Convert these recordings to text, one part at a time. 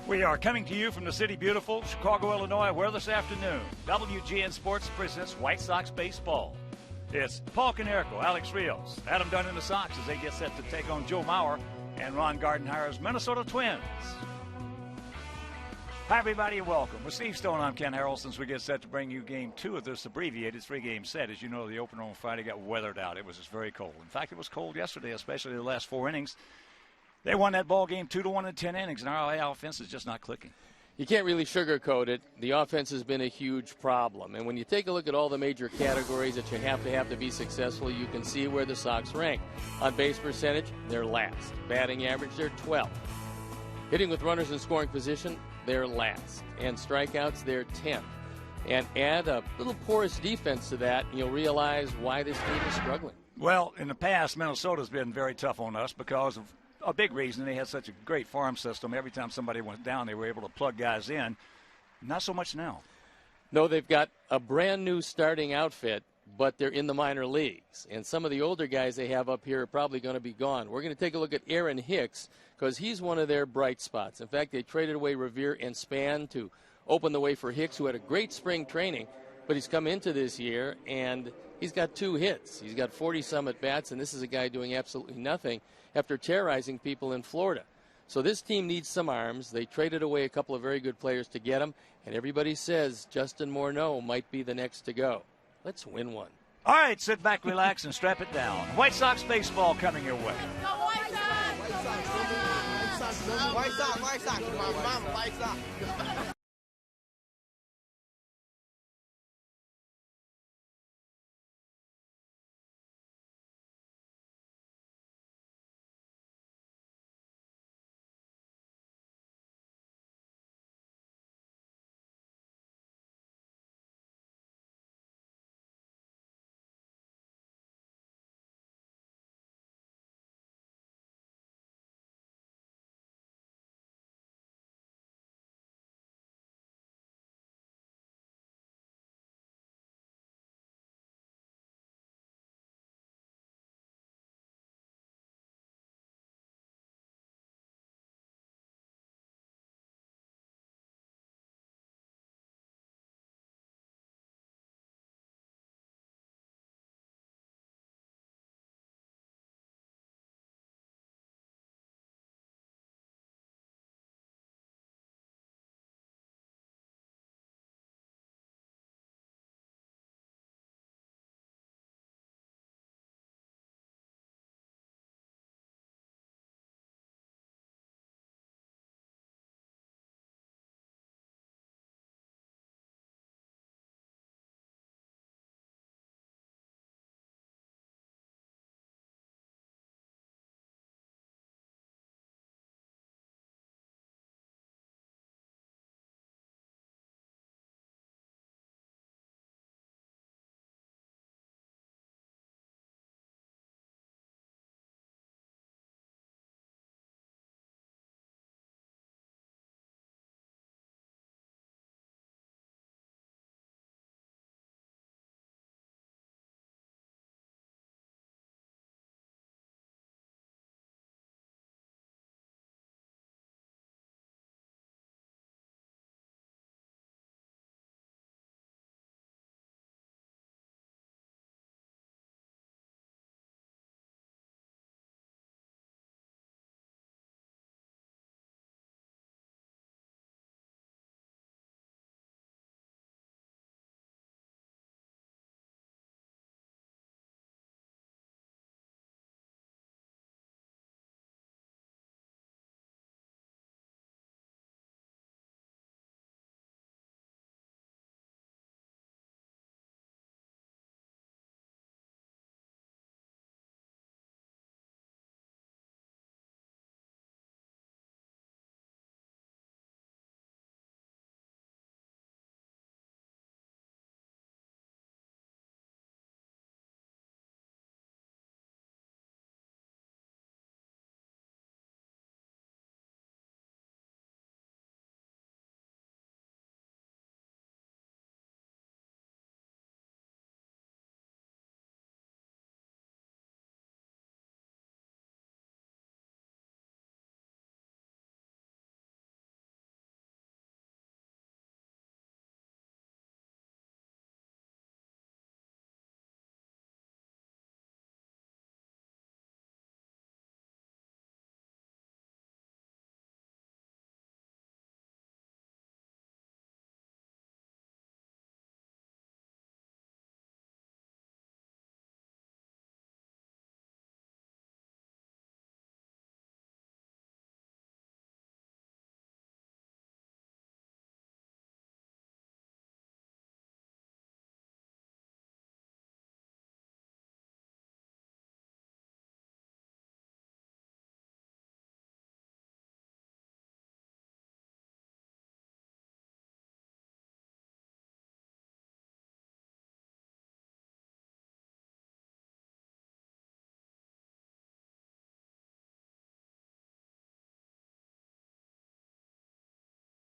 We are coming to you from the city beautiful, Chicago, Illinois, where this afternoon, WGN Sports presents White Sox baseball. It's Paul Konerko, Alex Rios, Adam Dunn and the Sox as they get set to take on Joe Mauer and Ron Gardenhire's Minnesota Twins. Hi, everybody, and welcome. With Steve Stone, I'm Ken Harrell. Since we get set to bring you Game 2 of this abbreviated three-game set, as you know, the opener on Friday got weathered out. It was just very cold. In fact, it was cold yesterday, especially the last 4 innings. They won that ball game 2-1 in 10 innings, and our offense is just not clicking. You can't really sugarcoat it. The offense has been a huge problem. And when you take a look at all the major categories that you have to be successful, you can see where the Sox rank. On base percentage, they're last. Batting average, they're 12th. Hitting with runners in scoring position, they're last. And strikeouts, they're 10th. And add a little porous defense to that, and you'll realize why this team is struggling. Well, in the past, Minnesota's been very tough on us because of a big reason. They had such a great farm system. Every time somebody went down, they were able to plug guys in. Not so much now. No, they've got a brand new starting outfit, but they're in the minor leagues. And some of the older guys they have up here are probably going to be gone. We're going to take a look at Aaron Hicks because he's one of their bright spots. In fact, they traded away Revere and Span to open the way for Hicks, who had a great spring training, but he's come into this year and he's got 2 hits. He's got 40-some at-bats, and this is a guy doing absolutely nothing after terrorizing people in Florida. So this team needs some arms. They traded away a couple of very good players to get him, and everybody says Justin Morneau might be the next to go. Let's win one. All right, sit back, relax, and strap it down. White Sox baseball coming your way. Go White Sox! White Sox! White Sox! White Sox!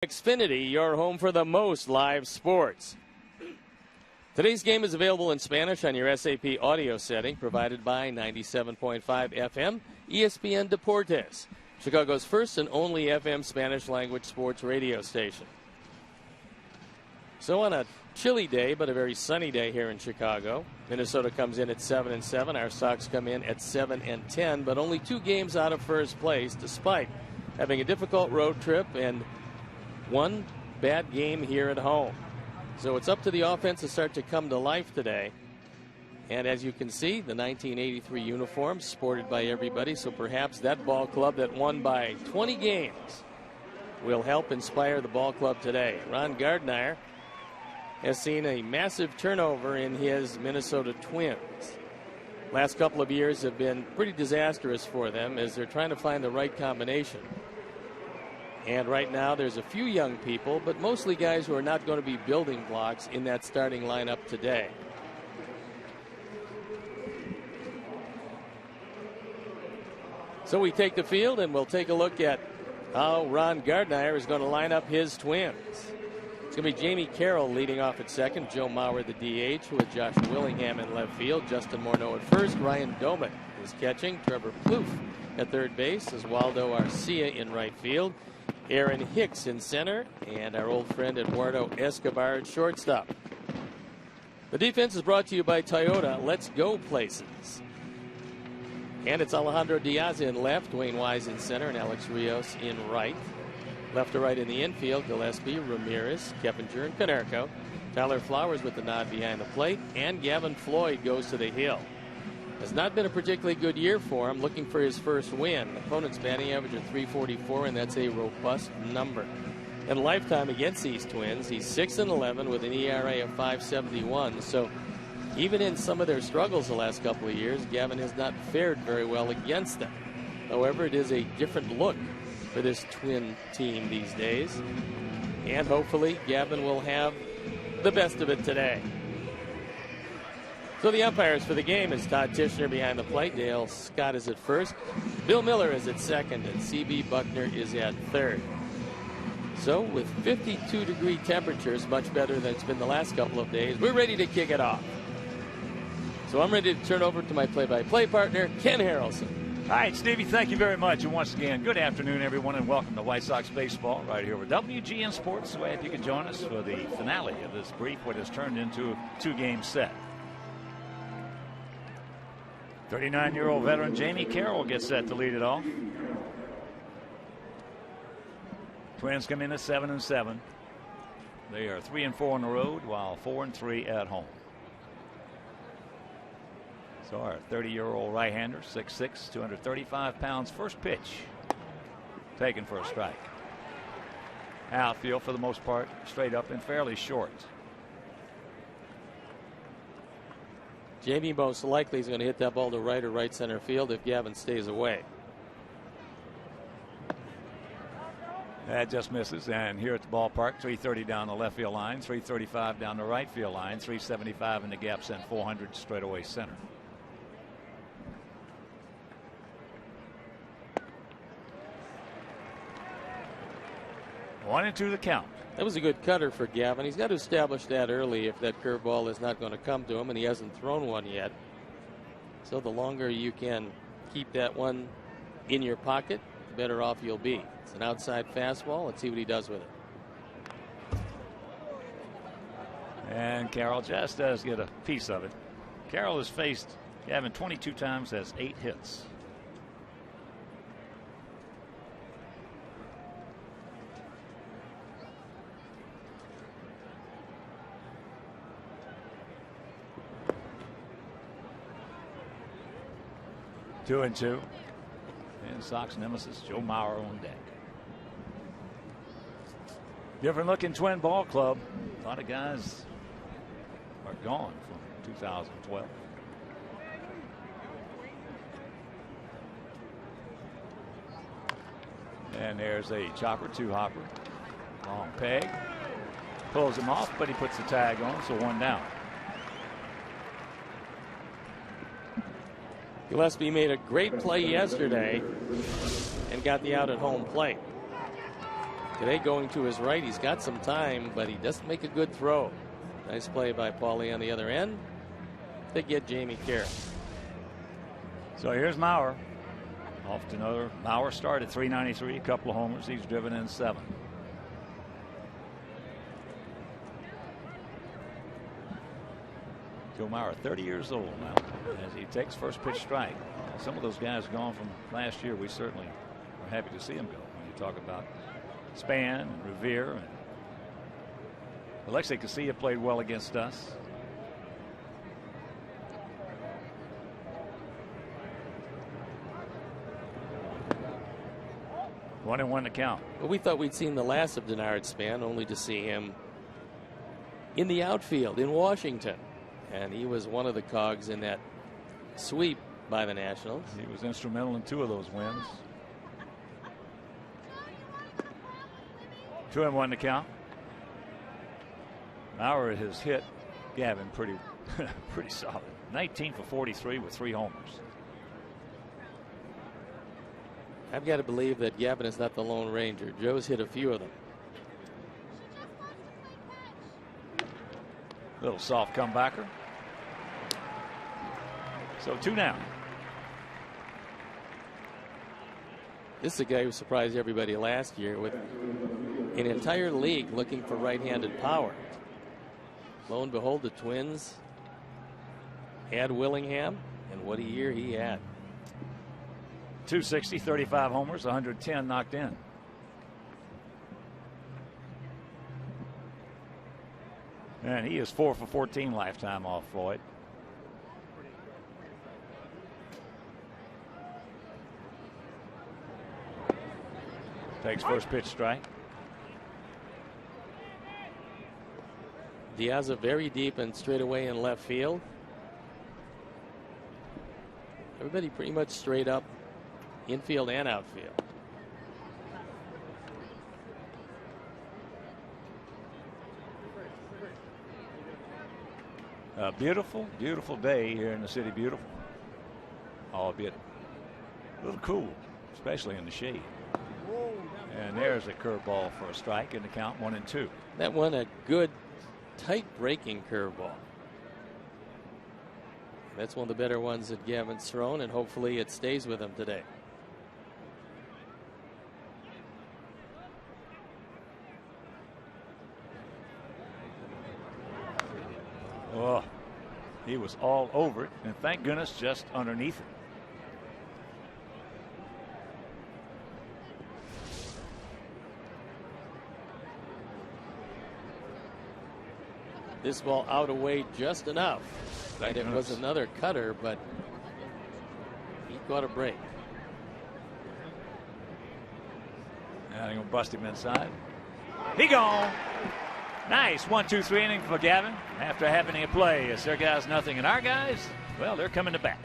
Xfinity, your home for the most live sports. Today's game is available in Spanish on your SAP audio setting, provided by 97.5 FM ESPN Deportes, Chicago's first and only FM Spanish language sports radio station. So on a chilly day, but a very sunny day here in Chicago, Minnesota comes in at 7-7. Our Sox come in at 7-10, but only 2 games out of first place, despite having a difficult road trip and 1 bad game here at home. So it's up to the offense to start to come to life today. And as you can see, the 1983 uniform sported by everybody, so perhaps that ball club that won by 20 games will help inspire the ball club today. Ron Gardner has seen a massive turnover in his Minnesota Twins. Last couple of years have been pretty disastrous for them as they're trying to find the right combination. And right now there's a few young people, but mostly guys who are not going to be building blocks in that starting lineup today. So we take the field and we'll take a look at how Ron Gardner is going to line up his Twins. It's going to be Jamie Carroll leading off at second, Joe Mauer the DH with Josh Willingham in left field, Justin Morneau at first, Ryan Doumit is catching, Trevor Plouffe at third base, Oswaldo Arcia in right field, Aaron Hicks in center, and our old friend Eduardo Escobar at shortstop. The defense is brought to you by Toyota. Let's go places. And it's Alejandro Diaz in left, Dwayne Wise in center, and Alex Rios in right. Left to right in the infield, Gillespie, Ramirez, Keppinger, and Konerko. Tyler Flowers with the nod behind the plate, and Gavin Floyd goes to the hill. Has not been a particularly good year for him, looking for his first win. Opponent's batting average of .344, and that's a robust number. In lifetime against these Twins, he's 6-11 with an ERA of .571. So even in some of their struggles the last couple of years, Gavin has not fared very well against them. However, it is a different look for this Twin team these days. And hopefully Gavin will have the best of it today. So the umpires for the game is Todd Tishner behind the plate. Dale Scott is at first. Bill Miller is at second. And C.B. Buckner is at third. So with 52-degree temperatures, much better than it's been the last couple of days, we're ready to kick it off. So I'm ready to turn over to my play-by-play partner, Ken Harrelson. All right, Stevie, thank you very much. And once again, good afternoon, everyone, and welcome to White Sox Baseball right here with WGN Sports. Glad you could join us for the finale of this brief, what has turned into a 2-game set. 39-year-old veteran Jamie Carroll gets set to lead it off. Twins come in at 7-7. They are 3-4 on the road, while 4-3 at home. So our 30-year-old right-hander, 6'6", 235 pounds. First pitch taken for a strike. Outfield for the most part, straight up and fairly short. Jamie most likely is going to hit that ball to right or right center field if Gavin stays away. That just misses. And here at the ballpark, 330 down the left field line, 335 down the right field line, 375 in the gap, sent 400 straightaway center. One and two the count. That was a good cutter for Gavin. He's got to establish that early if that curveball is not going to come to him, and he hasn't thrown one yet. So the longer you can keep that one in your pocket, the better off you'll be. It's an outside fastball. Let's see what he does with it. And Carroll just does get a piece of it. Carroll has faced Gavin 22 times, has 8 hits. Two and two. And Sox nemesis Joe Mauer on deck. Different looking Twin ball club. A lot of guys are gone from 2012. And there's a chopper, 2-hopper. Long peg. Pulls him off, but he puts the tag on, so 1 down. Gillespie made a great play yesterday and got the out at home plate. Today going to his right, he's got some time, but he doesn't make a good throw. Nice play by Paulie on the other end to get Jamie Carroll. So here's Maurer. Off to another. Maurer started 393, a couple of homers. He's driven in 7. Joe Maurer, 30 years old now, as he takes first pitch strike. Some of those guys gone from last year. We certainly are happy to see them go. When you talk about Span and Revere, and Alexei Casilla played well against us. One and one to count. Well, we thought we'd seen the last of Denard Span, only to see him in the outfield in Washington. And he was one of the cogs in that sweep by the Nationals. He was instrumental in 2 of those wins. 2 and 1 to count. Maurer has hit Gavin pretty solid. 19 for 43 with 3 homers. I've got to believe that Gavin is not the Lone Ranger. Joe's hit a few of them. Little soft comebacker. So 2 now. This is a guy who surprised everybody last year with an entire league looking for right-handed power. Lo and behold, the Twins had Willingham, and what a year he had. 260, 35 homers, 110 knocked in. And he is 4 for 14 lifetime off Floyd. Takes first pitch strike. Diaz very deep and straight away in left field. Everybody pretty much straight up, infield and outfield. A beautiful, beautiful day here in the city. Beautiful. Albeit a little cool, especially in the shade. And there's a curveball for a strike in the count, 1 and 2. That one a good, tight breaking curveball. That's one of the better ones that Gavin's thrown, and hopefully it stays with him today. Oh, he was all over it, and thank goodness just underneath it. This ball out away just enough. Thank And it was another cutter, but he caught a break. Now they're going to bust him inside. He gone. Nice 1-2-3 inning for Gavin after having a play. As their guys nothing, and our guys, well, they're coming to bat.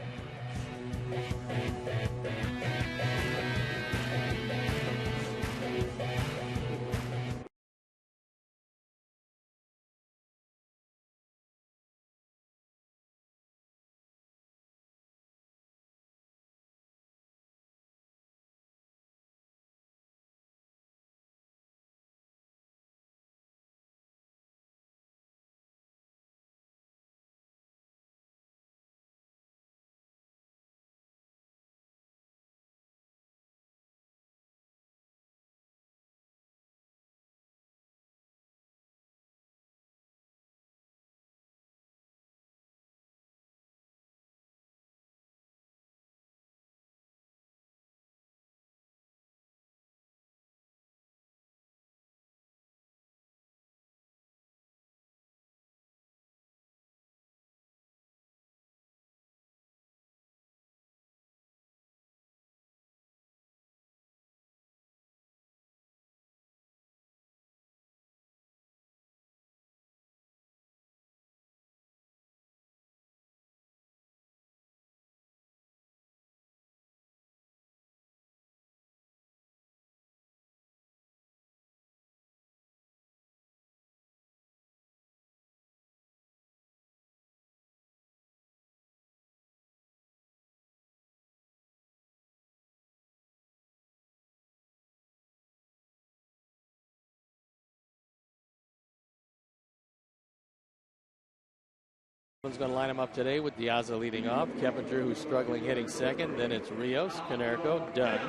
One's going to line him up today with Diaza leading off. Keppinger, who's struggling, hitting second. Then it's Rios, Konerko, Dunn,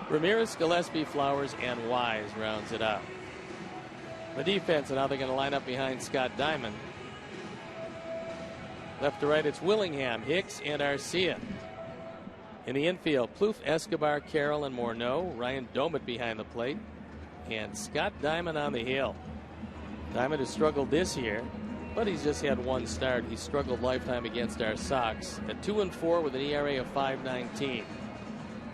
Ramirez, Gillespie, Flowers, and Wise rounds it out. The defense, and now they're going to line up behind Scott Diamond. Left to right, it's Willingham, Hicks, and Arcia. In the infield, Plouffe, Escobar, Carroll, and Morneau. Ryan Domit behind the plate. And Scott Diamond on the hill. Diamond has struggled this year, but he's just had one start. He's struggled lifetime against our Sox at 2-4 with an ERA of 5.19.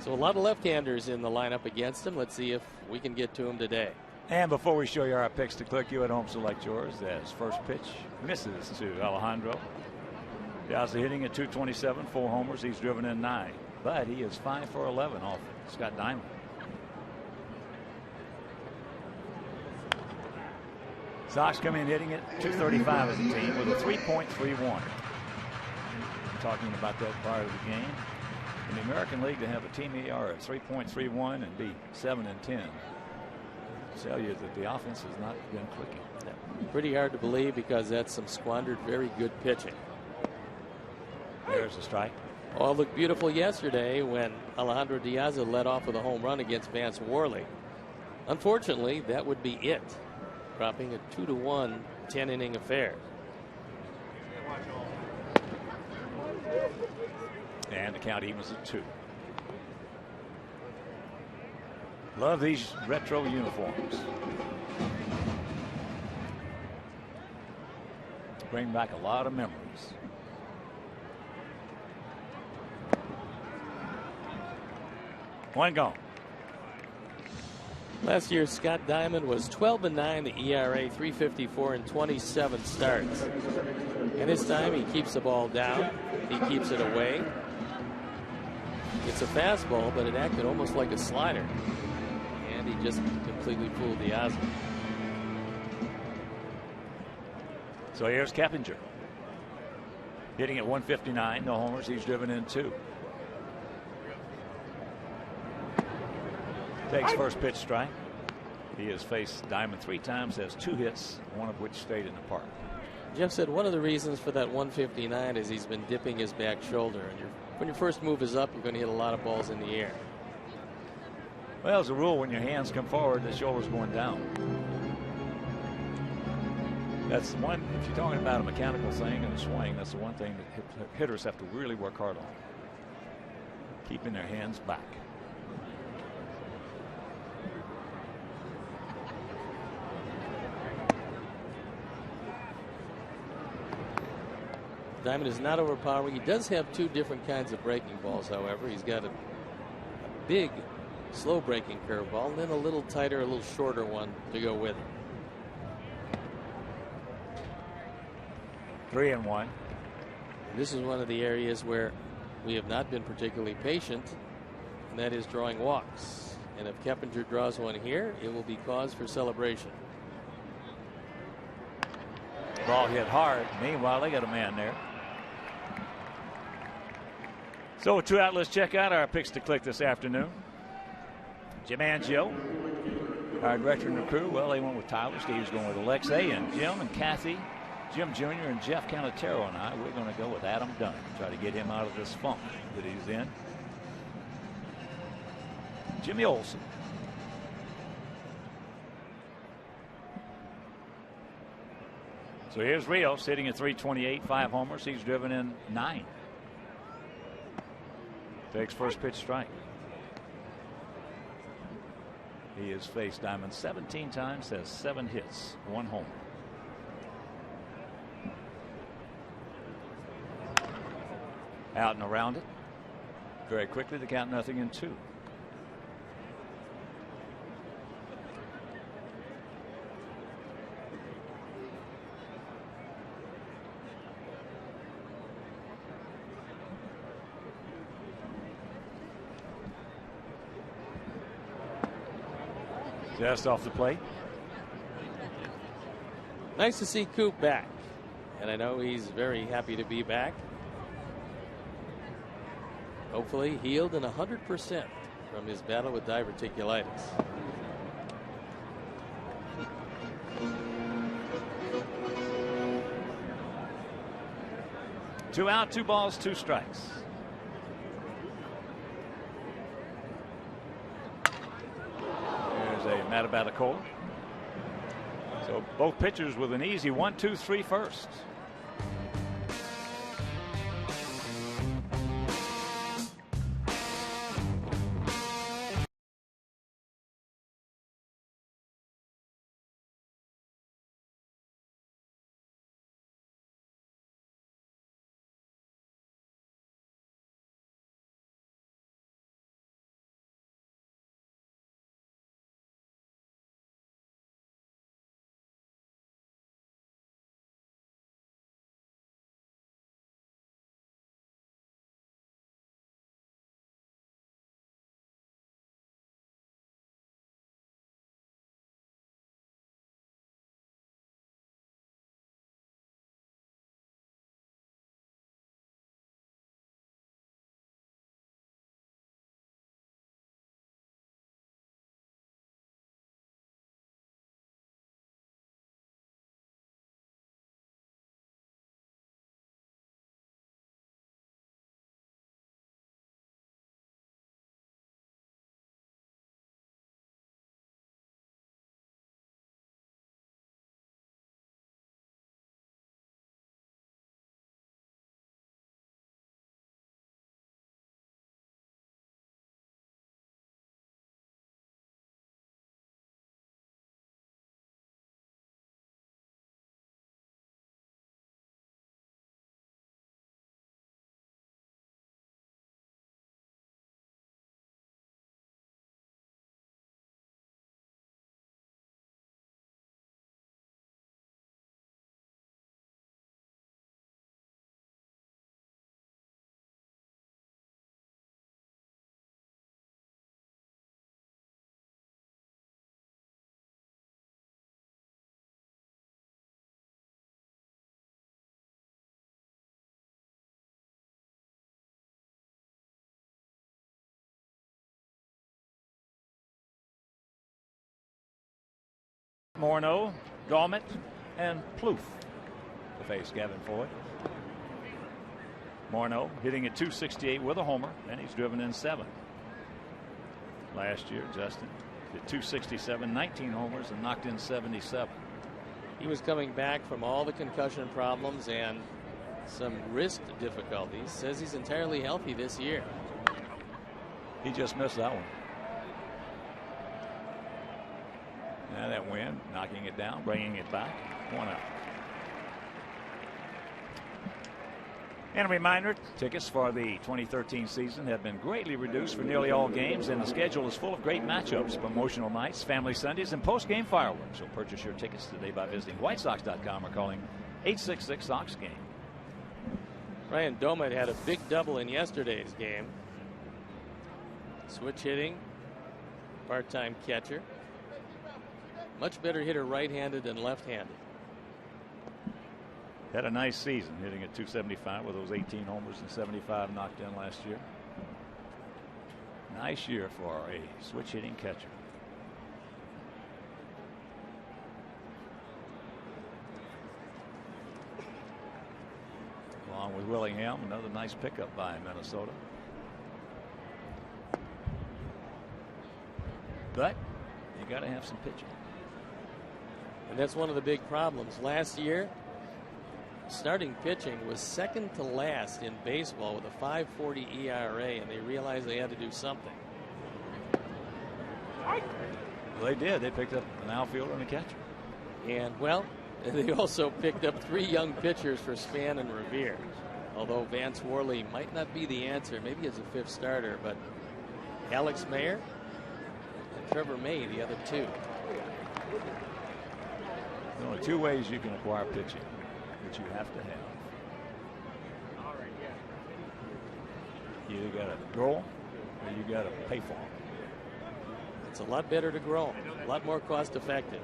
So a lot of left-handers in the lineup against him. Let's see if we can get to him today. And before we show you our picks to click, you at home select yours. As first pitch misses to Alejandro. Diaza hitting at 227, 4 homers. He's driven in 9, but he is 5 for 11 off Scott Diamond. Sox come in hitting at 235 as a team with a 3.31. Talking about that prior to the game. In the American League, to have a team ER at 3.31 and be 7-10. Tell you that the offense has not been clicking. Yeah. Pretty hard to believe because that's some squandered, very good pitching. There's a strike. Oh, it looked beautiful yesterday when Alejandro Diaza led off with a home run against Vance Worley. Unfortunately, that would be it, dropping a 2-1 10-inning affair. And the count evens at 2. Love these retro uniforms. Bring back a lot of memories. One gone. Last year, Scott Diamond was 12-9, the ERA, 3.54 in 27 starts. And this time he keeps the ball down. He keeps it away. It's a fastball, but it acted almost like a slider. And he just completely fooled Diaza. So here's Keppinger. Hitting at 159, no homers. He's driven in 2. Takes first pitch strike. He has faced Diamond 3 times, has 2 hits, one of which stayed in the park. Jeff said one of the reasons for that 159 is he's been dipping his back shoulder. And when your first move is up, you're going to hit a lot of balls in the air. Well, as a rule, when your hands come forward, the shoulder's going down. That's the one, if you're talking about a mechanical thing and a swing, that's the one thing that hitters have to really work hard on. Keeping their hands back. Diamond is not overpowering. He does have 2 different kinds of breaking balls, however. He's got a big, slow breaking curveball, and then a little tighter, a little shorter one to go with it. 3-1. This is one of the areas where we have not been particularly patient, and that is drawing walks. And if Keppinger draws one here, it will be cause for celebration. Ball hit hard. Meanwhile, they got a man there. So with 2 out, let's check out our picks to click this afternoon. Jim Angio, our director and the crew. Well, they went with Tyler. Steve's going with Alexei, and Jim and Kathy, Jim Jr. and Jeff Canatero and I, we're going to go with Adam Dunn. Try to get him out of this funk that he's in. Jimmy Olsen. So here's Rios sitting at 328, 5 homers. He's driven in 9. Takes first pitch strike. He has faced Diamond 17 times, has 7 hits, 1 homer. Out and around it. Very quickly, the count 0-2. Just off the plate. Nice to see Coop back. And I know he's very happy to be back. Hopefully healed and 100% from his battle with diverticulitis. 2 out, 2 balls, 2 strikes. There's a Matabatacola. So both pitchers with an easy 1-2-3 first. Morneau, Galmet, and Plouffe to face Gavin Floyd. Morneau hitting at .268 with a homer, and he's driven in 7. Last year, Justin hit .267, 19 homers, and knocked in 77. He was coming back from all the concussion problems and some wrist difficulties. Says he's entirely healthy this year. He just missed that one. Now that wind, knocking it down, bringing it back. 1 out. And a reminder, tickets for the 2013 season have been greatly reduced for nearly all games, and the schedule is full of great matchups, promotional nights, family Sundays, and post-game fireworks. So purchase your tickets today by visiting WhiteSox.com or calling 866-SOX-GAME. Ryan Doumit had a big double in yesterday's game. Switch hitting, part-time catcher. Much better hitter right-handed than left-handed. Had a nice season hitting at .275 with those 18 homers and 75 knocked in last year. Nice year for a switch hitting catcher. Along with Willingham, another nice pickup by Minnesota. But you got to have some pitching. And that's one of the big problems. Last year, starting pitching was second to last in baseball with a .540 ERA, and they realized they had to do something. Well, they did. They picked up an outfielder and a catcher. And, well, they also picked up 3 young pitchers for Span and Revere. Although Vance Worley might not be the answer, maybe as a 5th starter, but Alex Mayer and Trevor May, the other 2. There are only 2 ways you can acquire pitching that you have to have. You either got to grow them or you got to pay for them. It's a lot better to grow them, a lot more cost effective.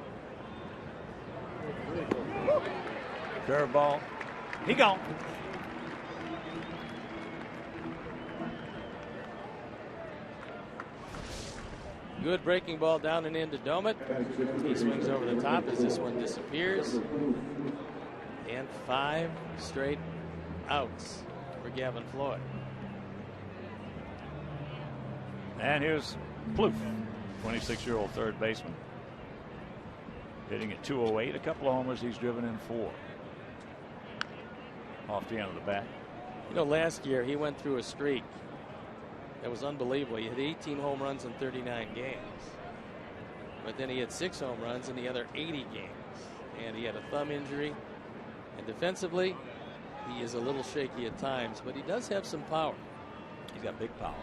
Curveball. He gone. Good breaking ball down and into Doumit. He swings over the top as this one disappears. And 5 straight outs for Gavin Floyd. And here's Plouffe, 26-year-old third baseman, hitting at 208. A couple of homers. He's driven in 4 off the end of the bat. You know, last year he went through a streak that was unbelievable. He hit 18 home runs in 39 games. But then he had 6 home runs in the other 80 games. And he had a thumb injury. And defensively, he is a little shaky at times, but he does have some power. He's got big power.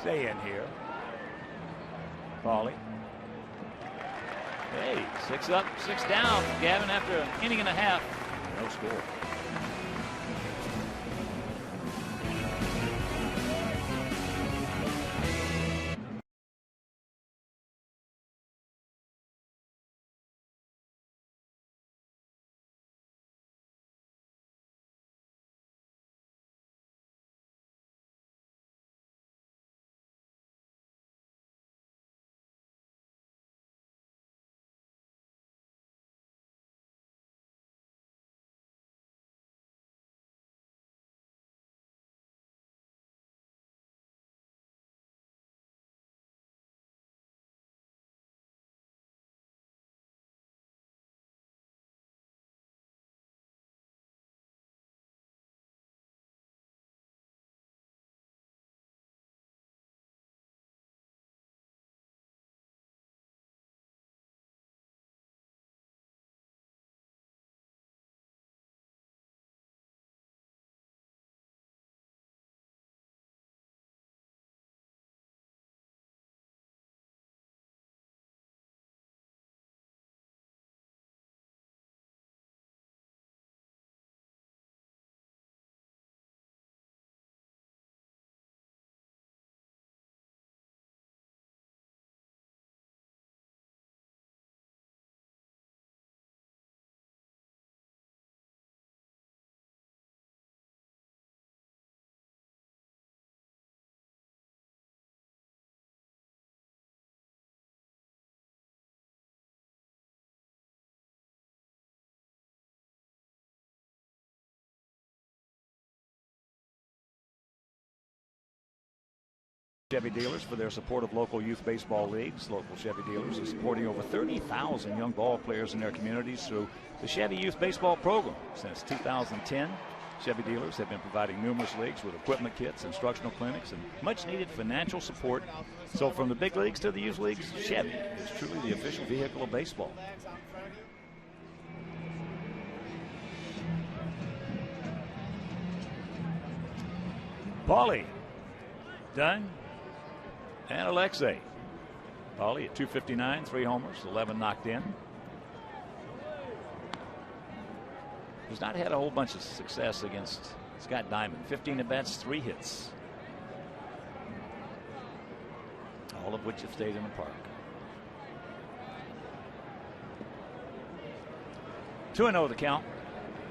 Stay in here. Paulie. Hey, 6 up, 6 down. Gavin after an inning and a half. No score. Chevy dealers for their support of local youth baseball leagues. Local Chevy dealers are supporting over 30,000 young ball players in their communities through the Chevy Youth Baseball Program. Since 2010, Chevy dealers have been providing numerous leagues with equipment kits, instructional clinics, and much needed financial support. So from the big leagues to the youth leagues, Chevy is truly the official vehicle of baseball. Paulie, Dunn, and Alexei. Paulie at 259, 3 homers, 11 knocked in. He's not had a whole bunch of success against Scott Diamond. 15 at-bats, 3 hits. All of which have stayed in the park. 2-0 the count.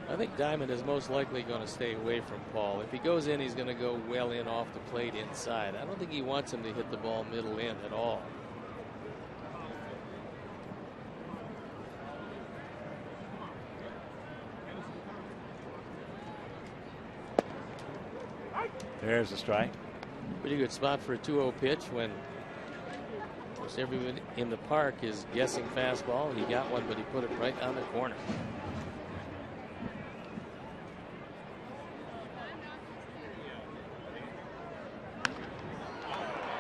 I think Diamond is most likely going to stay away from Paul. If he goes in, he's going to go well in off the plate inside. I don't think he wants him to hit the ball middle in at all. There's the strike. Pretty good spot for a 2-0 pitch when almost everyone in the park is guessing fastball. He got one, but he put it right on the corner.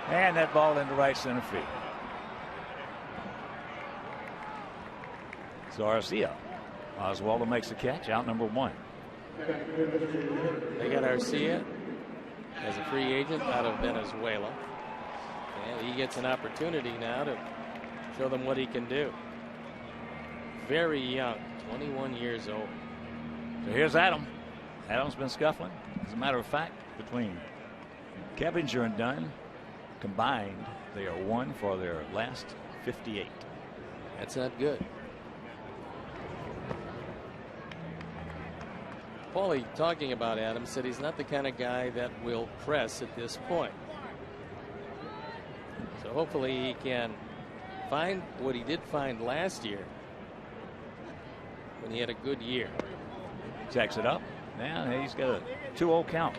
And that ball into right center field. So Arcia. Oswaldo makes the catch, out number 1. They got Arcia as a free agent out of Venezuela. And he gets an opportunity now to show them what he can do. Very young, 21 years old. So here's Adam. Adam's been scuffling. As a matter of fact, between Keppinger and Dunn combined, they are 1 for their last 58. That's not good. Paulie, talking about Adams, said he's not the kind of guy that will press at this point. So hopefully he can find what he did find last year when he had a good year. Checks it up. Now he's got a 2-0 count.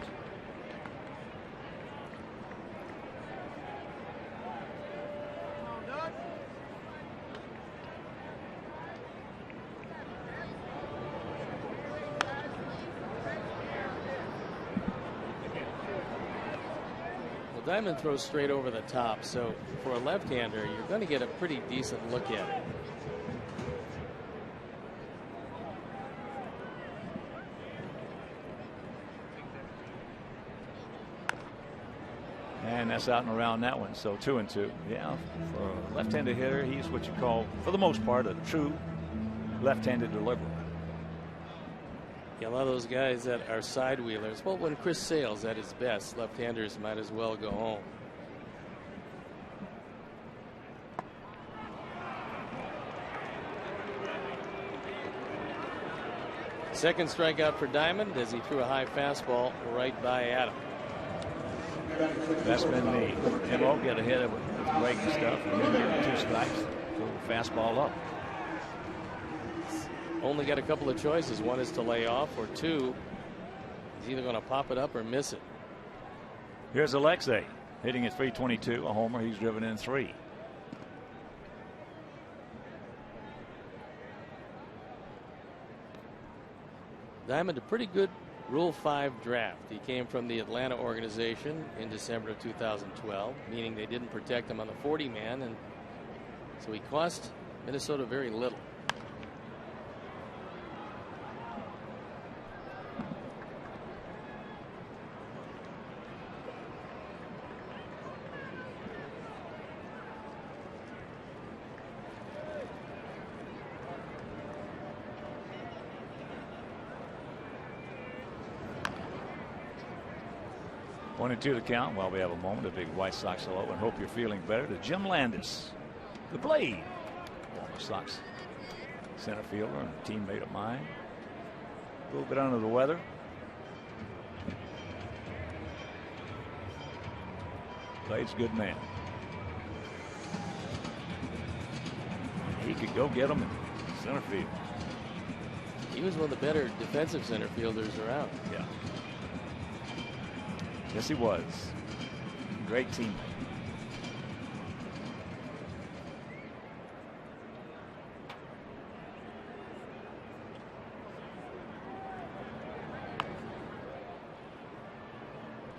Diamond throws straight over the top, so for a left-hander, you're going to get a pretty decent look at it. And that's out and around that one, so 2-2. Yeah, for a left-handed hitter, he's what you call, for the most part, a true left-handed deliverer. Yeah, a lot of those guys that are side wheelers. Well, when Chris Sale's at his best, left-handers might as well go home. Second strikeout for Diamond as he threw a high fastball right by Adam. That's been the MO, get ahead of it with breaking stuff, and then get 2 strikes, throw the fastball up. Only got a couple of choices. One is to lay off, or two, he's either going to pop it up or miss it. Here's Alexei hitting at .322, a homer. He's driven in 3. Diamond, a pretty good Rule 5 draft. He came from the Atlanta organization in December of 2012, meaning they didn't protect him on the 40-man, and so he cost Minnesota very little. One and 2 to count while we have a moment. A big White Sox hello and hope you're feeling better to Jim Landis, the Blade, former Sox center fielder and a teammate of mine. A little bit under the weather. Blade's a good man. He could go get him in center field. He was one of the better defensive center fielders around. Yeah. Yes, he was. Great teammate.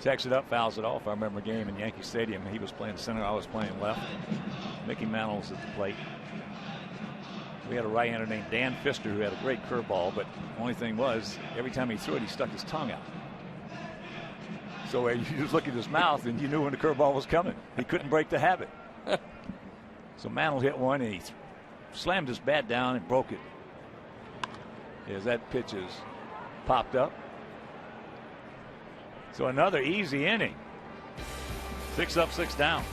Checks it up, fouls it off. I remember a game in Yankee Stadium. He was playing center, I was playing left. Mickey Mantle was at the plate. We had a right-hander named Dan Pfister who had a great curveball, but the only thing was, every time he threw it, he stuck his tongue out. So you just look at his mouth and you knew when the curveball was coming. He couldn't break the habit. So Mantle hit one and he slammed his bat down and broke it as that pitch is popped up. So another easy inning. 6 up, 6 down.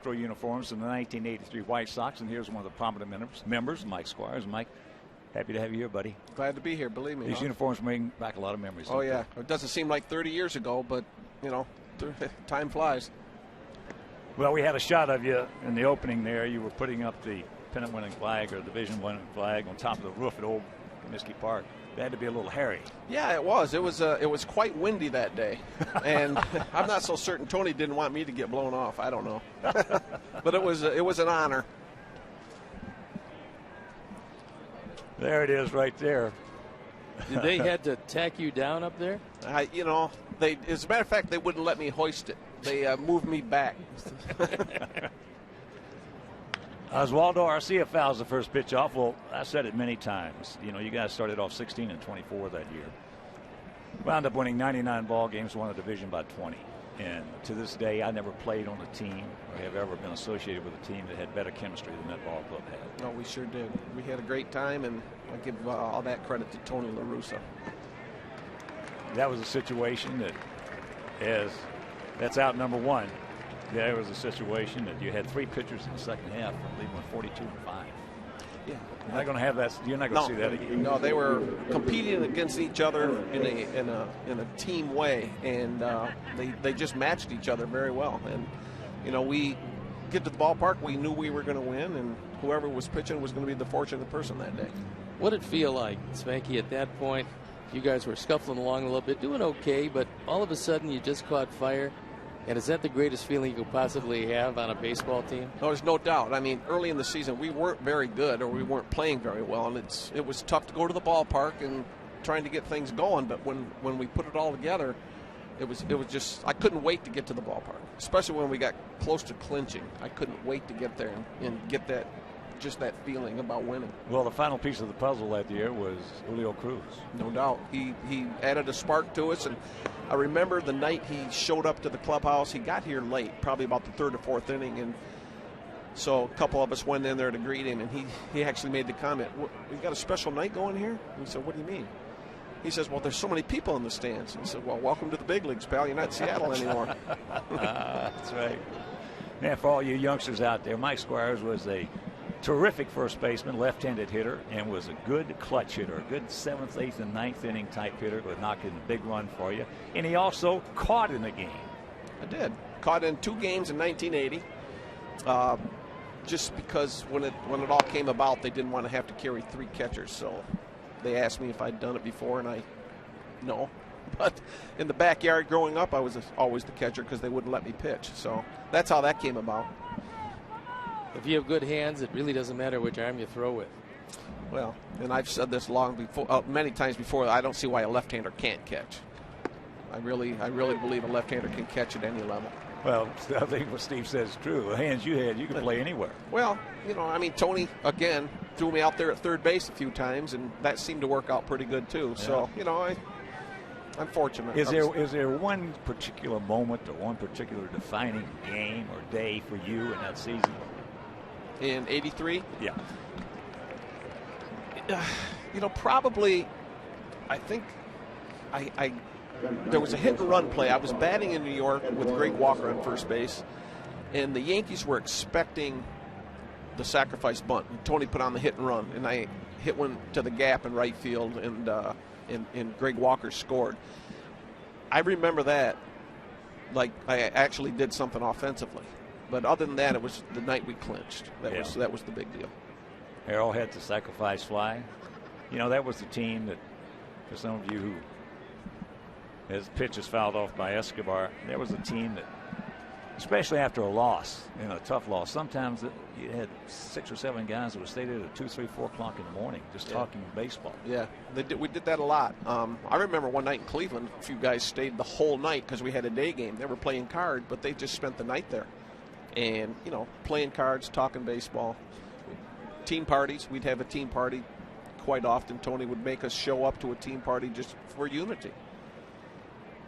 uniforms from the 1983 White Sox, and here's one of the prominent members, Mike Squires. Mike, happy to have you here, buddy. Glad to be here, believe me. These uniforms bring back a lot of memories. Oh, yeah. It doesn't seem like 30 years ago, but, you know, time flies. Well, we had a shot of you in the opening there. You were putting up the pennant-winning flag or division-winning flag on top of the roof at Old Comiskey Park. That had to be a little hairy. Yeah, it was. It was quite windy that day, and I'm not so certain Tony didn't want me to get blown off. I don't know, but it was an honor. There it is, right there. Did they had to tack you down up there? You know, as a matter of fact, they wouldn't let me hoist it. They moved me back. Oswaldo Arcia fouls the first pitch off. Well, I said it many times. You know, you guys started off 16-24 that year. Wound up winning 99 ball games, won the division by 20. And to this day, I never played on a team or have ever been associated with a team that had better chemistry than that ball club had. No, we sure did. We had a great time, and I give all that credit to Tony La Russa. That was a situation that's out number one. There was a situation that you had three pitchers in the second half. I believe went 42-5. Yeah, you're not going to have that. You're not going to see that again. No, they were competing against each other in a team way, and they just matched each other very well. And you know, we get to the ballpark, we knew we were going to win, and whoever was pitching was going to be the fortunate person that day. What did it feel like, Spanky, at that point? You guys were scuffling along a little bit, doing okay, but all of a sudden you just caught fire. And is that the greatest feeling you could possibly have on a baseball team? No, there's no doubt. I mean, early in the season, we weren't very good, or we weren't playing very well, and it was tough to go to the ballpark and trying to get things going. But when we put it all together, it was just, I couldn't wait to get to the ballpark, especially when we got close to clinching. I couldn't wait to get there and get that feeling about winning. Well, the final piece of the puzzle that year was Julio Cruz. No doubt. He added a spark to us, and I remember the night he showed up to the clubhouse. He got here late, probably about the third or fourth inning, and so a couple of us went in there to greet him, and he actually made the comment, "We got a special night going here?" And we said, "What do you mean?" He says, "Well, there's so many people in the stands." And I said, "Well, welcome to the big leagues, pal. You're not in Seattle anymore." That's right. Man, for all you youngsters out there, Mike Squires was a terrific first baseman, left-handed hitter, and was a good clutch hitter, a good 7th, 8th, and 9th inning type hitter, would knock in a big run for you. And he also caught in the game. I did. Caught in 2 games in 1980. Just because when it all came about, they didn't want to have to carry 3 catchers. So they asked me if I'd done it before, and no. But in the backyard growing up, I was always the catcher because they wouldn't let me pitch. So that's how that came about. If you have good hands, it really doesn't matter which arm you throw with. Well, and I've said this many times before, I don't see why a left-hander can't catch. I really believe a left-hander can catch at any level. Well, I think what Steve says is true. The hands you had, you could play anywhere. Well, you know, I mean, Tony, again, threw me out there at third base a few times, and that seemed to work out pretty good, too. Yeah. So, you know, I'm fortunate. Is there one particular moment or one particular defining game or day for you in that season? In 83? Yeah. You know, probably, I think there was a hit and run play. I was batting in New York with Greg Walker on first base, and the Yankees were expecting the sacrifice bunt. And Tony put on the hit and run, and I hit one to the gap in right field, and Greg Walker scored. I remember that like I actually did something offensively. But other than that, it was the night we clinched. That was the big deal. Arrowhead to sacrifice fly. You know, that was the team that, for some of you who, as pitch is fouled off by Escobar, there was a team that, especially after a loss, you know, a tough loss, sometimes you had 6 or 7 guys that would stay there at 2, 3, 4 o'clock in the morning just talking baseball. Yeah, we did that a lot. I remember one night in Cleveland, a few guys stayed the whole night because we had a day game. They were playing cards, but they just spent the night there. And, you know, playing cards, talking baseball. Team parties. We'd have a team party quite often. Tony would make us show up to a team party just for unity.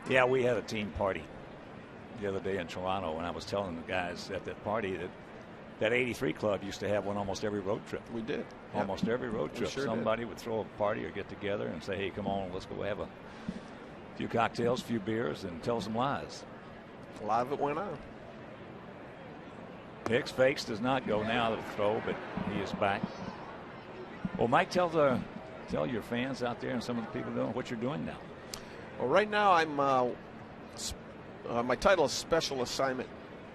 Yeah, we had a team party the other day in Toronto, and I was telling the guys at that party that 83 club used to have one almost every road trip. We did. Almost every road trip. Sure Somebody would throw a party or get together and say, hey, come on, let's go have a few cocktails, a few beers, and tell some lies. A lot of it went on. Hicks fakes, does not go now to the throw, but he is back. Well, Mike, tell your fans out there and some of the people doing what you're doing now. Well, right now I'm my title is special assignment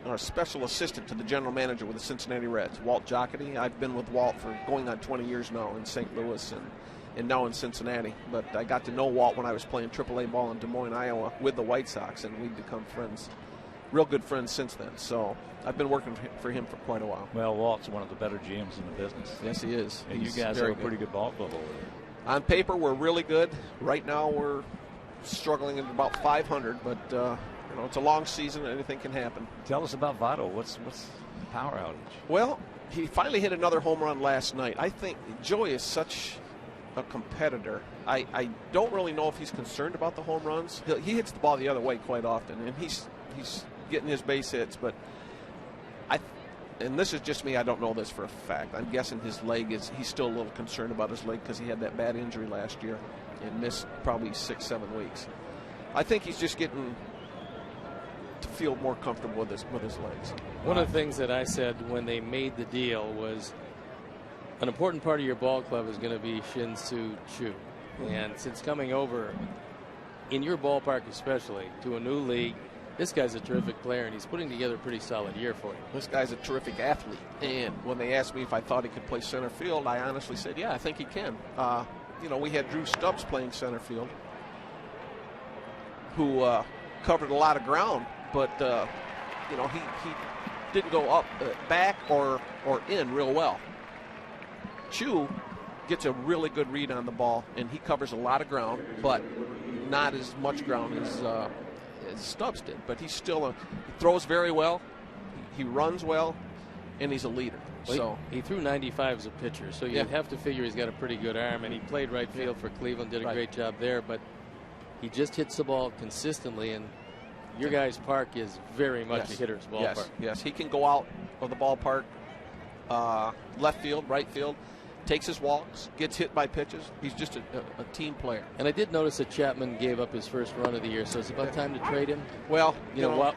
or special assistant to the general manager with the Cincinnati Reds, Walt Jocketty. I've been with Walt for going on 20 years now in St. Louis and now in Cincinnati. But I got to know Walt when I was playing AAA ball in Des Moines, Iowa with the White Sox, and we've become friends, real good friends since then. So I've been working for him for quite a while. Well, Walt's one of the better GMs in the business. Yes, he is. And you guys have a pretty good ball club over there. On paper, we're really good. Right now, we're struggling at about 500, but it's a long season. Anything can happen. Tell us about Votto. What's the power outage? Well, he finally hit another home run last night. I think Joey is such a competitor. I don't really know if he's concerned about the home runs. He hits the ball the other way quite often, and he's getting his base hits. But and this is just me, I don't know this for a fact. I'm guessing his leg he's still a little concerned about his leg because he had that bad injury last year and missed probably 6-7 weeks. I think he's just getting to feel more comfortable with his legs. One of the things that I said when they made the deal was an important part of your ball club is going to be Shin-Soo Choo. And since coming over in your ballpark especially to a new league, this guy's a terrific player, and he's putting together a pretty solid year for you. This guy's a terrific athlete. And when they asked me if I thought he could play center field, I honestly said, yeah, I think he can. We had Drew Stubbs playing center field, who covered a lot of ground, but, he didn't go up, back, or in real well. Chu gets a really good read on the ball, and he covers a lot of ground, but not as much ground as Stubbs did. But he's still he throws very well, he runs well, and he's a leader. Well, so he threw 95 as a pitcher, so you'd have to figure he's got a pretty good arm, and he played right field for Cleveland, did a great job there, but he just hits the ball consistently, and your guy's park is very much a hitter's ballpark. Yes, he can go out of the ballpark, left field, right field, takes his walks, gets hit by pitches. He's just a team player. And I did notice that Chapman gave up his first run of the year, so it's about time to trade him. Well,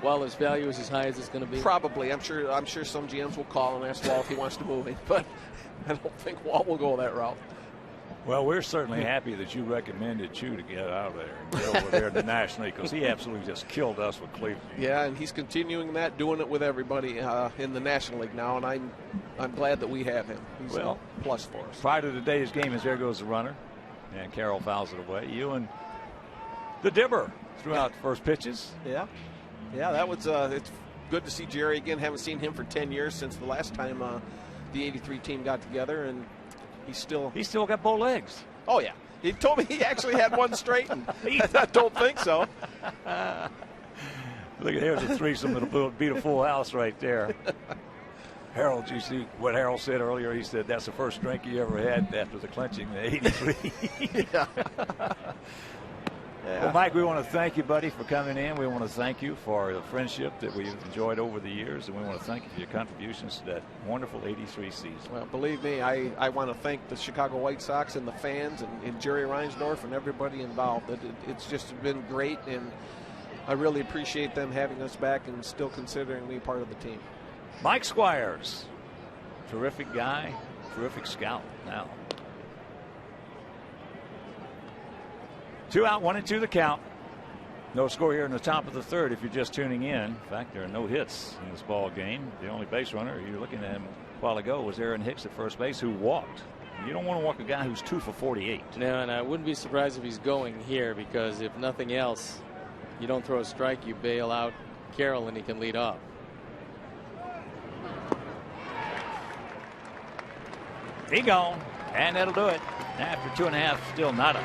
while his value is as high as it's going to be. Probably. I'm sure some GMs will call and ask Walt if he wants to move him, but I don't think Walt will go that route. Well, we're certainly happy that you recommended Chu to get out of there and get over there in the National League, because he absolutely just killed us with Cleveland. Yeah, and he's continuing that, doing it with everybody in the National League now, and I'm glad that we have him. He's a plus for us. Prior to today's game, as there goes the runner, and Carroll fouls it away. You and the Dibber threw out the first pitches. Yeah, that was it's good to see Jerry again. Haven't seen him for 10 years since the last time the '83 team got together, and he's still got bow legs. Oh yeah, he told me he actually had one straightened. I don't think so. Look at here's a threesome that'll beat a full house right there. Harold, you see what Harold said earlier? He said that's the first drink he ever had after the clinching in '83. Yeah. Well, Mike, we want to thank you, buddy, for coming in. We want to thank you for the friendship that we've enjoyed over the years, and we want to thank you for your contributions to that wonderful '83 season. Well, believe me, I want to thank the Chicago White Sox and the fans and Jerry Reinsdorf and everybody involved. It's just been great, and I really appreciate them having us back and still considering me part of the team. Mike Squires, terrific guy, terrific scout now. 2 out, 1-2 the count. No score here in the top of the third if you're just tuning in. In fact, there are no hits in this ball game. The only base runner you're looking at him a while ago was Aaron Hicks at first base, who walked. You don't want to walk a guy who's 2 for 48. No, and I wouldn't be surprised if he's going here, because if nothing else, you don't throw a strike, you bail out Carroll, and he can lead off. He gone, and that'll do it. After 2.5, still nada.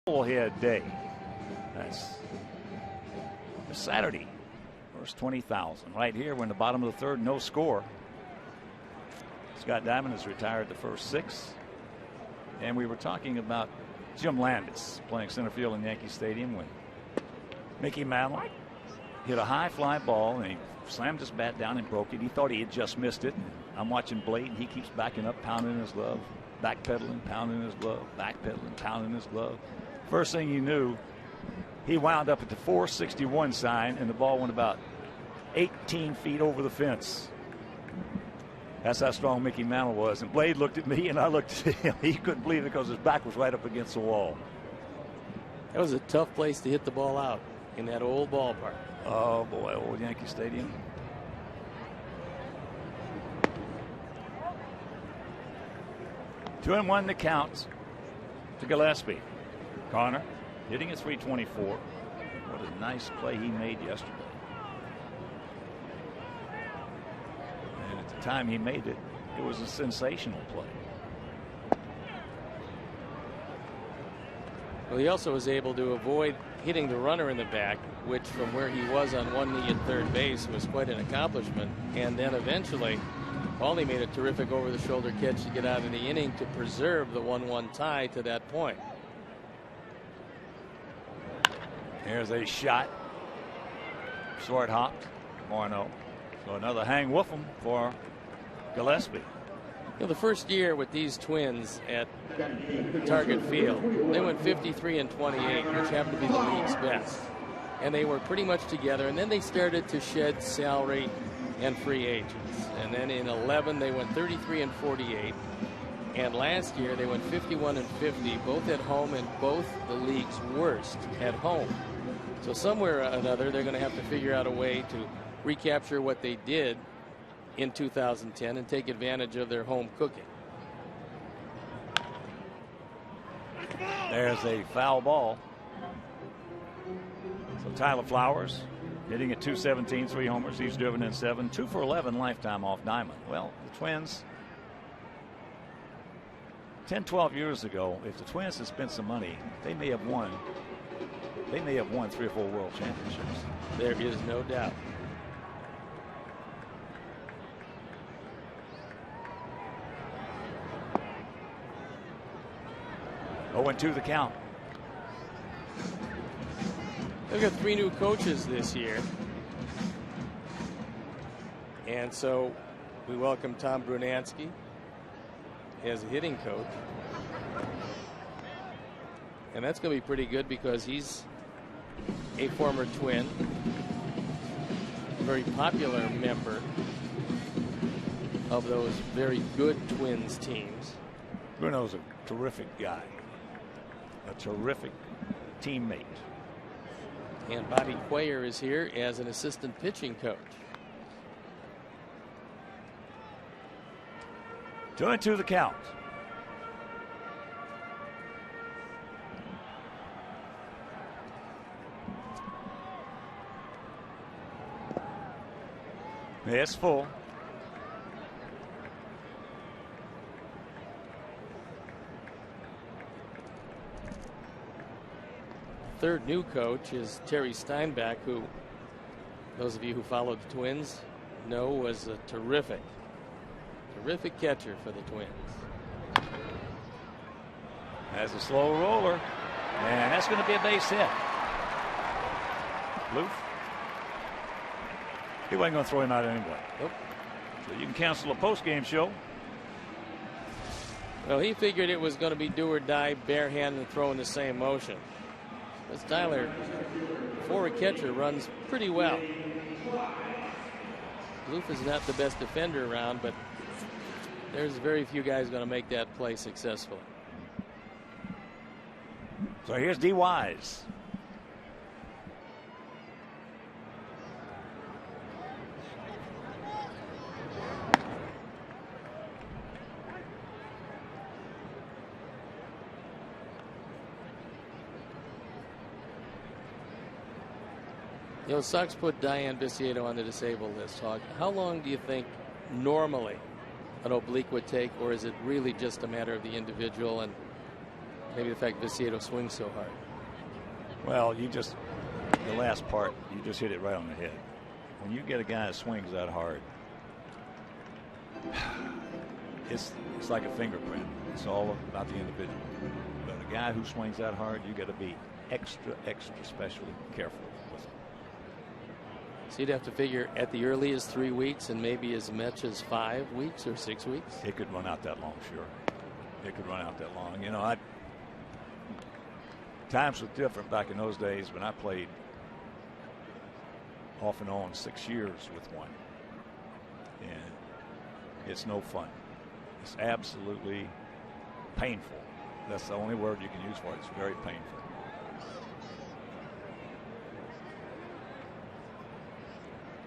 Bullhead Day. That's Saturday. First 20,000. Right here, we're in the bottom of the third, no score. Scott Diamond has retired the first 6. And we were talking about Jim Landis playing center field in Yankee Stadium when Mickey Mantle hit a high fly ball and he slammed his bat down and broke it. He thought he had just missed it. I'm watching Blade and he keeps backing up, pounding his glove, backpedaling, pounding his glove, backpedaling, pounding his glove. First thing you knew, he wound up at the 461 sign and the ball went about 18 feet over the fence. That's how strong Mickey Mantle was. And Blade looked at me and I looked at him. He couldn't believe it because his back was right up against the wall. That was a tough place to hit the ball out in that old ballpark. Oh boy, old Yankee Stadium. Two and one to count to Gillespie. Connor hitting at 324. What a nice play he made yesterday. And at the time he made it, it was a sensational play. Well, he also was able to avoid hitting the runner in the back, which from where he was on one knee at third base was quite an accomplishment. And then eventually, Paulie made a terrific over-the-shoulder catch to get out of the inning to preserve the 1-1 tie to that point. Here's a shot. Short hopped. Morneau. So another hang woof'em for Gillespie. You know, the first year with these Twins at Target Field, they went 53 and 28, which happened to be the league's best. And they were pretty much together. And then they started to shed salary and free agents. And then in 11, they went 33 and 48. And last year, they went 51 and 50, both at home and both the league's worst at home. So somewhere or another, they're going to have to figure out a way to recapture what they did in 2010 and take advantage of their home cooking. There's a foul ball. So Tyler Flowers hitting at 217, 3 homers. He's driven in 7, 2 for 11 lifetime off Diamond. Well, the Twins, 10, 12 years ago, if the Twins had spent some money, they may have won. They may have won 3 or 4 world championships. There is no doubt. Oh, and 2 the count. They've got 3 new coaches this year. And so we welcome Tom Brunansky as a hitting coach. And that's going to be pretty good because he's a former Twin, a very popular member of those very good Twins teams. Bruno's a terrific guy, a terrific teammate. And Bobby Cuellar is here as an assistant pitching coach. 2 and 2 the count. It's full. Third new coach is Terry Steinbach, who those of you who followed the Twins know was a terrific catcher for the Twins. Has a slow roller, and that's going to be a base hit. Loof. He wasn't going to throw him out anyway. Nope. So you can cancel a post-game show. Well, he figured it was going to be do or die, bare hand and throw in the same motion. But Tyler, for a catcher, runs pretty well. Loof is not the best defender around, but there's very few guys going to make that play successfully. So here's D. Wise. You know, Sox put Diane Biciedo on the disabled list, Hawk. How long do you think normally an oblique would take, or is it really just a matter of the individual and maybe the fact Viciedo swings so hard. Well, the last part, you just hit it right on the head. When you get a guy that swings that hard, it's like a fingerprint. It's all about the individual. But a guy who swings that hard, you got to be extra specially careful with him. So you'd have to figure at the earliest 3 weeks and maybe as much as 5 weeks or 6 weeks. It could run out that long, sure. It could run out that long. Times were different back in those days when I played off and on 6 years with one. And it's no fun. It's absolutely painful. That's the only word you can use for it. It's very painful.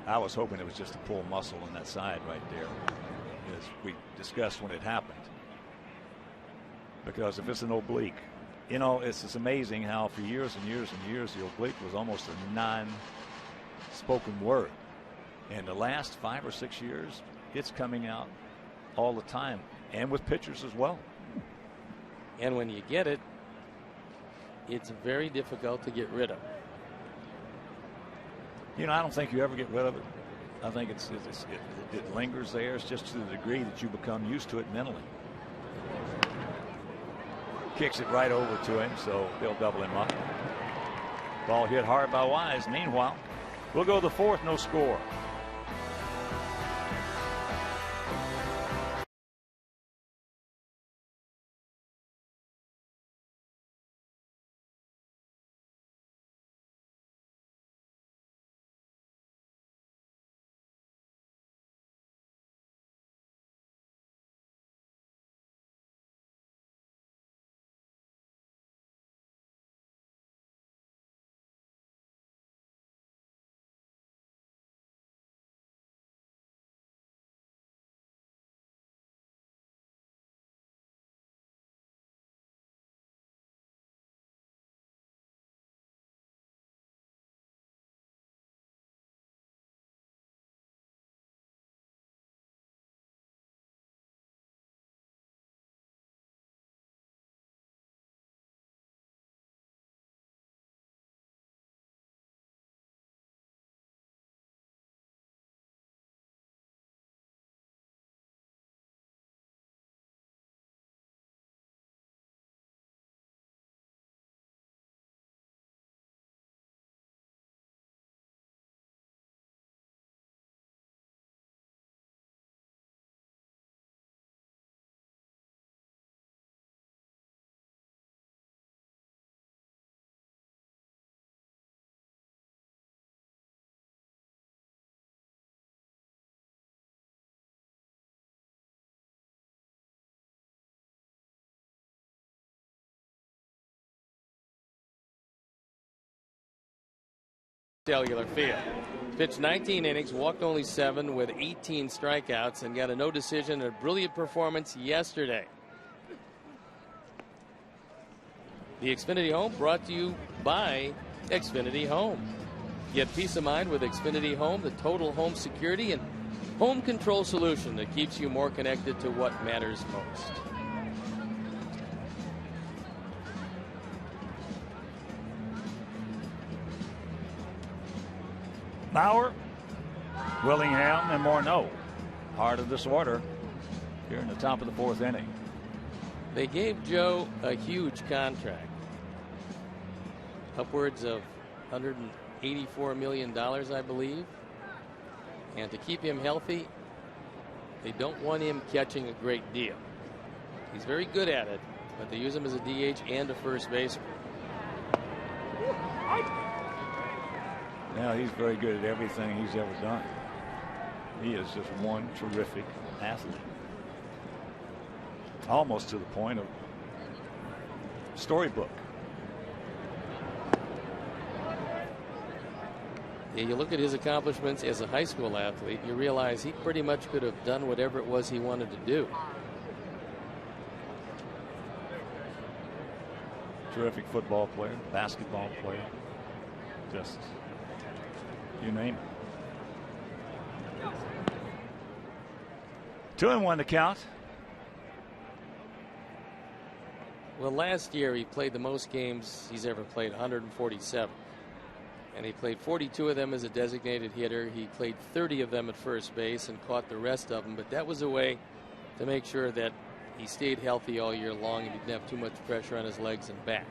I was hoping it was just a pull muscle on that side right there, as we discussed when it happened. Because if it's an oblique, it's just amazing how for years and years and years the oblique was almost a non-spoken word. And the last 5 or 6 years, it's coming out all the time, and with pitchers as well. And when you get it, it's very difficult to get rid of. I don't think you ever get rid of it. I think it lingers there. It's just to the degree that you become used to it mentally. Kicks it right over to him, so they'll double him up. Ball hit hard by Wise. Meanwhile, we'll go to the fourth, no score. Cellular Field. Pitched 19 innings, walked only 7 with 18 strikeouts, and got a no decision. A brilliant performance yesterday. The Xfinity Home brought to you by Xfinity Home. Get peace of mind with Xfinity Home, the total home security and home control solution that keeps you more connected to what matters most. Bauer, Willingham, and Morneau. Heart of this order here in the top of the fourth inning. They gave Joe a huge contract. Upwards of $184 million, I believe. And to keep him healthy, they don't want him catching a great deal. He's very good at it, but they use him as a DH and a first baseman. Now he's very good at everything he's ever done. He is just one terrific athlete. Almost to the point of storybook. Yeah, you look at his accomplishments as a high school athlete, you realize he pretty much could have done whatever it was he wanted to do. Terrific football player, basketball player. Just you name it. 2-1 to count. Well, last year he played the most games he's ever played, 147. And he played 42 of them as a designated hitter. He played 30 of them at first base and caught the rest of them. But that was a way to make sure that he stayed healthy all year long and he didn't have too much pressure on his legs and back.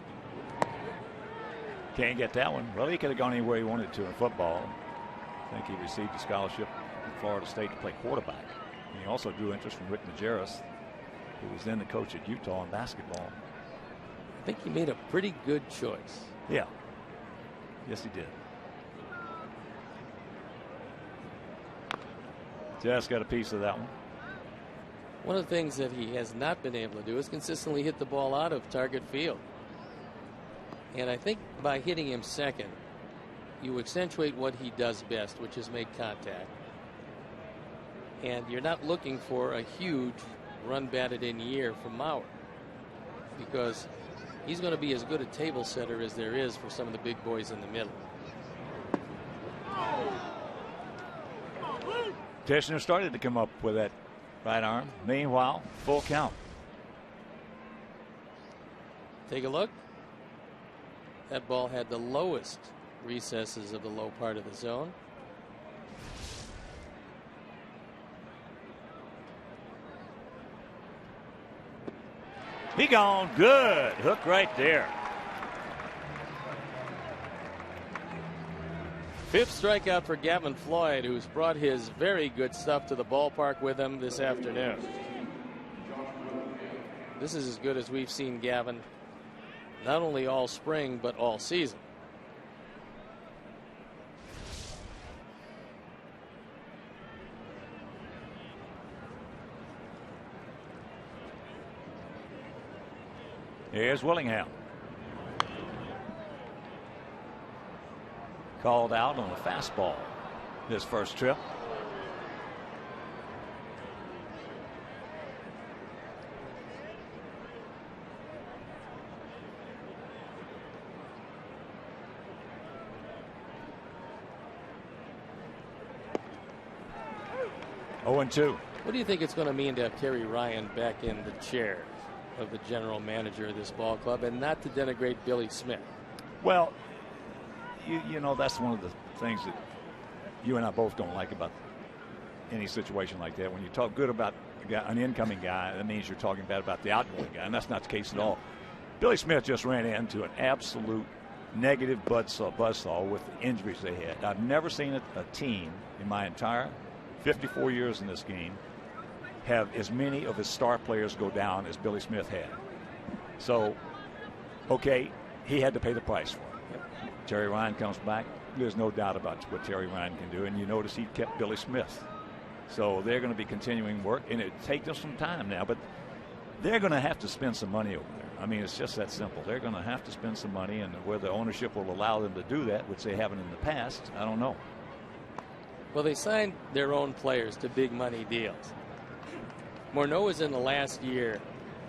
Can't get that one. Well, he could have gone anywhere he wanted to in football. I think he received a scholarship from Florida State to play quarterback. And he also drew interest from Rick Majerus, who was then the coach at Utah in basketball. I think he made a pretty good choice. Yeah. Yes, he did. Just got a piece of that one. One of the things that he has not been able to do is consistently hit the ball out of target field. And I think by hitting him second, you accentuate what he does best, which is make contact. And you're not looking for a huge run batted in year from Mauer, because he's going to be as good a table setter as there is for some of the big boys in the middle. Teschner started to come up with that right arm. Meanwhile, full count. Take a look. That ball had the lowest recesses of the low part of the zone. He gone. Good hook right there. Fifth strikeout for Gavin Floyd, who's brought his very good stuff to the ballpark with him this afternoon. This is as good as we've seen Gavin, not only all spring, but all season. Here's Willingham. Called out on a fastball this first trip. Oh, and 2. What do you think it's going to mean to have Terry Ryan back in the chair of the general manager of this ball club, and not to denigrate Billy Smith? Well, you know, that's one of the things that you and I both don't like about any situation like that. When you talk good about an incoming guy, that means you're talking bad about the outgoing guy, and that's not the case at all. Billy Smith just ran into an absolute negative buzzsaw with the injuries they had. I've never seen a team in my entire 54 years in this game have as many of his star players go down as Billy Smith had. So, okay, he had to pay the price for it. Terry Ryan comes back. There's no doubt about what Terry Ryan can do. And you notice he kept Billy Smith. So they're going to be continuing work. And it takes them some time now. But they're going to have to spend some money over there. I mean, it's just that simple. They're going to have to spend some money. And whether ownership will allow them to do that, which they haven't in the past, I don't know. Well, they signed their own players to big money deals. Morneau is in the last year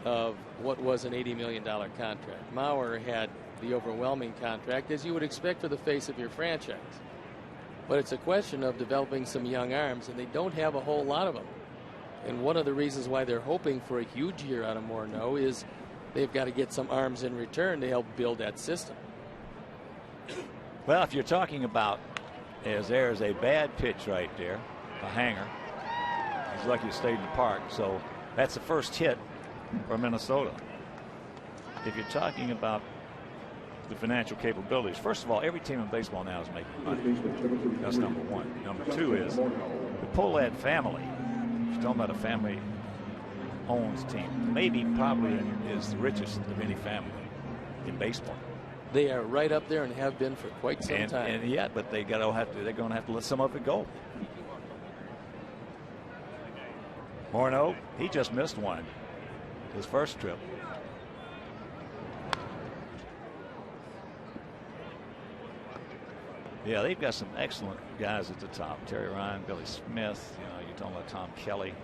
of what was an $80 million contract. Mauer had the overwhelming contract, as you would expect for the face of your franchise. But it's a question of developing some young arms, and they don't have a whole lot of them. And one of the reasons why they're hoping for a huge year out of Morneau is they've got to get some arms in return to help build that system. Well, if you're talking about, as there's a bad pitch right there, a hanger. He's lucky it stayed in the park. So that's the first hit for Minnesota. If you're talking about the financial capabilities, first of all, every team in baseball now is making money. That's number one. Number two is the Pohlad family. If you're talking about a family owns team, maybe probably is the richest of any family in baseball. They are right up there and have been for quite some time. And yet, but they're going to have to let some of it go. Morneau, he just missed one his first trip. Yeah, they've got some excellent guys at the top. Terry Ryan, Billy Smith, you're talking about Tom Kelly.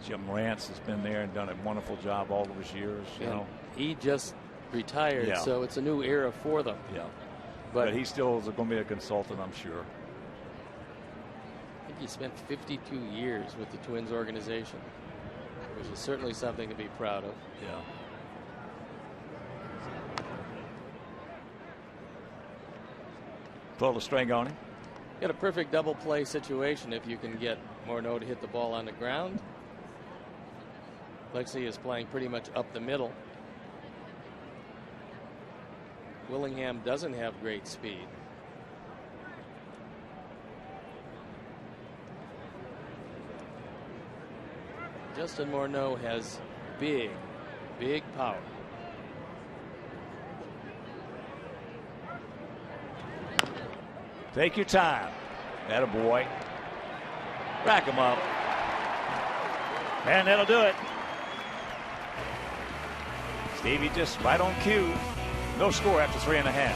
Jim Rance has been there and done a wonderful job all those years. He just retired, so it's a new era for them. Yeah, but he still is going to be a consultant, I'm sure. I think he spent 52 years with the Twins organization, which is certainly something to be proud of. Yeah. Pull the string on him. Got a perfect double play situation if you can get Morneau to hit the ball on the ground. Lexi is playing pretty much up the middle. Willingham doesn't have great speed. Justin Morneau has big power. Take your time. Attaboy. Rack him up. And that'll do it. Stevie just right on cue. No score after 3.5.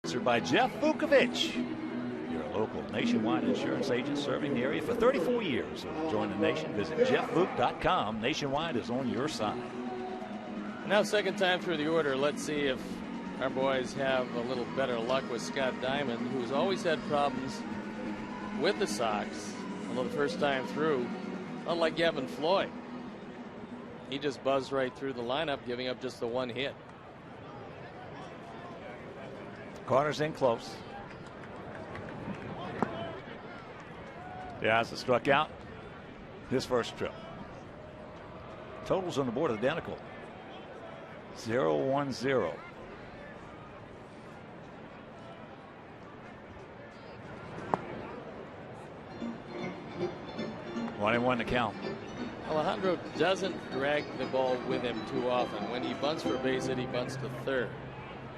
Sponsored by Jeff Vukovich, your local Nationwide insurance agent serving the area for 34 years. So to join the nation, visit jeffvuk.com. Nationwide is on your side. Now, second time through the order, let's see if our boys have a little better luck with Scott Diamond, who's always had problems with the Sox. Although the first time through, unlike Gavin Floyd, he just buzzed right through the lineup, giving up just the one hit. Corners in close. Diaz struck out his first trip. Totals on the board identical. 0-1-0. One and one to count. Alejandro doesn't drag the ball with him too often. When he bunts for a base hit, he bunts to third.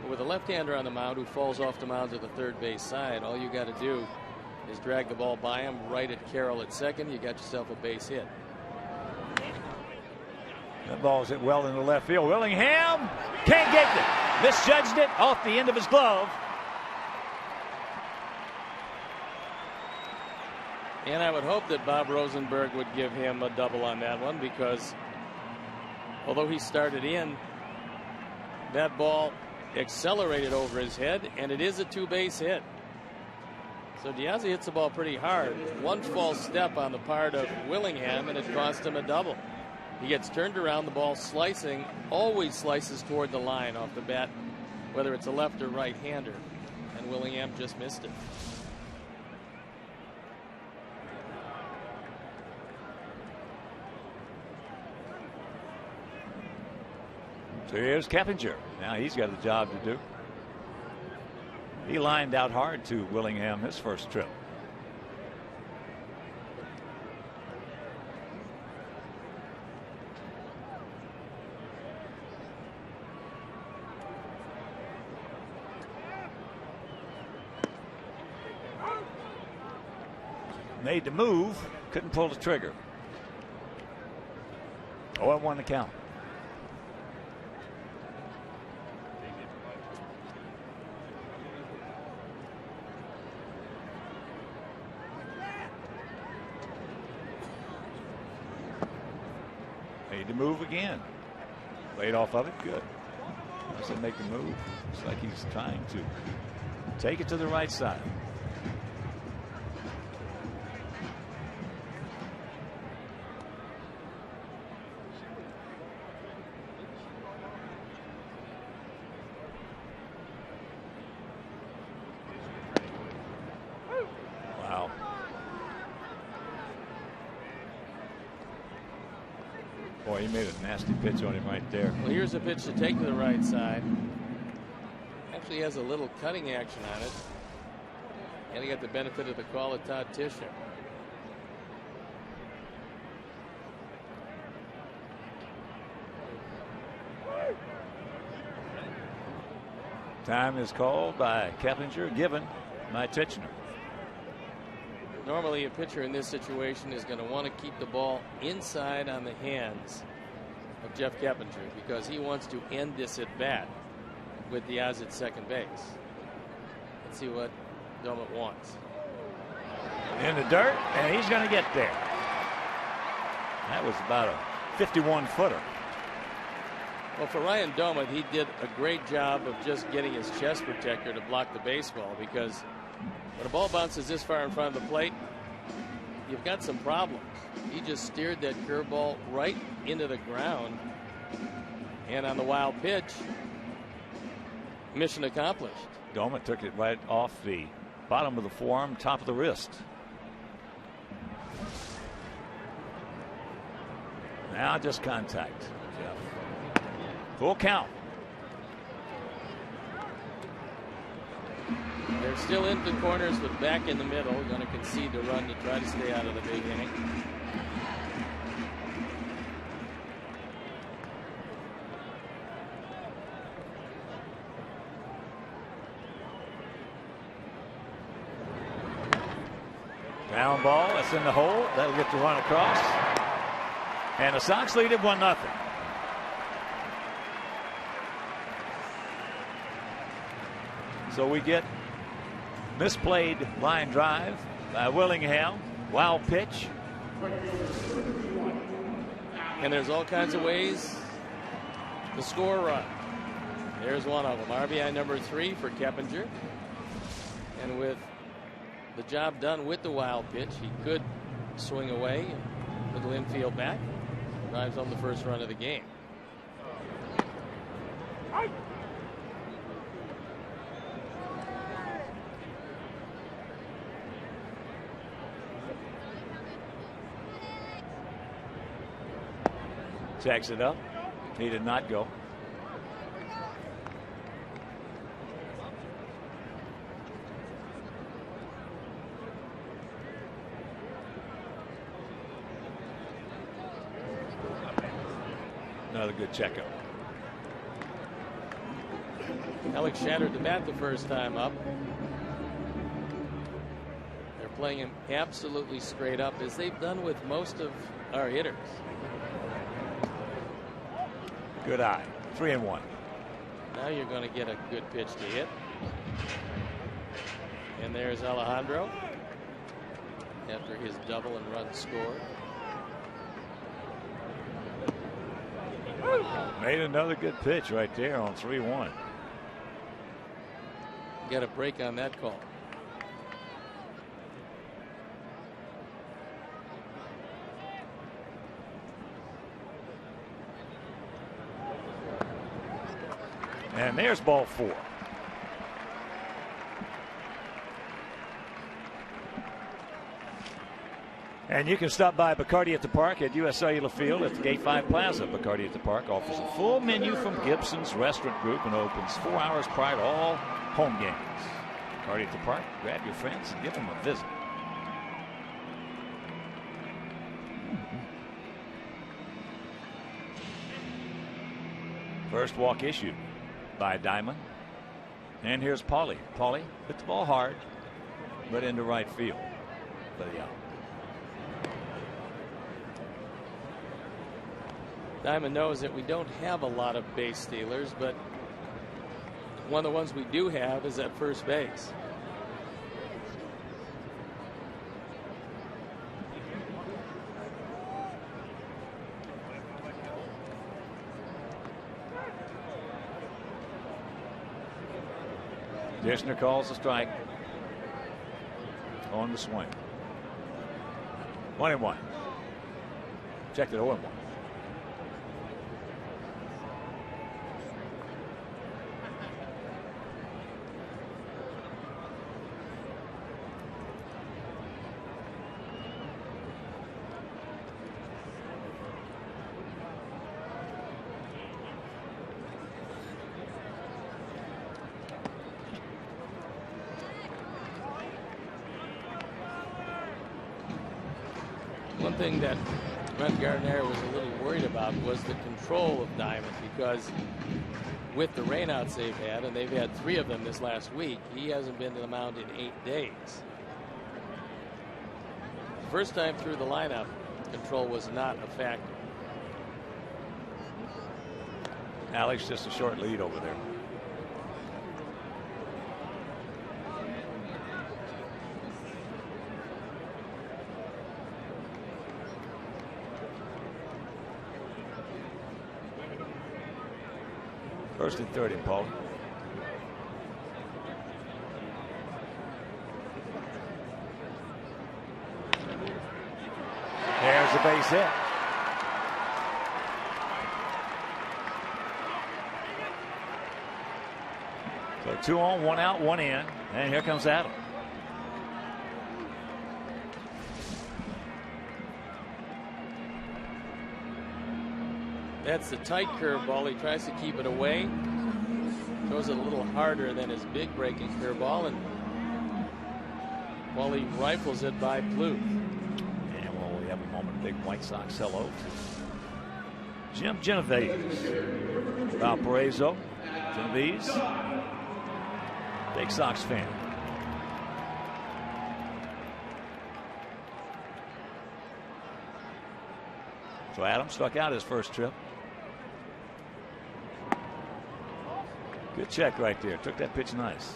But with a left-hander on the mound who falls off the mound to the third base side, all you got to do is drag the ball by him, right at Carroll at second. You got yourself a base hit. That ball's hit well into left field. Willingham can't get it. Misjudged it off the end of his glove. And I would hope that Bob Rosenberg would give him a double on that one, because although he started in, that ball accelerated over his head, and it is a two-base hit. So Diaz hits the ball pretty hard. One false step on the part of Willingham, and it cost him a double. He gets turned around, the ball slicing, always slices toward the line off the bat, whether it's a left or right-hander, and Willingham just missed it. So here's Keppinger. Now he's got a job to do. He lined out hard to Willingham his first trip. Made the move, couldn't pull the trigger. 0-1 the count. Made the move again. Laid off of it. Good. Doesn't make the move. Looks like he's trying to take it to the right side. Wow. Boy, he made a nasty pitch on him right there. Well, here's a pitch to take to the right side. Actually has a little cutting action on it. And he got the benefit of the call of Todd Tischer. Time is called by Keppinger, given by Tichenor. Normally a pitcher in this situation is going to want to keep the ball inside on the hands of Jeff Keppinger because he wants to end this at bat with the odds at second base. Let's see what Domit wants. In the dirt, and he's going to get there. That was about a 51-footer. Well, for Ryan Domit, he did a great job of just getting his chest protector to block the baseball because when a ball bounces this far in front of the plate, you've got some problems. He just steered that curveball right into the ground. And on the wild pitch, mission accomplished. Domit took it right off the bottom of the forearm, top of the wrist. Now just contact, Jeff. Full count. They're still into the corners, but back in the middle. Going to concede the run to try to stay out of the big inning. Ground ball, that's in the hole. That'll get the run across. And the Sox lead it 1-0. So we get misplayed line drive by Willingham. Wild pitch. And there's all kinds of ways to score a run. There's one of them. RBI number 3 for Keppinger. And with the job done with the wild pitch, he could swing away, little infield back, drives home the first run of the game. Checks it up. He did not go. Another good checkup. Alex shattered the bat the first time up. They're playing him absolutely straight up, as they've done with most of our hitters. Good eye. 3-1. Now you're going to get a good pitch to hit. And there's Alejandro after his double and run scored. Made another good pitch right there on 3-1. Got a break on that call. And there's ball 4. And you can stop by Bacardi at the Park at US Cellular Field at the Gate 5 Plaza. Bacardi at the Park offers a full menu from Gibson's Restaurant Group and opens 4 hours prior to all home games. Bacardi at the Park, grab your friends and give them a visit. First walk issued by Diamond. And here's Paulie. Paulie hit the ball hard, but into right field for the out. Diamond knows that we don't have a lot of base stealers, but one of the ones we do have is at first base. Dishner calls the strike on the swing. 1-1. Check it, 0-1. One thing that Brent Gardner was a little worried about was the control of Diamond, because with the rainouts they've had, and they've had 3 of them this last week, he hasn't been to the mound in 8 days. First time through the lineup, control was not a factor. Alex, just a short lead over there. First and third in Paul. There's the base hit. So 2 on, 1 out, 1 in, and here comes Adam. That's the tight curveball. He tries to keep it away. Throws it a little harder than his big breaking curveball, and Wally rifles it by Bluth. And well, we have a moment. Big White Sox hello to Jim Genovese. Valparaiso. Genovese. Big Sox fan. So Adam struck out his first trip. Good check right there. Took that pitch nice.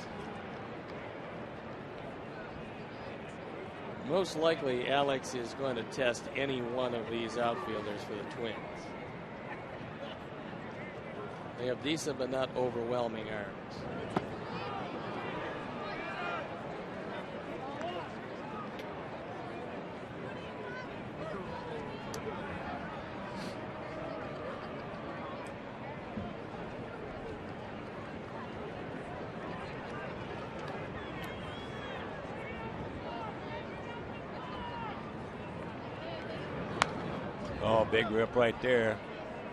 Most likely Alex is going to test any one of these outfielders for the Twins. They have decent but not overwhelming arms. Oh, big rip right there.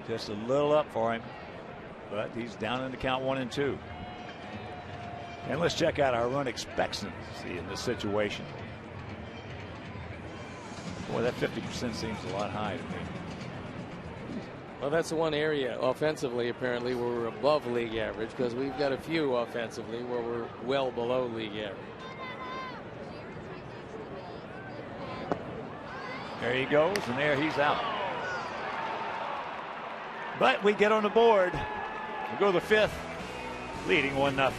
Just a little up for him. But he's down in the count 1 and 2. And let's check out our run expectancy in this situation. Boy, that 50% seems a lot high to me. Well, that's the one area offensively, apparently, where we're above league average, because we've got a few offensively where we're well below league average. There he goes, and there he's out. But we get on the board. We go to the 5th, leading 1-0.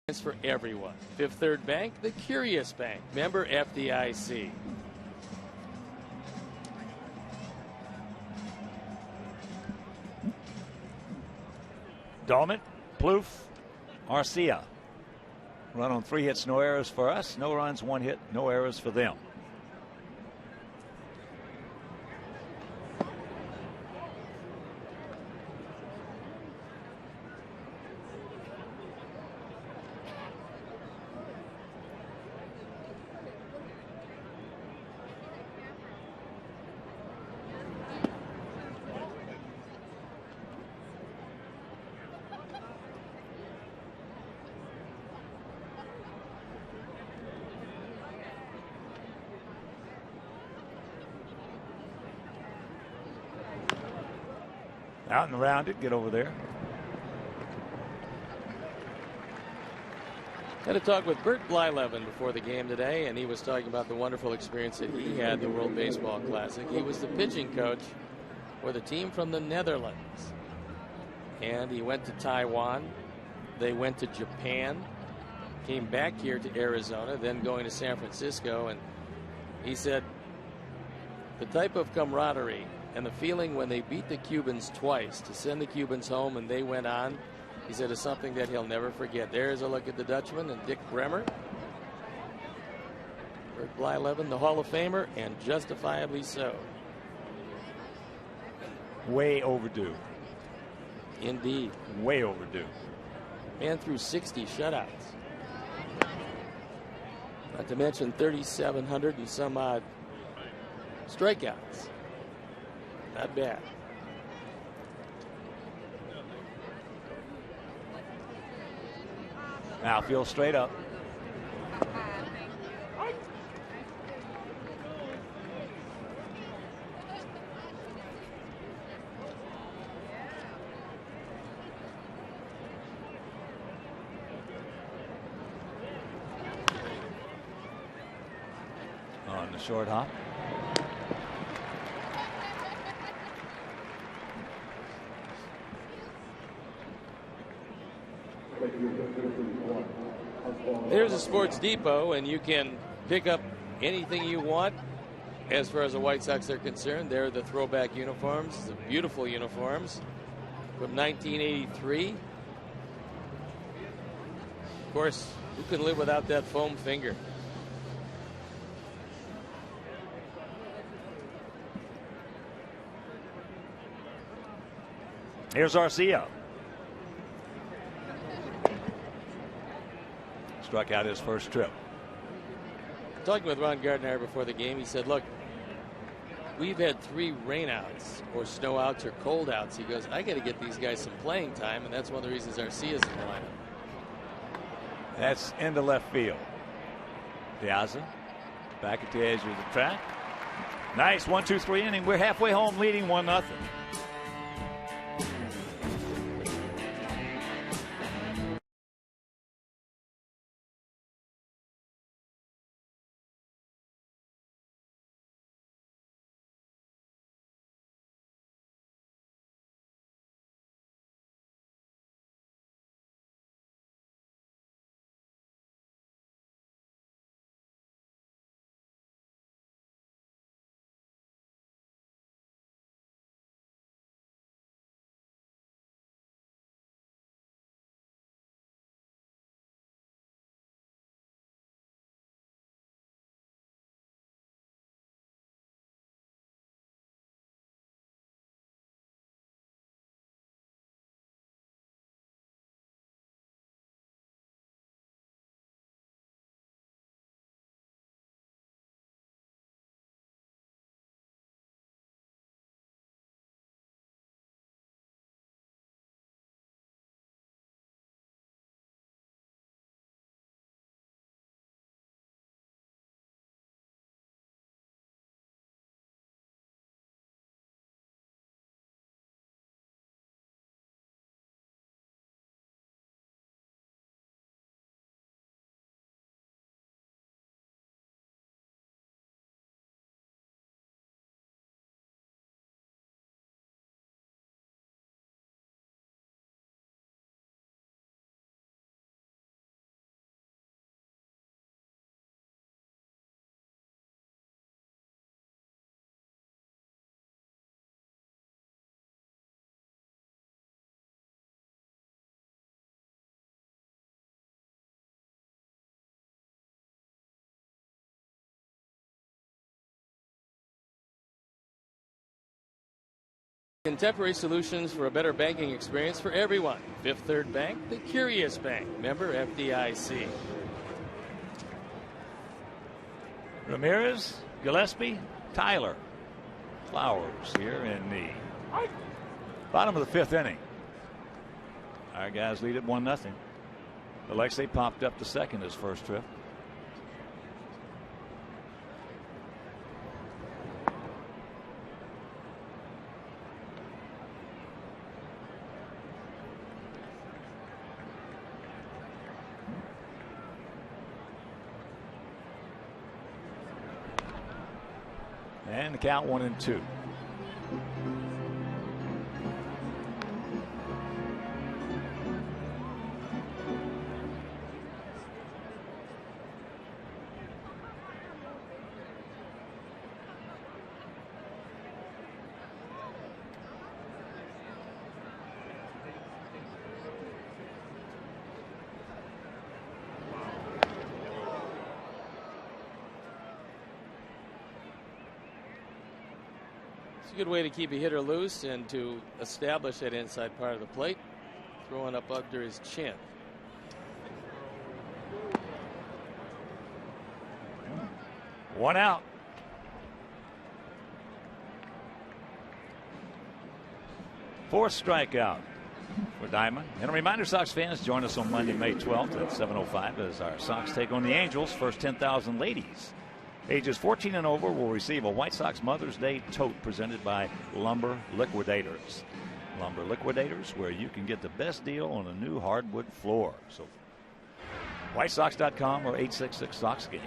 for everyone. Fifth Third Bank, the Curious Bank. Member FDIC. Dahlman, Plouffe, Arcia. Run on 3 hits, no errors for us. No runs, 1 hit, no errors for them. Out and around it, get over there. Had a talk with Bert Blyleven before the game today, and he was talking about the wonderful experience that he had at the World Baseball Classic. He was the pitching coach for the team from the Netherlands. And he went to Taiwan. They went to Japan, came back here to Arizona, then going to San Francisco. And he said the type of camaraderie and the feeling when they beat the Cubans twice to send the Cubans home and they went on, he said, is something that he'll never forget. There's a look at the Dutchman and Dick Bremer. Bert Blyleven, the Hall of Famer, and justifiably so. Way overdue. Indeed. Way overdue. Man threw 60 shutouts. Not to mention 3,700 and some odd strikeouts. Not bad. Outfield straight up. On the short hop. There's a Sports Depot, and you can pick up anything you want as far as the White Sox are concerned. They're the throwback uniforms, the beautiful uniforms from 1983. Of course, who can live without that foam finger? Here's Arcia. Struck out his first trip. Talking with Ron Gardner before the game, he said, look, we've had 3 rainouts or snowouts or cold outs. He goes, I got to get these guys some playing time, and that's one of the reasons Arcia's in the lineup. That's into left field. Piazza back at the edge of the track. Nice 1-2-3 inning. We're halfway home leading 1-0. Contemporary solutions for a better banking experience for everyone. Fifth Third Bank, the Curious Bank. Member FDIC. Ramirez, Gillespie, Tyler, Flowers here in the bottom of the fifth inning. Our guys lead it 1-0. Alexei popped up the second his first trip. And the count 1-2. It's a good way to keep a hitter loose and to establish that inside part of the plate. Throwing up under his chin. One out. Fourth strikeout for Diamond. And a reminder, Sox fans, join us on Monday, May 12th at 7:05 as our Sox take on the Angels. First 10,000 ladies ages 14 and over will receive a White Sox Mother's Day tote presented by Lumber Liquidators. Lumber Liquidators, where you can get the best deal on a new hardwood floor. So, WhiteSox.com or 866-SOX-GAME.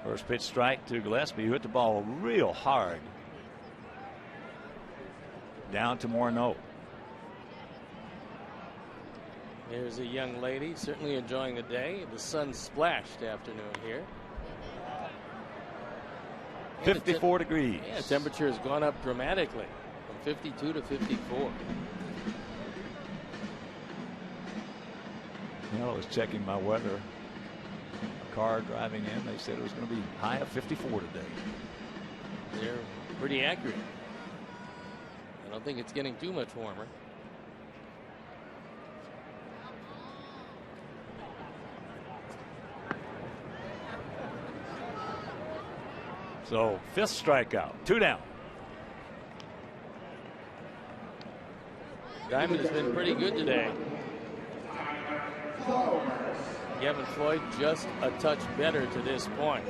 First pitch strike to Gillespie, who hit the ball real hard. Down to Morneau. There's a young lady certainly enjoying the day. The sun splashed afternoon here. 54 degrees. Yeah, temperature has gone up dramatically from 52 to 54. Well, I was checking my weather. A car driving in, they said it was going to be high of 54 today. They're pretty accurate. I don't think it's getting too much warmer. So, fifth strikeout, 2 down. Diamond has been pretty good today. Gavin Floyd just a touch better to this point.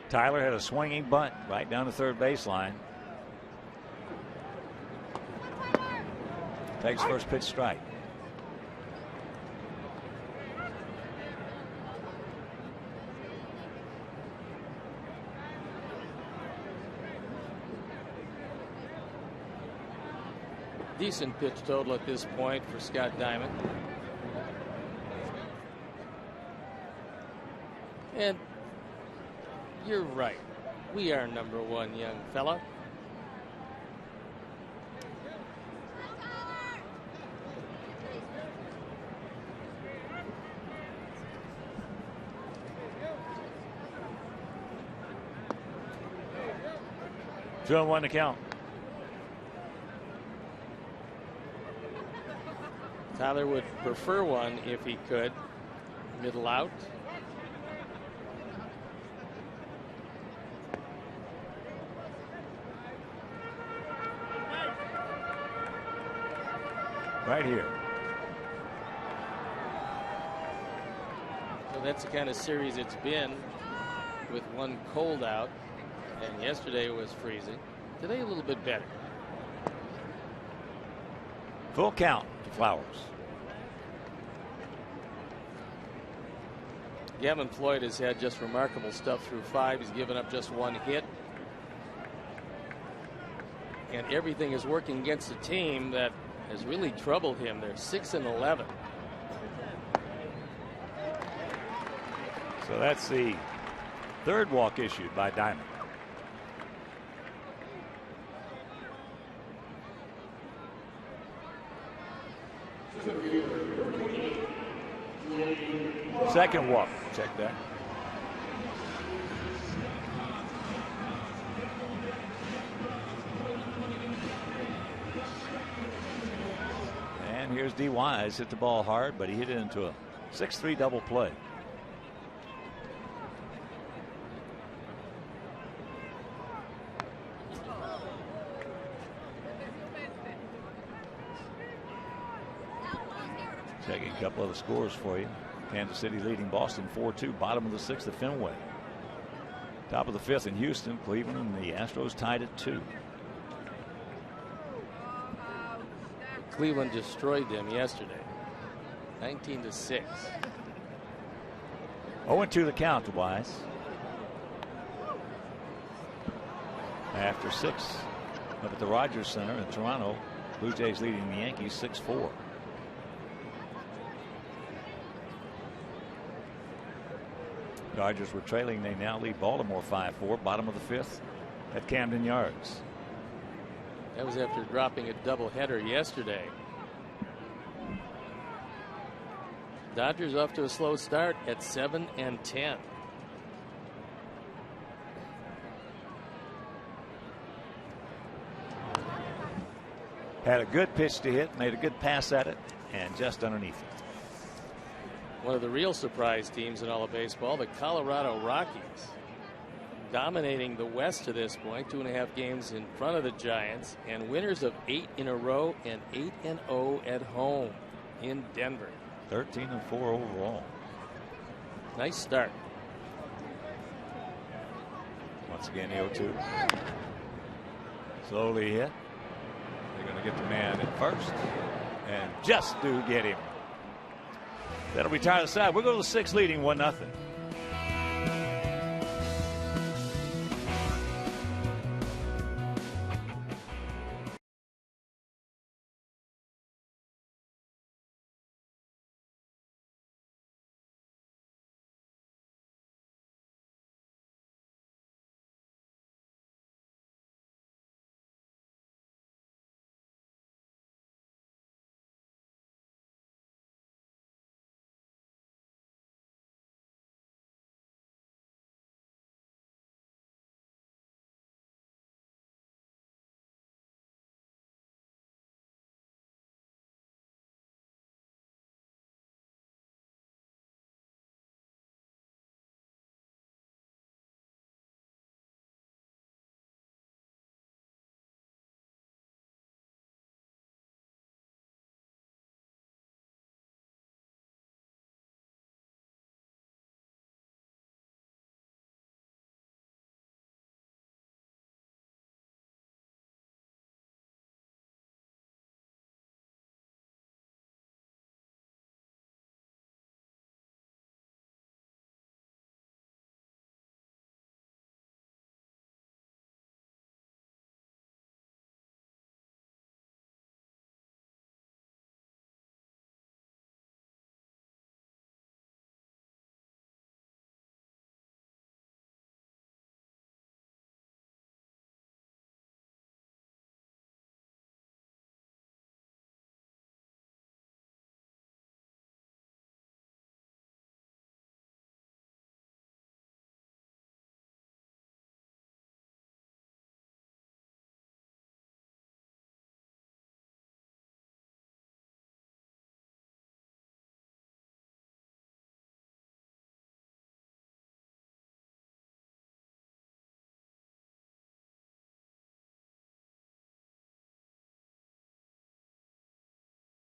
Tyler had a swinging bunt right down the third baseline. Takes first pitch strike. Decent pitch total at this point for Scott Diamond. And you're right. We are number one, young fella. Two and 1 to count. Tyler would prefer one if he could. Middle out. Right here. So that's the kind of series it's been, with one cold out. And yesterday it was freezing. Today a little bit better. Full count to Flowers. Gavin Floyd has had just remarkable stuff through 5. He's given up just 1 hit. And everything is working against a team that has really troubled him. They're 6-11. So that's the third walk issued by Diamond. Second walk. Check that. And here's D. Wise. Hit the ball hard, but he hit it into a 6-3 double play. Checking a couple of the scores for you. Kansas City leading Boston 4-2. Bottom of the 6th at Fenway. Top of the 5th in Houston. Cleveland and the Astros tied at 2. Cleveland destroyed them yesterday. 19-6. 0-2 the count to Wise. After 6 up at the Rogers Center in Toronto. Blue Jays leading the Yankees 6-4. Dodgers were trailing. They now lead Baltimore 5-4. Bottom of the 5th at Camden Yards. That was after dropping a doubleheader yesterday. Dodgers off to a slow start at 7-10. Had a good pitch to hit, made a good pass at it, and just underneath it. One of the real surprise teams in all of baseball, the Colorado Rockies, dominating the West to this point, 2.5 games in front of the Giants, and winners of 8 in a row and 8-0 at home in Denver. 13-4 overall. Nice start. Once again, the 0-2. Slowly hit. They're going to get the man at first, and just do get him. That'll retire the side. We'll go to the 6th, leading 1-0.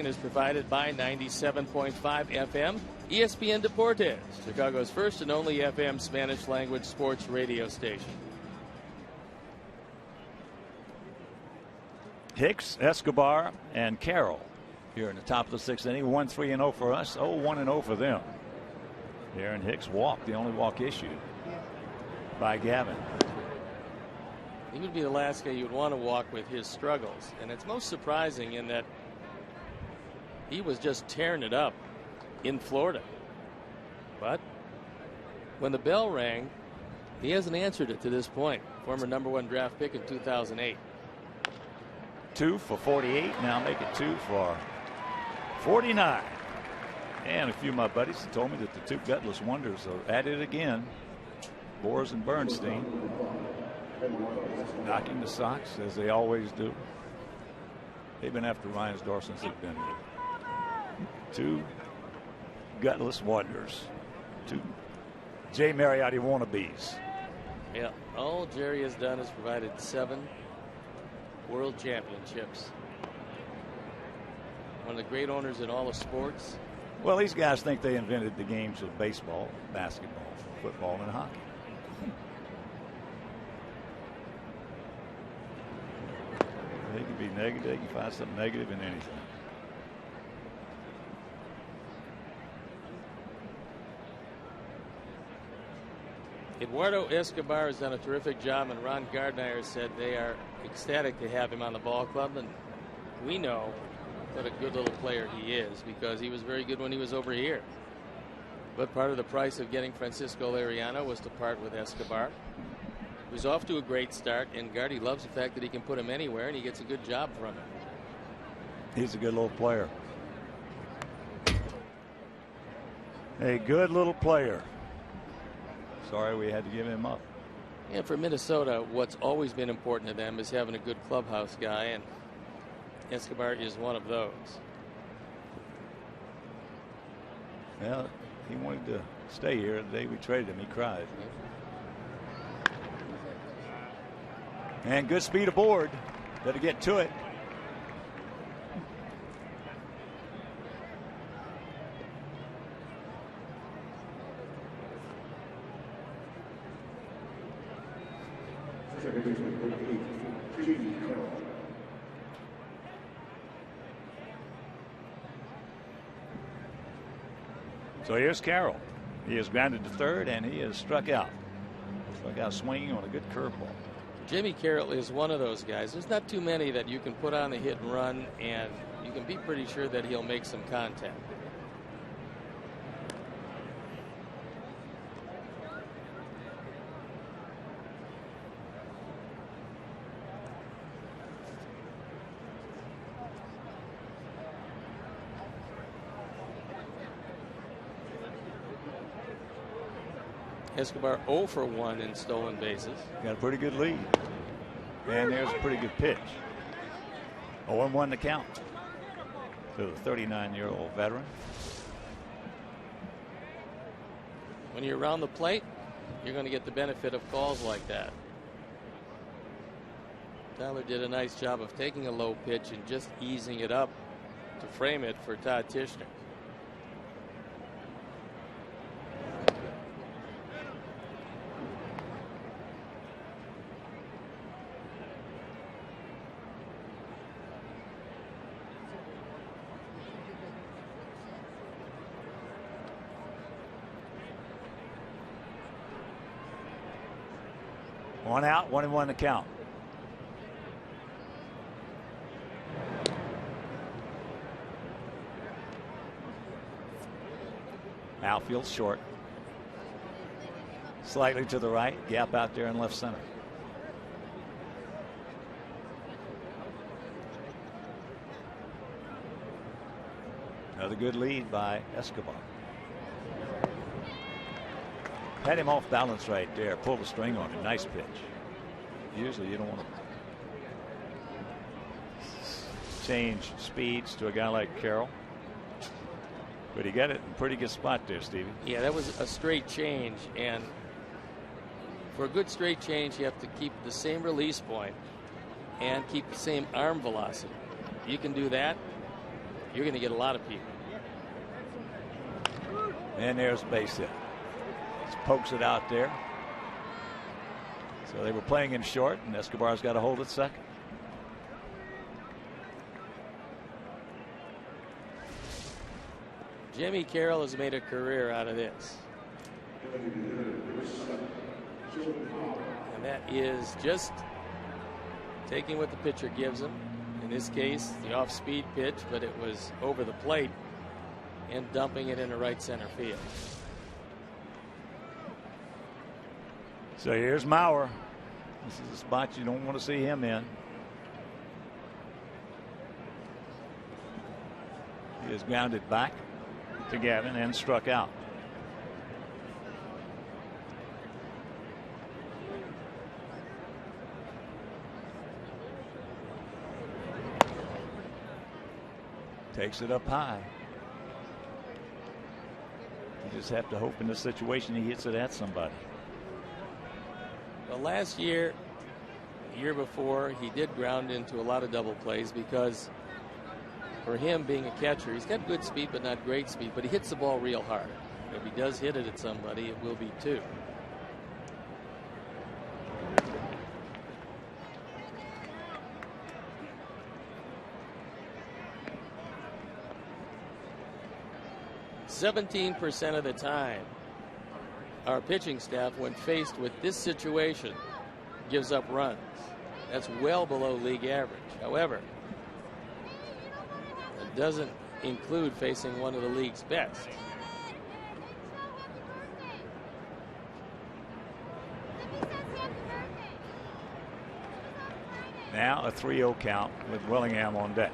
Is provided by 97.5 FM ESPN Deportes, Chicago's first and only FM Spanish language sports radio station. Hicks, Escobar, and Carroll here in the top of the 6th inning. 1-3-0 for us, 0-1-0 for them. Aaron Hicks walked, the only walk issued by Gavin. He would be the last guy you'd want to walk with his struggles, and it's most surprising in that he was just tearing it up in Florida. But when the bell rang, he hasn't answered it to this point. Former #1 draft pick in 2008. 2 for 48. Now make it 2 for 49. And a few of my buddies have told me that the two gutless wonders are at it again. Boers and Bernstein knocking the socks as they always do. They've been after Reinsdorf since they've been here. Two gutless wonders. Two Jay Mariotti wannabes. Yeah, all Jerry has done is provided 7 world championships. One of the great owners in all of sports. Well, these guys think they invented the games of baseball, basketball, football, and hockey. They can be negative. They can find something negative in anything. Eduardo Escobar has done a terrific job, and Ron Gardner said they are ecstatic to have him on the ball club. And we know what a good little player he is because he was very good when he was over here. But part of the price of getting Francisco Liriano was to part with Escobar. He was off to a great start, and Gardy loves the fact that he can put him anywhere, and he gets a good job from it. He's a good little player. A good little player. Sorry we had to give him up. And for Minnesota, what's always been important to them is having a good clubhouse guy, and Escobar is one of those. Well, he wanted to stay here. The day we traded him, he cried. And good speed aboard. Better get to it. So here's Carroll. He is grounded to third, and he is struck out. Struck out swinging on a good curveball. Jimmy Carroll is one of those guys. There's not too many that you can put on the hit and run, and you can be pretty sure that he'll make some contact. Escobar 0 for 1 in stolen bases. Got a pretty good lead. And there's a pretty good pitch. 0-1 to count to the 39-year-old veteran. When you're around the plate, you're going to get the benefit of calls like that. Tyler did a nice job of taking a low pitch and just easing it up to frame it for Todd Tishner. One out, 1-1 to count. Outfield short. Slightly to the right, gap out there in left center. Another good lead by Escobar. Had him off balance right there. Pulled the string on it. Nice pitch. Usually you don't want to change speeds to a guy like Carroll. But he got it in a pretty good spot there, Stevie. Yeah, that was a straight change. And for a good straight change, you have to keep the same release point and keep the same arm velocity. If you can do that, you're going to get a lot of people. And there's a base hit. Just pokes it out there. So they were playing in short, and Escobar's got to hold it second. Jimmy Carroll has made a career out of this. And that is just taking what the pitcher gives him. In this case, the off-speed pitch, but it was over the plate and dumping it into right center field. So here's Mauer. This is a spot you don't want to see him in. He is grounded back to Gavin and struck out. Takes it up high. You just have to hope in this situation he hits it at somebody. Well, last year, year before, he did ground into a lot of double plays because for him being a catcher, he's got good speed but not great speed, but he hits the ball real hard. If he does hit it at somebody, it will be two. %17% of the time, our pitching staff, when faced with this situation, gives up runs. That's well below league average. However, it doesn't include facing one of the league's best. Now a 3-0 count with Willingham on deck.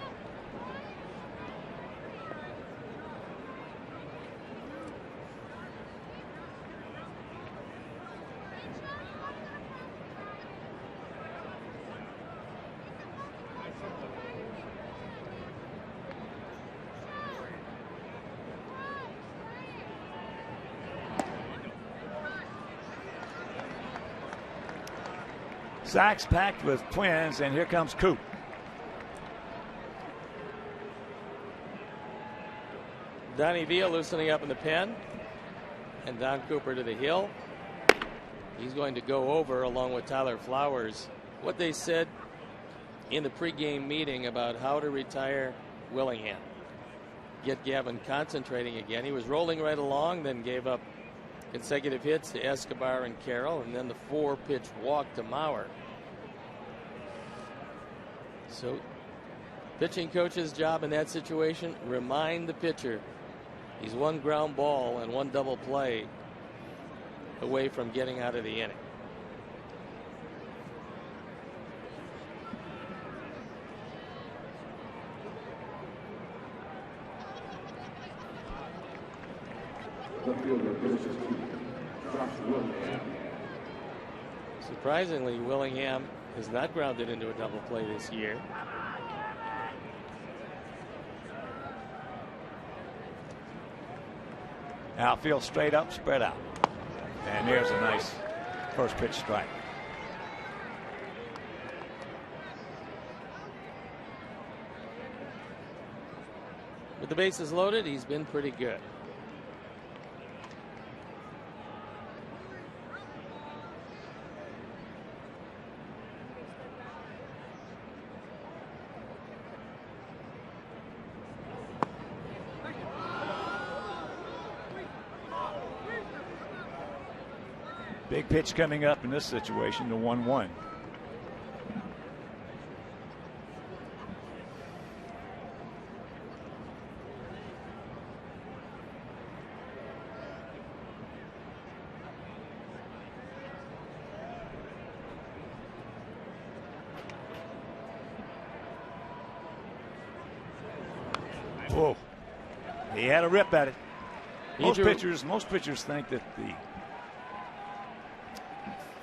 Sacks packed with Twins, and here comes Coop. Donnie Veal loosening up in the pen, and Don Cooper to the hill. He's going to go over along with Tyler Flowers what they said in the pregame meeting about how to retire Willingham. Get Gavin concentrating again. He was rolling right along, then gave up consecutive hits to Escobar and Carroll, and then the 4-pitch walk to Mauer. So, pitching coach's job in that situation, remind the pitcher he's one ground ball and one double play away from getting out of the inning. Surprisingly, Willingham has not grounded into a double play this year. Outfield straight up, spread out. And here's a nice first pitch strike. With the bases loaded, he's been pretty good. Big pitch coming up in this situation, the 1-1. Whoa. He had a rip at it. Most pitchers think that the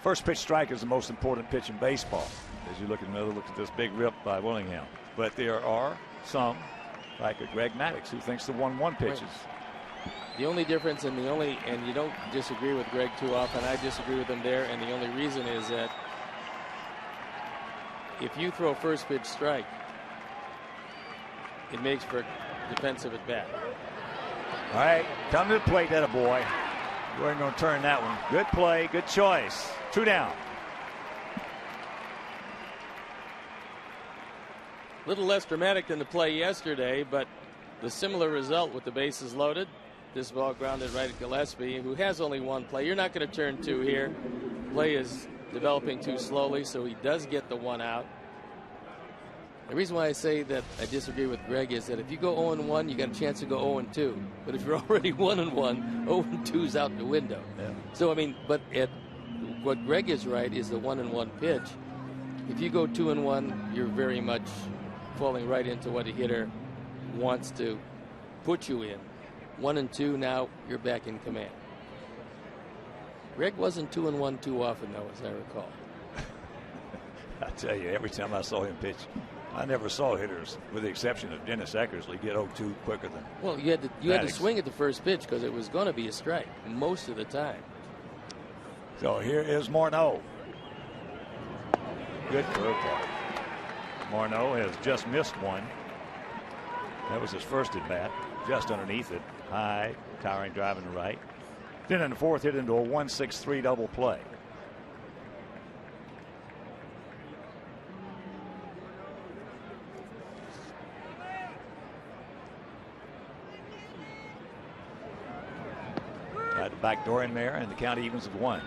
first pitch strike is the most important pitch in baseball. As you look at this big rip by Willingham. But there are some, like a Greg Maddux, who thinks the 1-1 pitch is. The only difference and you don't disagree with Greg too often. I disagree with him there, and the only reason is that if you throw first pitch strike, it makes for a defensive at bat. All right, come to the plate, that a boy. We're going to turn that one. Good play, good choice. 2 down. A little less dramatic than the play yesterday, but the similar result with the bases loaded. This ball grounded right at Gillespie, who has only one play. You're not going to turn 2 here. Play is developing too slowly, so he does get the 1 out. The reason why I say that I disagree with Greg is that if you go 0-1, you got a chance to go 0-2. But if you're already 1-1, 0-2's out the window. Yeah. So, I mean, but what Greg is right is the 1-1 pitch. If you go 2-1, you're very much falling right into what a hitter wants to put you in. 1-2, now you're back in command. Greg wasn't 2-1 too often, though, as I recall. I tell you, every time I saw him pitch, I never saw hitters, with the exception of Dennis Eckersley, get 0-2 quicker than. Well, you had to swing at the first pitch because it was going to be a strike most of the time. So here is Morneau. Good curveball. Morneau has just missed one. That was his first at bat, just underneath it. High, towering drive in the right. Then in the fourth, hit into a 1-6-3 double play. Got the backdoor in there, and the count evens at 1.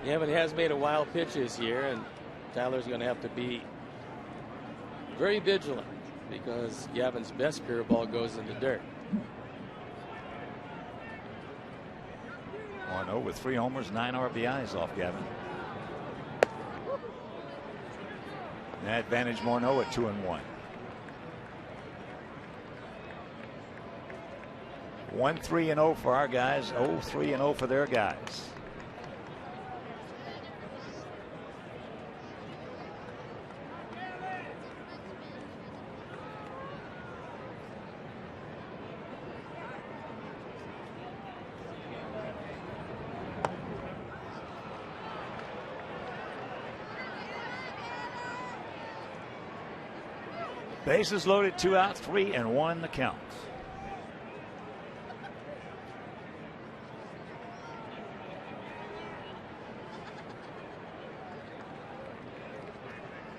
Yeah, but he has made a wild pitch this year, and Tyler's going to have to be very vigilant because Gavin's best curveball goes in the dirt. Morneau with 3 homers, 9 RBIs off Gavin. That advantage Morneau at 2-1. 1-3-0 for our guys, 0-3-0 for their guys. Bases loaded, 2 out, 3-1 the count.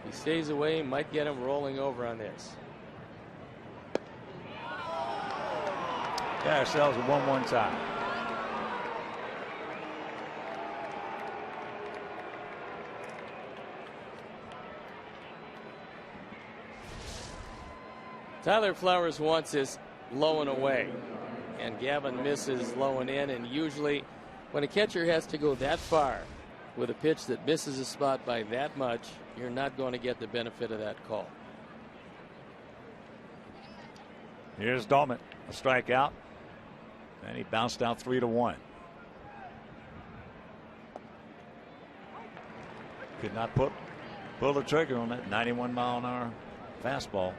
He stays away, might get him rolling over on this. Got ourselves a 1-1 tie. Tyler Flowers wants his low and away, and Gavin misses low and in, and usually when a catcher has to go that far with a pitch that misses a spot by that much, you're not going to get the benefit of that call. Here's Dolman, a strikeout, and he bounced out 3-1. Could not pull the trigger on that 91-mile-an-hour fastball.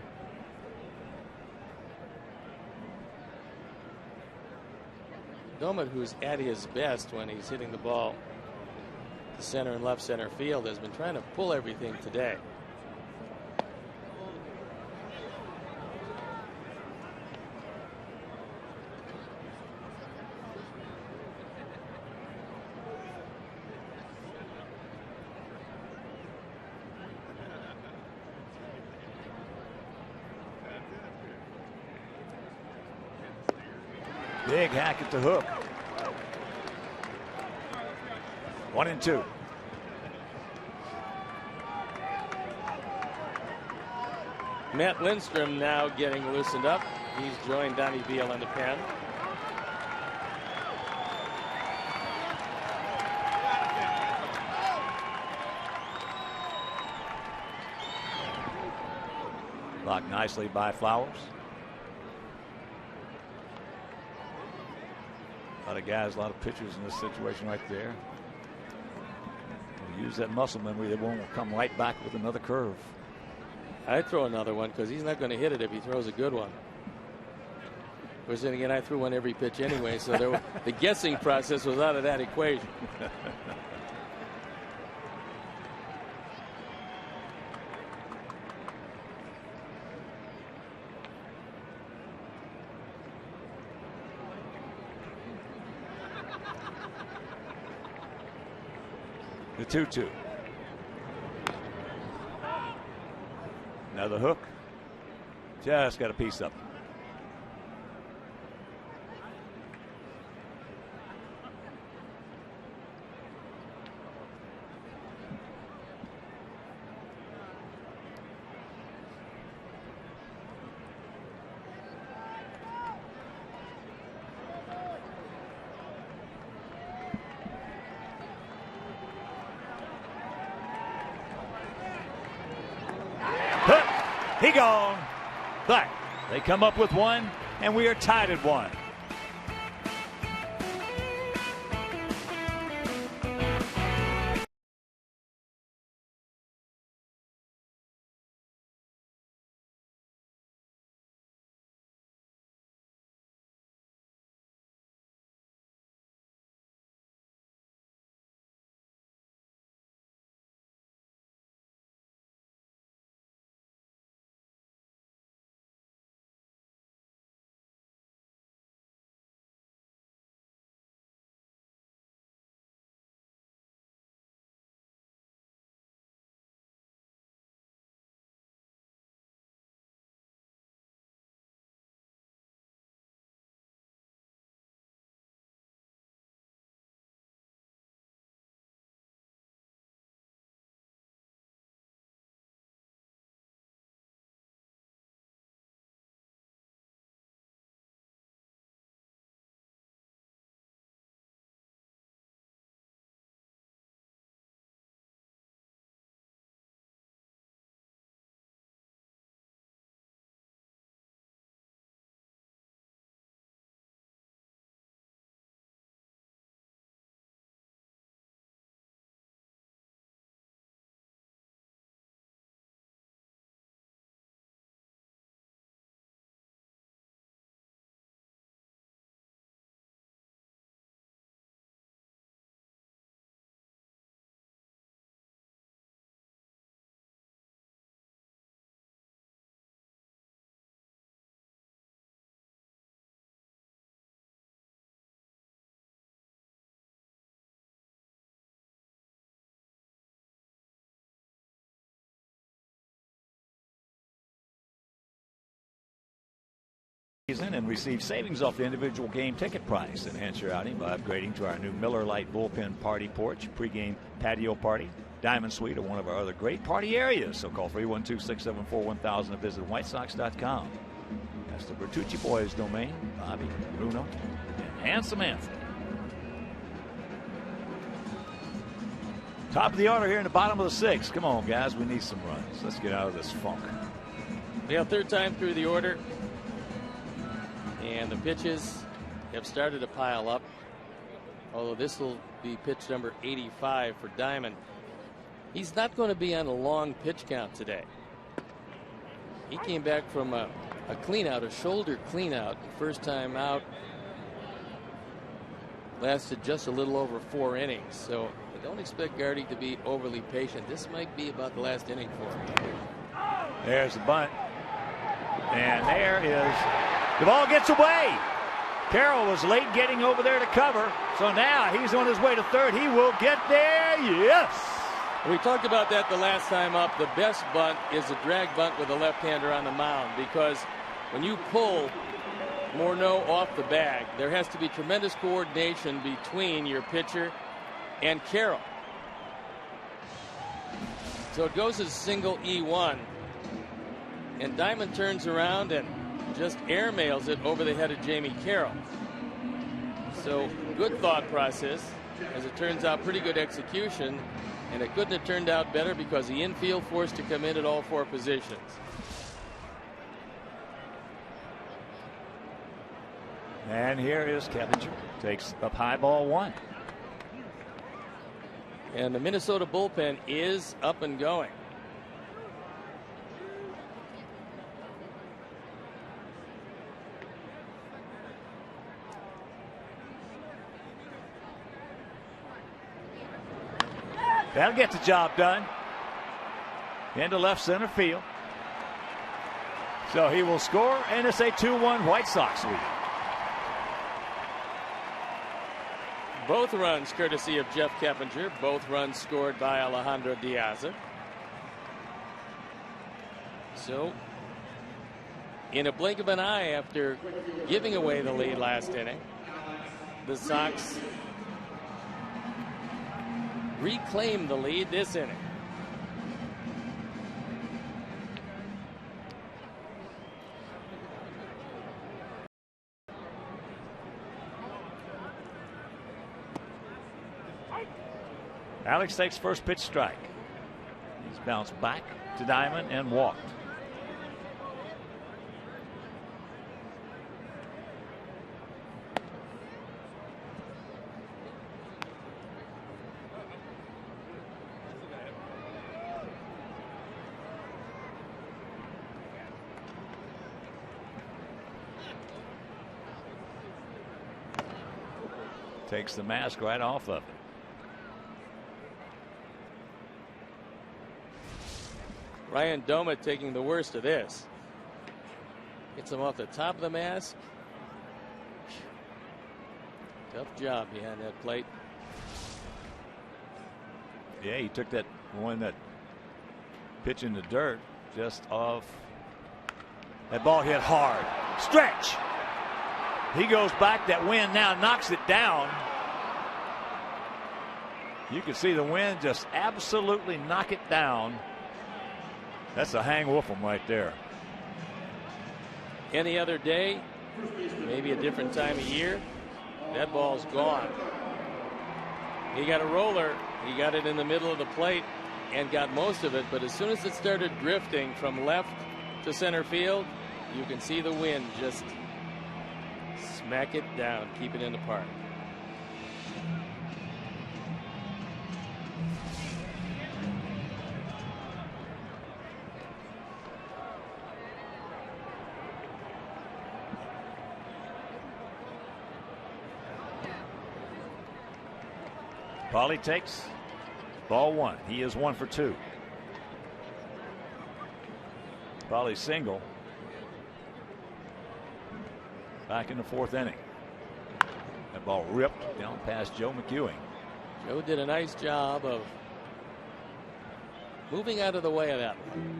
Dolman, who's at his best when he's hitting the ball to center and left center field, has been trying to pull everything today. Big hack at the hook. 1-2. Matt Lindstrom now getting loosened up. He's joined Donnie Beal in the pen. Blocked nicely by Flowers. A lot of guys, a lot of pitchers in this situation right there. Use that muscle memory, they won't come right back with another curve. I'd throw another one because he's not going to hit it if he throws a good one. Of course, then again, I threw one every pitch anyway, so the guessing process was out of that equation. The 2-2. Now the hook. Just got a piece up. He gone. But they come up with one. and we are tied at 1. And receive savings off the individual game ticket price. Enhance your outing by upgrading to our new Miller Lite Bullpen Party Porch, pregame patio party, Diamond Suite, or one of our other great party areas. So call 312-674-1000 and visit whitessox.com. That's the Bertucci boys' domain. Bobby, Bruno, and Handsome Anthony. Top of the order here in the bottom of the 6th. Come on, guys, we need some runs. Let's get out of this funk. Yeah, third time through the order. And the pitches have started to pile up, although this will be pitch number 85 for Diamond. He's not going to be on a long pitch count today. He came back from a clean out, a shoulder clean out, first time out. Lasted just a little over 4 innings, so I don't expect Gardy to be overly patient. This might be about the last inning for him. There's the bunt. And there is... The ball gets away. Carroll was late getting over there to cover. So now he's on his way to third. He will get there. Yes. We talked about that the last time up. The best bunt is a drag bunt with a left-hander on the mound, because when you pull Morneau off the bag, there has to be tremendous coordination between your pitcher and Carroll. So it goes as single E1. And Diamond turns around and just airmails it over the head of Jamie Carroll. So good thought process. As it turns out, pretty good execution. And it couldn't have turned out better because the infield forced to come in at all 4 positions. And here is Keppinger. Takes up high ball 1. And the Minnesota bullpen is up and going. That'll get the job done. Into left center field. So he will score, and it's a 2-1 White Sox lead. Both runs courtesy of Jeff Keppinger. Both runs scored by Alejandro Diaz. So, in a blink of an eye, after giving away the lead last inning, the Sox reclaim the lead this inning. Alex takes first pitch strike. He's bounced back to Diamond and walked. Takes the mask right off of it. Ryan Doma taking the worst of this. Gets him off the top of the mask. Tough job behind that plate. Yeah, he took that one, that pitch in the dirt, just off. That ball hit hard. Stretch. He goes back. That wind now knocks it down. You can see the wind just absolutely knock it down. That's a hang wolf'em right there. Any other day, maybe a different time of year, that ball's gone. He got a roller. He got it in the middle of the plate and got most of it. But as soon as it started drifting from left to center field, you can see the wind just smack it down, keep it in the park. Paulie takes ball one. He is 1 for 2. Paulie single. Back in the 4th inning. That ball ripped down past Joe McEwing. Joe did a nice job of moving out of the way of that one.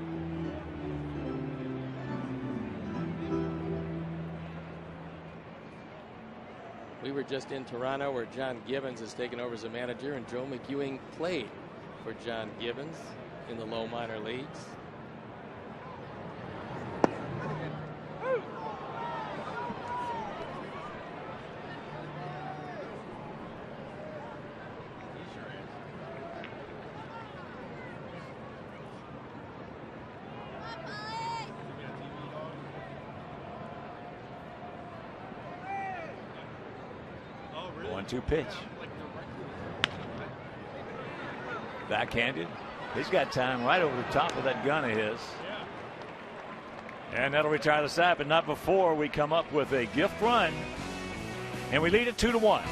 We were just in Toronto where John Gibbons has taken over as a manager, and Joe McEwing played for John Gibbons in the low minor leagues. One-two pitch. Backhanded. He's got time right over the top of that gun of his. And that'll retire the side, but not before we come up with a gift run. And we lead it 2-1.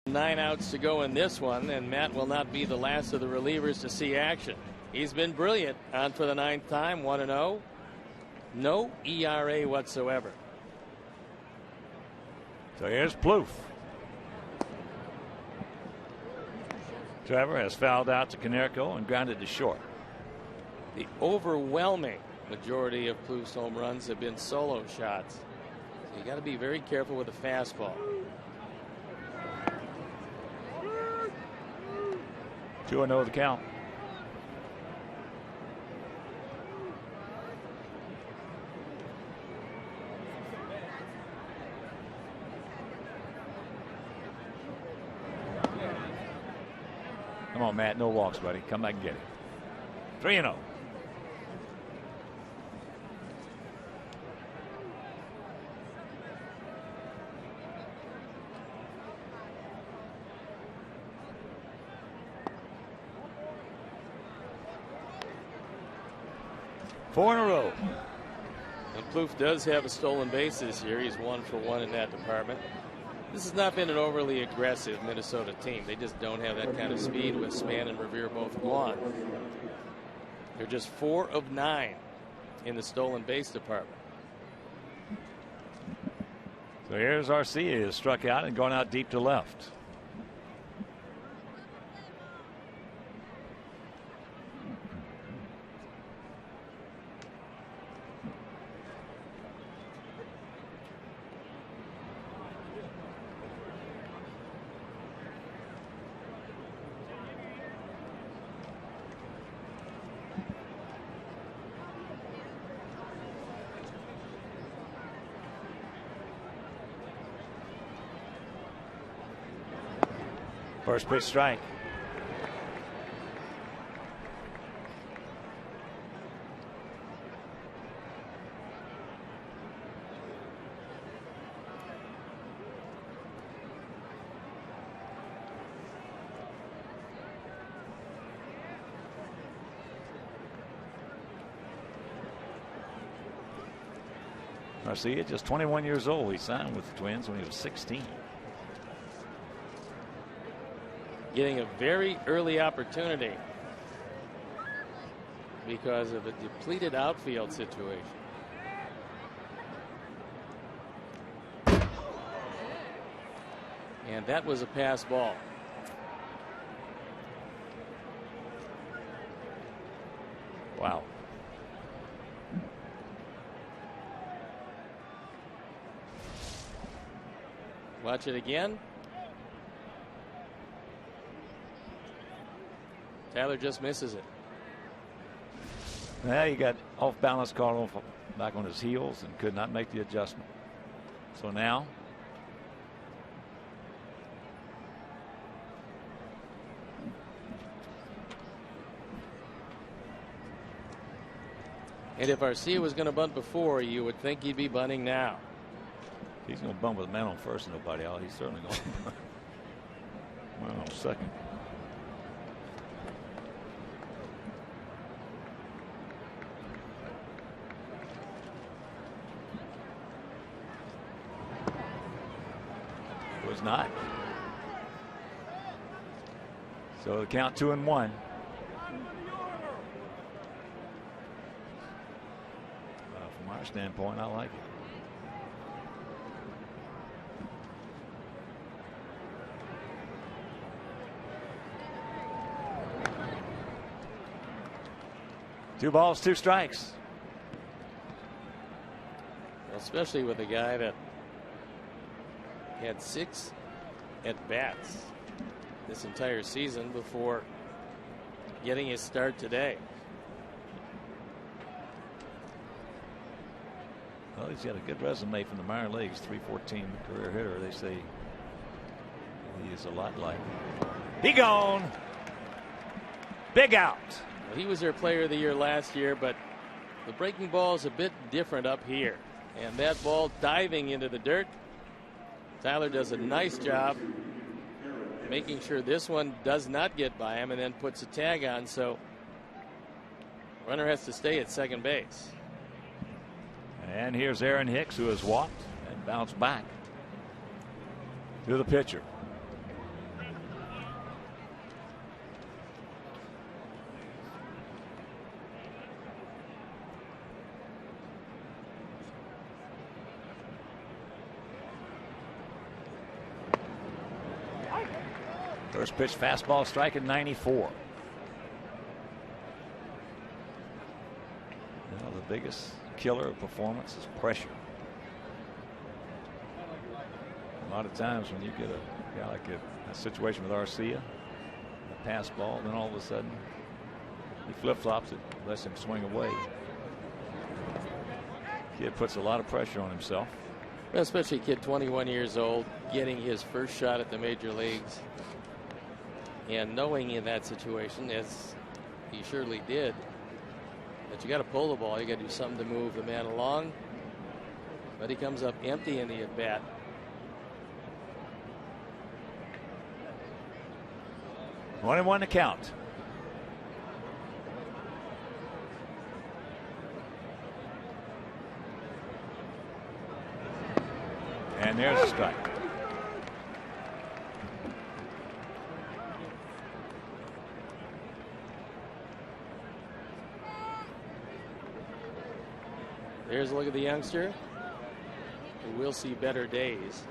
Nine outs to go in this one, and Matt will not be the last of the relievers to see action. He's been brilliant, on for the 9th time, 1-0. No ERA whatsoever. So here's Plouffe. Trevor has fouled out to Konerko and grounded to short. The overwhelming majority of Plouffe's home runs have been solo shots. So you got to be very careful with the fastball. 2-0 the count. Come on, Matt. No walks, buddy. Come back and get it. 3-0. Four in a row. And Plouffe does have a stolen base this year. He's 1 for 1 in that department. This has not been an overly aggressive Minnesota team. They just don't have that kind of speed with Span and Revere both gone. They're just 4 of 9 in the stolen base department. So here's Arcia, who struck out and gone out deep to left. First pitch strike. Arcia, just 21 years old. He signed with the Twins when he was 16. Getting a very early opportunity because of a depleted outfield situation. And that was a pass ball. Wow. Watch it again. Tyler just misses it. Now you got off balance, caught back on his heels and could not make the adjustment. So now and if Arcia was going to bunt before, you would think he'd be bunting now. He's going to bunt with a man on first and nobody out. He's certainly going to bunt on second. Was not. So the count 2-1. From our standpoint, I like it. Two balls, two strikes. Especially with a guy that had 6 at-bats this entire season before getting his start today. Well, he's got a good resume from the minor leagues. .314 career hitter. They say he is a lot like. He gone. Big out. Well, he was their player of the year last year, but the breaking ball is a bit different up here. And that ball diving into the dirt. Tyler does a nice job making sure this one does not get by him and then puts a tag on. So runner has to stay at second base. And here's Aaron Hicks, who has walked and bounced back to the pitcher. First pitch fastball, striking 94. Well, the biggest killer of performance is pressure. A lot of times when you get a guy like a situation with Arcia, a pass ball, then all of a sudden he flip-flops it, lets him swing away. Kid puts a lot of pressure on himself. Well, especially a kid 21 years old, getting his first shot at the major leagues. And knowing in that situation, as he surely did, that you got to pull the ball, you got to do something to move the man along. But he comes up empty in the at bat. One and one to count. And there's a strike. There's a look at the youngster who will see better days.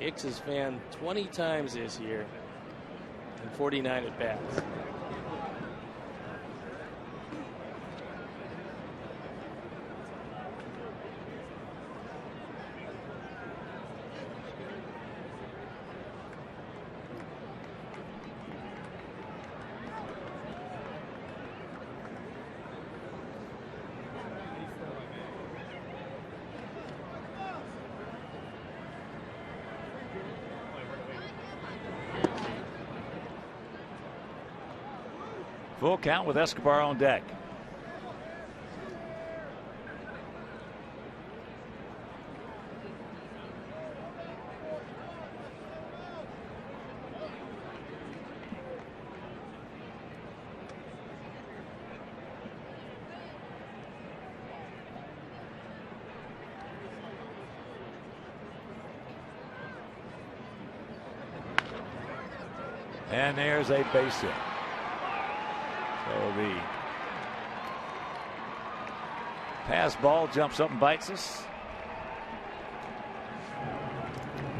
Hicks has fanned 20 times this year and 49 at bats. Full count with Escobar on deck. And there's a base hit. So the pass ball jumps up and bites us.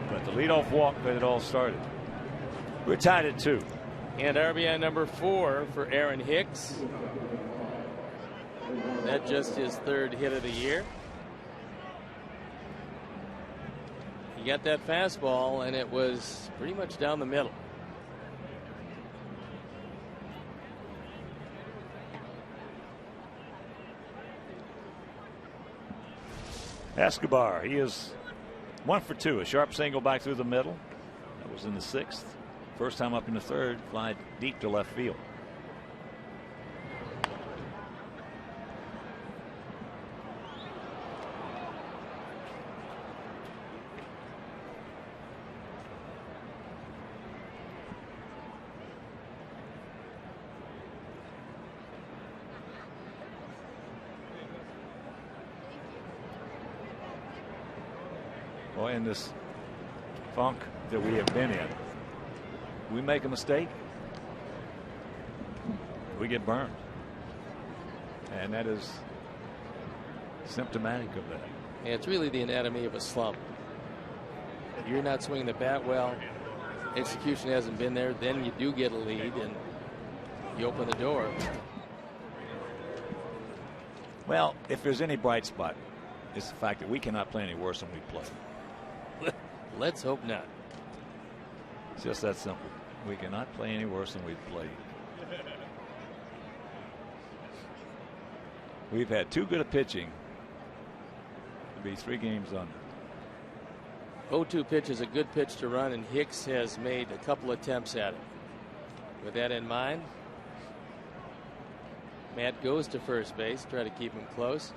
But the leadoff walk that it all started. We're tied at 2. And RBI number 4 for Aaron Hicks. That just his 3rd hit of the year. He got that fastball and it was pretty much down the middle. Escobar, he is 1 for 2. A sharp single back through the middle. That was in the 6th. First time up in the 3rd, fly deep to left field. In this funk that we have been in, we make a mistake, we get burned, and that is symptomatic of that. And it's really the anatomy of a slump. You're not swinging the bat well, execution hasn't been there, then you do get a lead and you open the door. Well, if there's any bright spot, it's the fact that we cannot play any worse than we play. Let's hope not. It's just that simple. We cannot play any worse than we've played. We've had too good a pitching to be 3 games under. 0-2 pitch is a good pitch to run, and Hicks has made a couple attempts at it. With that in mind, Matt goes to first base, try to keep him close.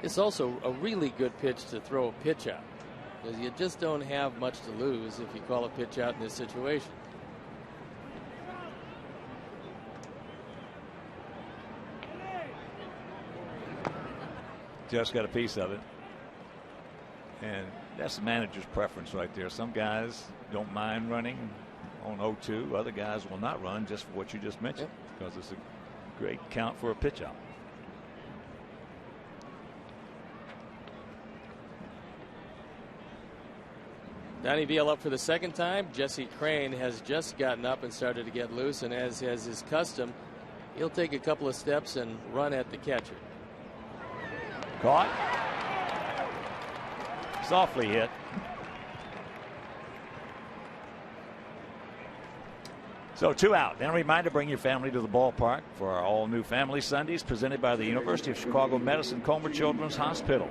It's also a really good pitch to throw a pitch out, because you just don't have much to lose if you call a pitch out in this situation. Just got a piece of it. And that's the manager's preference right there. Some guys don't mind running on 0-2. Other guys will not run just for what you just mentioned, because it's a great count for a pitch out. Donnie Veal up for the second time. Jesse Crane has just gotten up and started to get loose, and as his custom, he'll take a couple of steps and run at the catcher. Caught. Softly hit. So 2 out. And a reminder, bring your family to the ballpark for our all-new Family Sundays presented by the University of Chicago Medicine Comer Children's Hospital.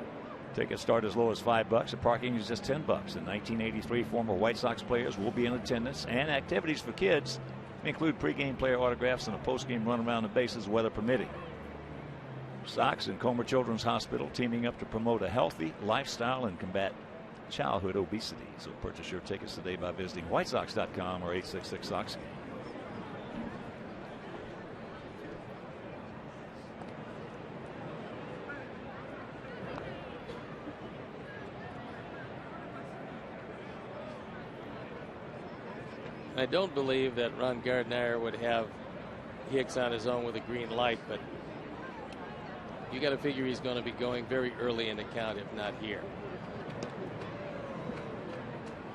Tickets start as low as $5 and parking is just $10. In 1983, former White Sox players will be in attendance, and activities for kids include pregame player autographs and a postgame run around the bases, weather permitting. Sox and Comer Children's Hospital teaming up to promote a healthy lifestyle and combat childhood obesity. So purchase your tickets today by visiting whitesox.com or 866-SOX. I don't believe that Ron Gardner would have Hicks on his own with a green light, but you got to figure he's going to be going very early in the count, if not here.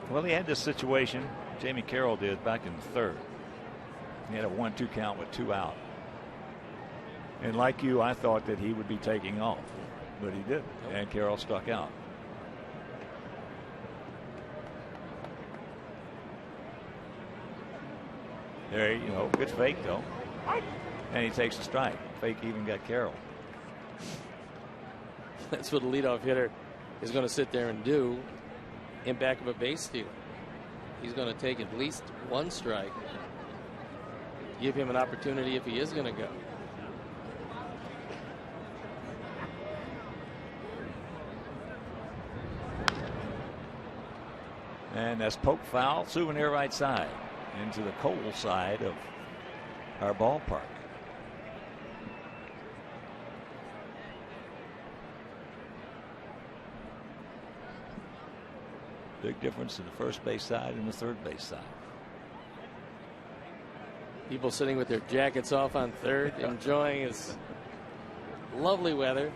Well, he had this situation, Jamie Carroll did, back in the third. He had a 1-2 count with 2 out. And like you, I thought that he would be taking off, but he didn't, and Carroll struck out. There, you know, good fake though. And he takes a strike. Fake even got Carroll. That's what a leadoff hitter is going to sit there and do in back of a base stealer. He's going to take at least 1 strike. Give him an opportunity if he is going to go. And that's poke foul, souvenir right side into the cold side of our ballpark. Big difference in the first base side and the third base side. People sitting with their jackets off on third, enjoying this lovely weather.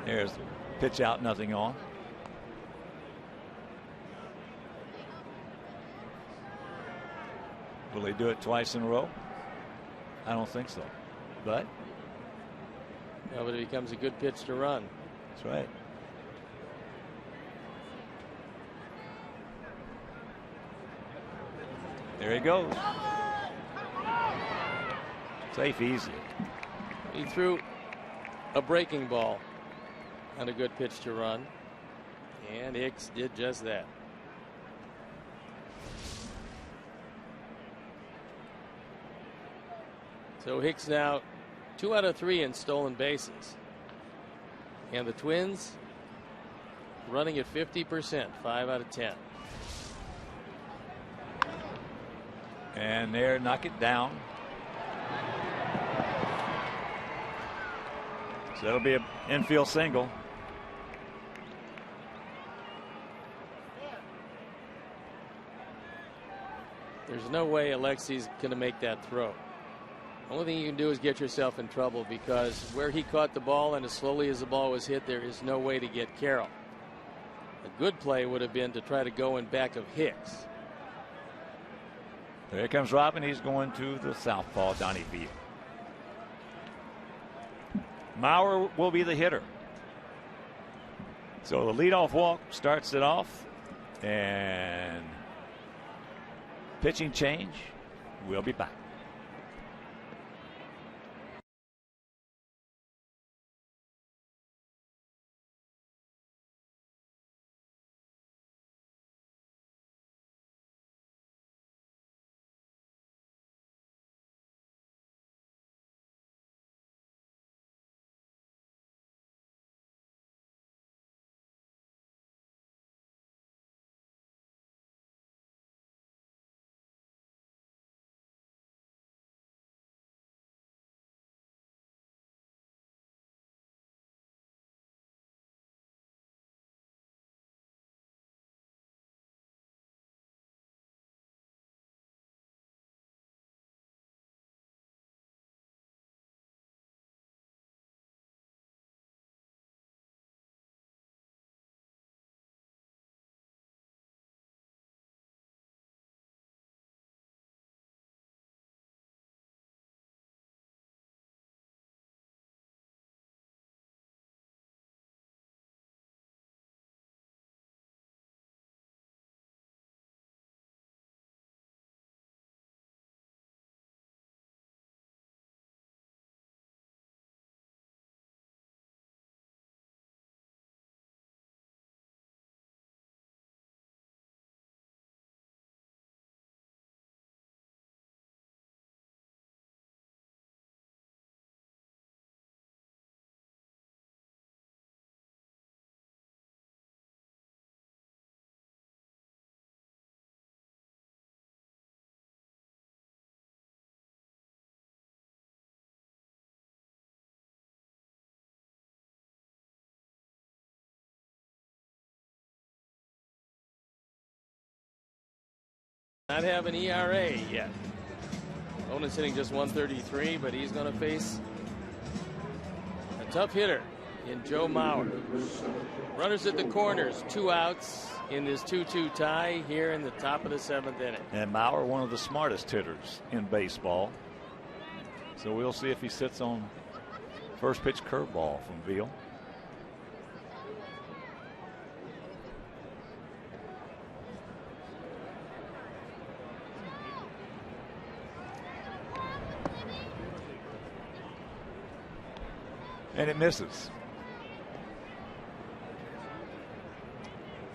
There's the pitch out, nothing on. Will they do it twice in a row? I don't think so. But But it becomes a good pitch to run. that's right. There he goes. Safe, easy. He threw a breaking ball on a good pitch to run, and Hicks did just that. So Hicks now 2 out of 3 in stolen bases, and the Twins running at 50%, 5 out of 10. And there, knock it down. So that'll be an infield single. There's no way Alexi's going to make that throw. Only thing you can do is get yourself in trouble, because where he caught the ball and as slowly as the ball was hit, there is no way to get Carroll. A good play would have been to try to go in back of Hicks. There comes Robin. He's going to the southpaw, Donnie Veal. Maurer will be the hitter. So the leadoff walk starts it off, and pitching change. We'll be back. Not have an ERA yet. Opponent's hitting just 133, but he's going to face a tough hitter in Joe Mauer. Runners at the corners, 2 outs in this 2-2 tie here in the top of the 7th inning. And Mauer, one of the smartest hitters in baseball. So we'll see if he sits on first pitch curveball from Veal. And it misses.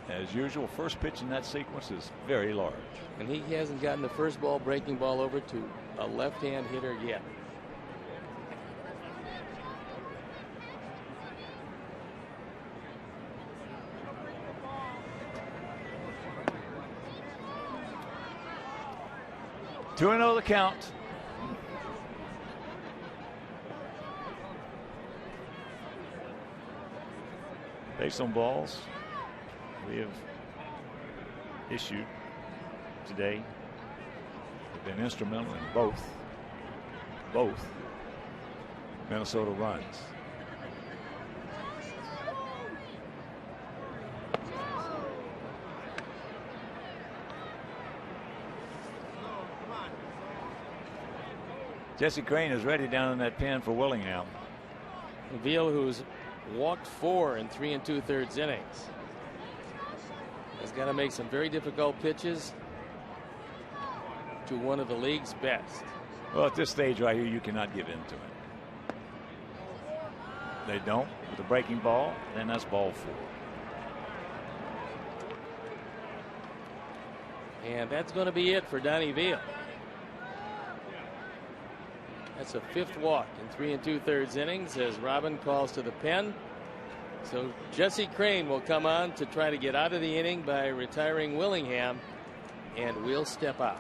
As usual, first pitch in that sequence is very large. And he hasn't gotten the first ball, breaking ball over to a left-hand hitter yet. Two and 0 the count. Based on balls we have issued today have been instrumental in both Minnesota runs. Jesse Crain is ready down in that pen for Willingham. Veal, who's walked 4 in 3 2/3 innings, has got to make some very difficult pitches to one of the league's best. Well, at this stage right here, you cannot give in to it. They don't with the breaking ball, then that's ball 4. And that's going to be it for Donnie Veal. That's a 5th walk in 3 2/3 innings as Robin calls to the pen. So Jesse Crain will come on to try to get out of the inning by retiring Willingham, and we'll step out.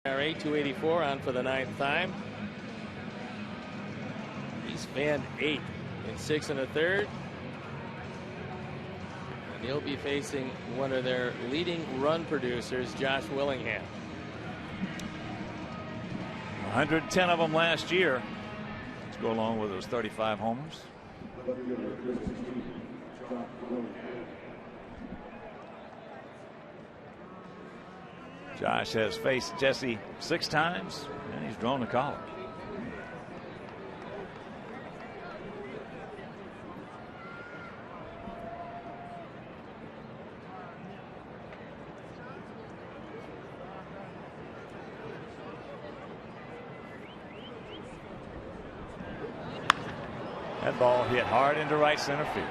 ERA 284 on for the 9th time. He's fanned 8 in 6 1/3. And he'll be facing one of their leading run producers, Josh Willingham. 110 of them last year. Let's go along with those 35 homers. Josh has faced Jesse 6 times, and he's drawn the collar. That ball hit hard into right center field.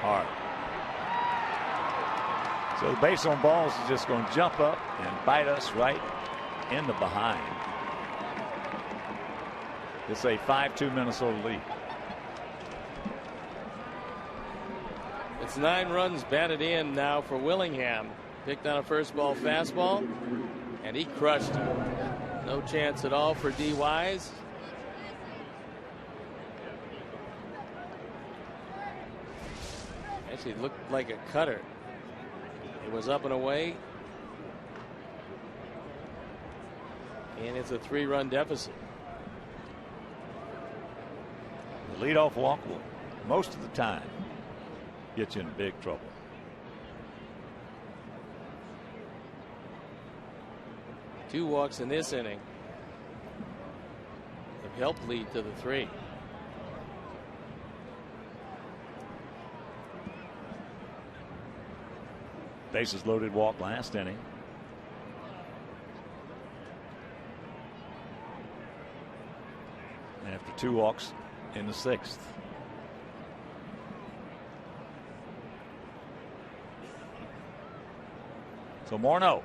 Hard. So the base on balls is just going to jump up and bite us right in the behind. It's a 5-2 Minnesota lead. It's 9 runs batted in now for Willingham. Picked on a first ball fastball, and he crushed it. No chance at all for D. Wise. Actually looked like a cutter. It was up and away. And it's a 3-run deficit. The leadoff walk will, most of the time, get you in big trouble. Two walks in this inning have helped lead to the 3. Bases loaded walk last inning. After 2 walks in the 6th. So Morneau.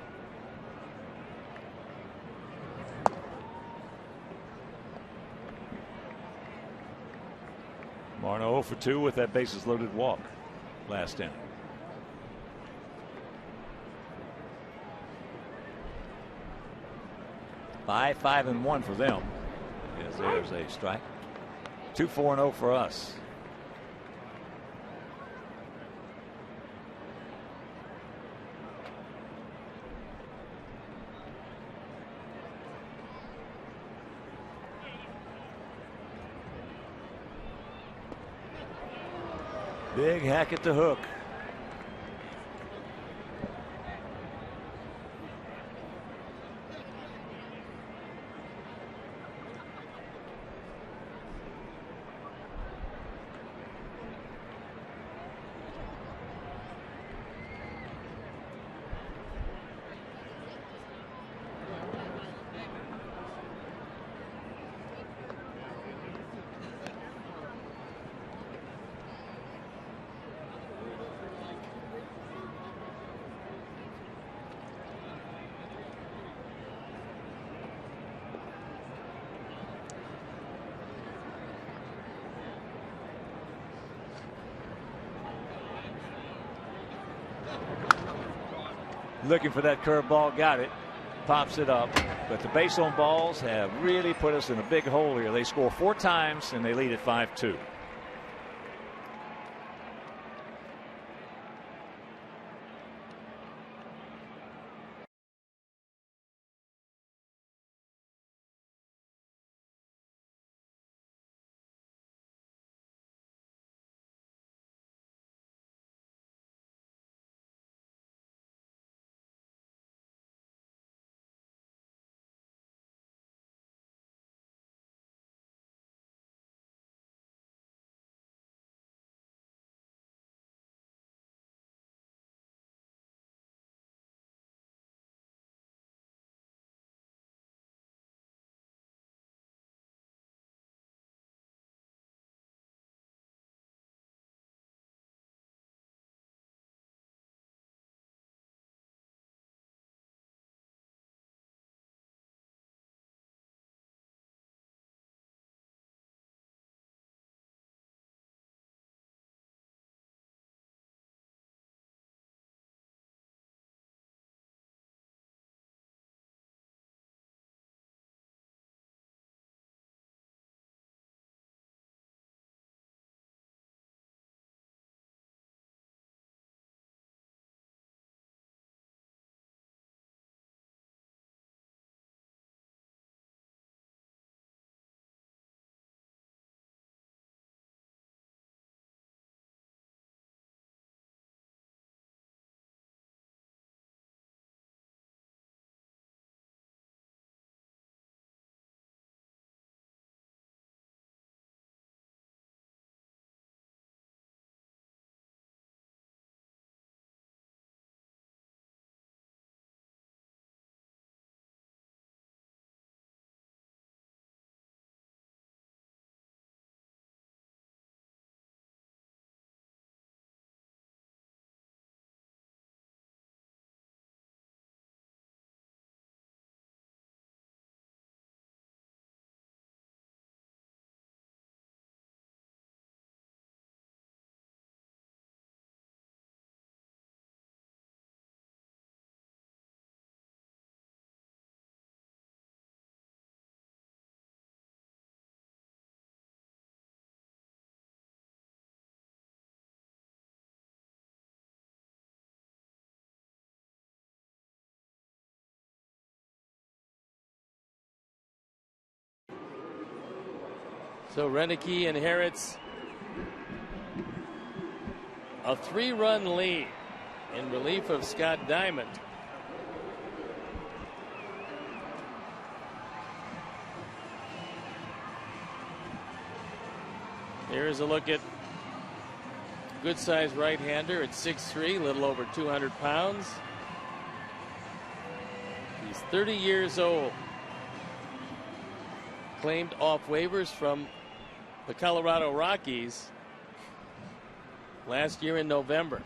Morneau 0 for 2 with that bases loaded walk last inning. Five, 5-1 for them. Yes, there's a strike. 2-4-0 for us. Big hack at the hook. Looking for that curveball, got it, pops it up. But the base on balls have really put us in a big hole here. They score 4 times and they lead at 5-2. So Renicky inherits a 3-run lead in relief of Scott Diamond. Here's a look at good-sized right-hander at 6'3", a little over 200 pounds. He's 30 years old. Claimed off waivers from the Colorado Rockies last year in November.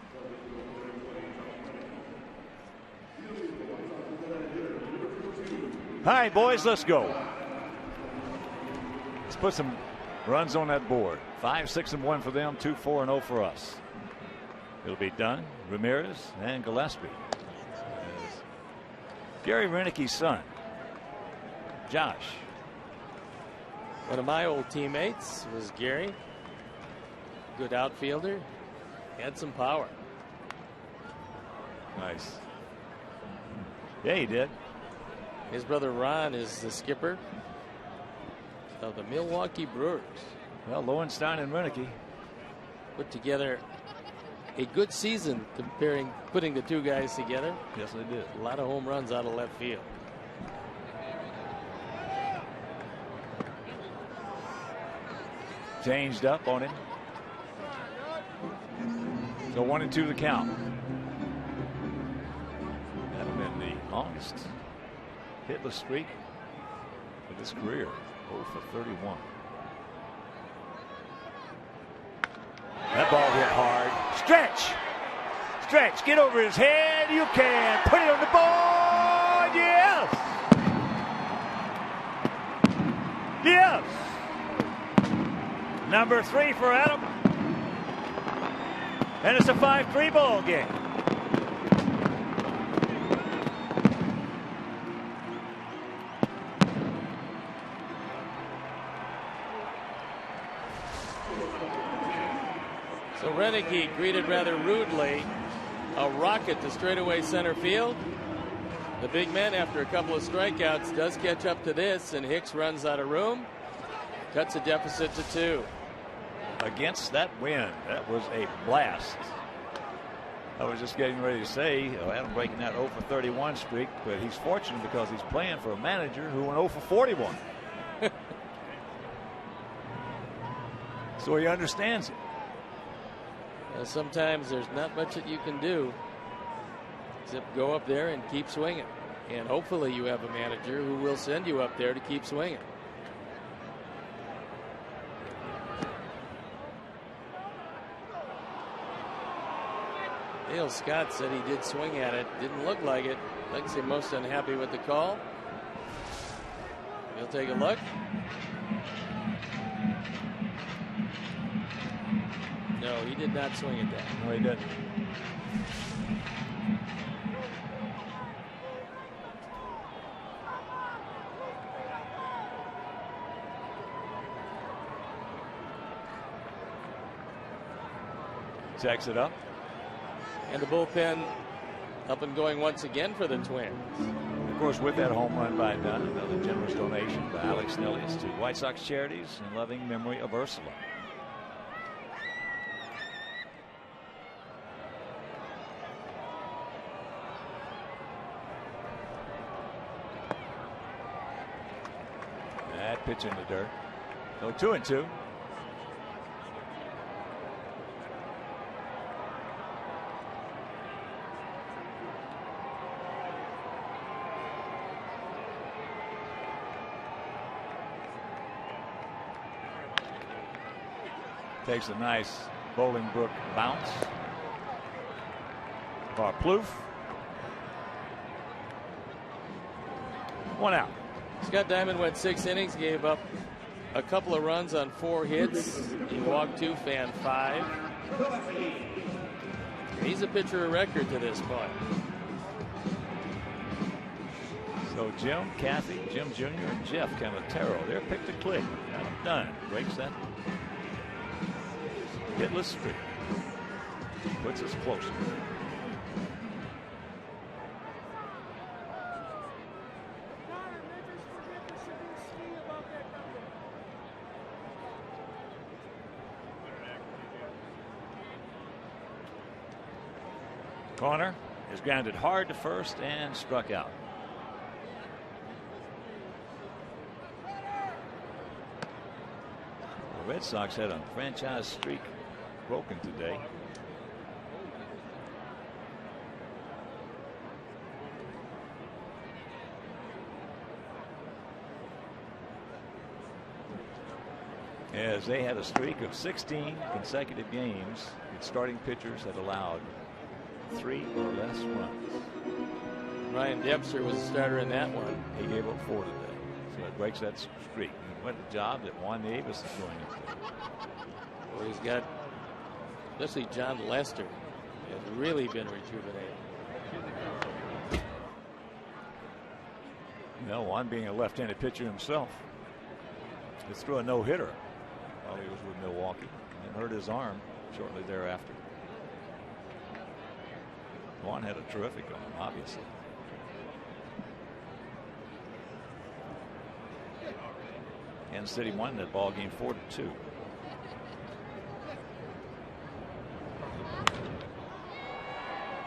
All right, boys, let's go. Let's put some runs on that board. 5-6-1 for them, 2-4-0 for us. It'll be Dunn, Ramirez, and Gillespie. Gary Renicky's son, Josh. One of my old teammates was Gary. Good outfielder. Had some power. Nice. Yeah, he did. His brother Ron is the skipper of the Milwaukee Brewers. Well, Lowenstein and Renicky put together a good season putting the two guys together. Yes, they did. A lot of home runs out of left field. Changed up on him. So 1-2 the count. That'll been the longest hitless streak of his career. 0 for 31. That ball hit hard. Stretch! Stretch, get over his head. You can put it on the board. Yes! Yes! Number 3 for Adam. And it's a 5-3 ball game. So Renicky greeted rather rudely a rocket to straightaway center field. The big man, after a couple of strikeouts, does catch up to this, and Hicks runs out of room. Cuts a deficit to 2. Against that wind, that was a blast. I was just getting ready to say, Adam breaking that 0 for 31 streak, but he's fortunate because he's playing for a manager who went 0 for 41. So he understands it. Sometimes there's not much that you can do except go up there and keep swinging. And hopefully you have a manager who will send you up there to keep swinging. Dale Scott said he did swing at it. Didn't look like it. Like say most unhappy with the call. We'll take a look. No, he did not swing at that. No, he didn't. Checks it up. And the bullpen up and going once again for the Twins. Of course, with that home run by Dunn, another generous donation by Alex Nellius to White Sox Charities in loving memory of Ursula. That pitch in the dirt. So 2-2. Takes a nice Bolingbrook bounce. Plouffe. 1 out. Scott Diamond went 6 innings, gave up a couple of runs on 4 hits. He walked 2, fanned 5. He's a pitcher of record to this point. So Jim, Kathy, Jim Jr., and Jeff Camatero, they're picked to click. Adam Dunn breaks that hitless streak. Puts us closer. Corner is grounded hard to first and struck out. The Red Sox had a franchise streak broken today. As they had a streak of 16 consecutive games with starting pitchers that allowed 3 or less runs. Ryan Dempster was the starter in that one. He gave up 4 today, so it breaks that streak. What a job that Juan Davis is doing. Well, he's got, especially John Lester, has really been rejuvenated. Juan being a left-handed pitcher himself, just threw a no-hitter while he was with Milwaukee and hurt his arm shortly thereafter. Juan had a terrific arm, obviously. Kansas City won that ball game 4-2.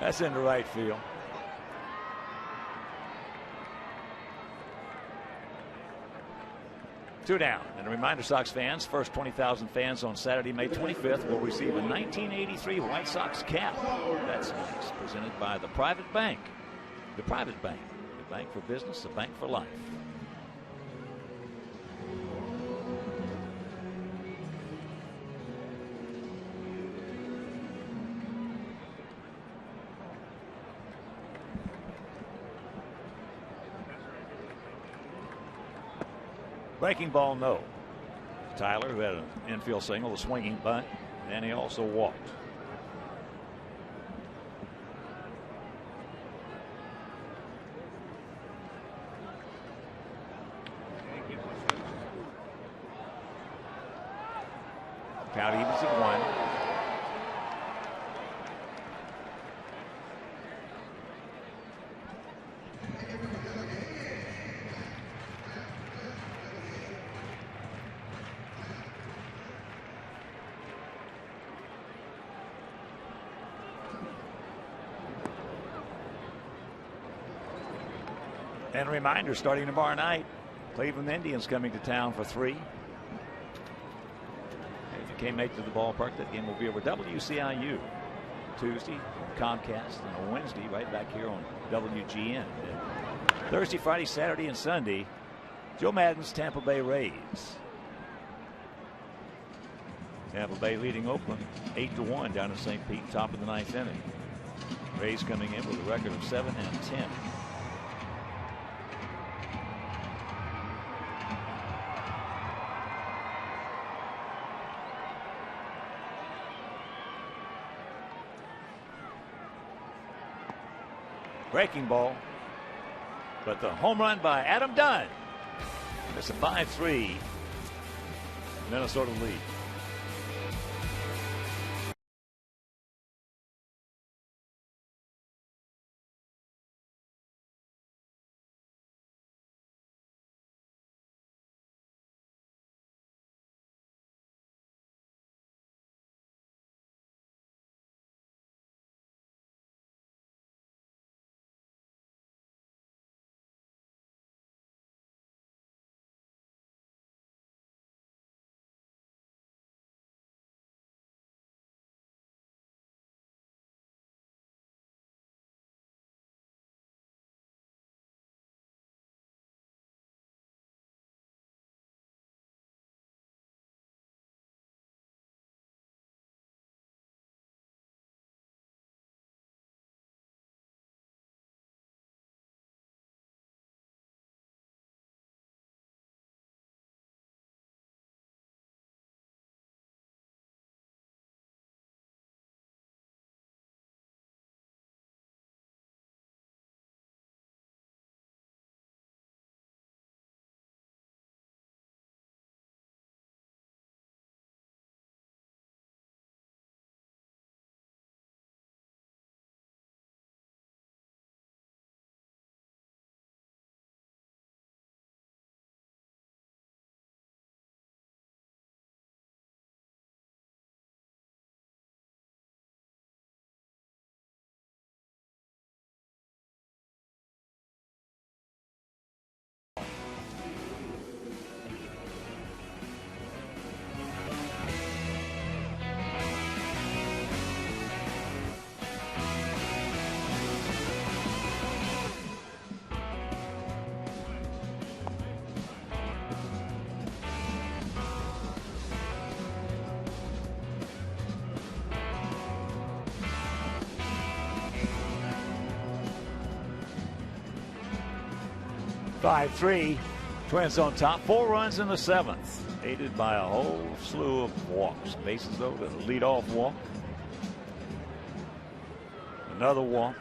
That's into right field. Two down. And a reminder, Sox fans, first 20,000 fans on Saturday, May 25th will receive a 1983 White Sox cap. That's nice. Presented by the Private Bank. The Private Bank. The bank for business, the bank for life. Breaking ball, no. Tyler, who had an infield single, a swinging bunt, and he also walked. Count evens at 1. And a reminder, starting tomorrow night, Cleveland Indians coming to town for 3. If you can't make it to the ballpark, that game will be over WCIU Tuesday, Comcast, and on Wednesday right back here on WGN. And Thursday, Friday, Saturday, and Sunday, Joe Maddon's Tampa Bay Rays. Tampa Bay leading Oakland 8-1 down in St. Pete, top of the 9th inning. Rays coming in with a record of 7-10. Breaking ball, but the home run by Adam Dunn. It's a 5-3 Minnesota lead. 5-3. Twins on top. 4 runs in the 7th. Aided by a whole slew of walks. Bases loaded. A leadoff walk. Another walk.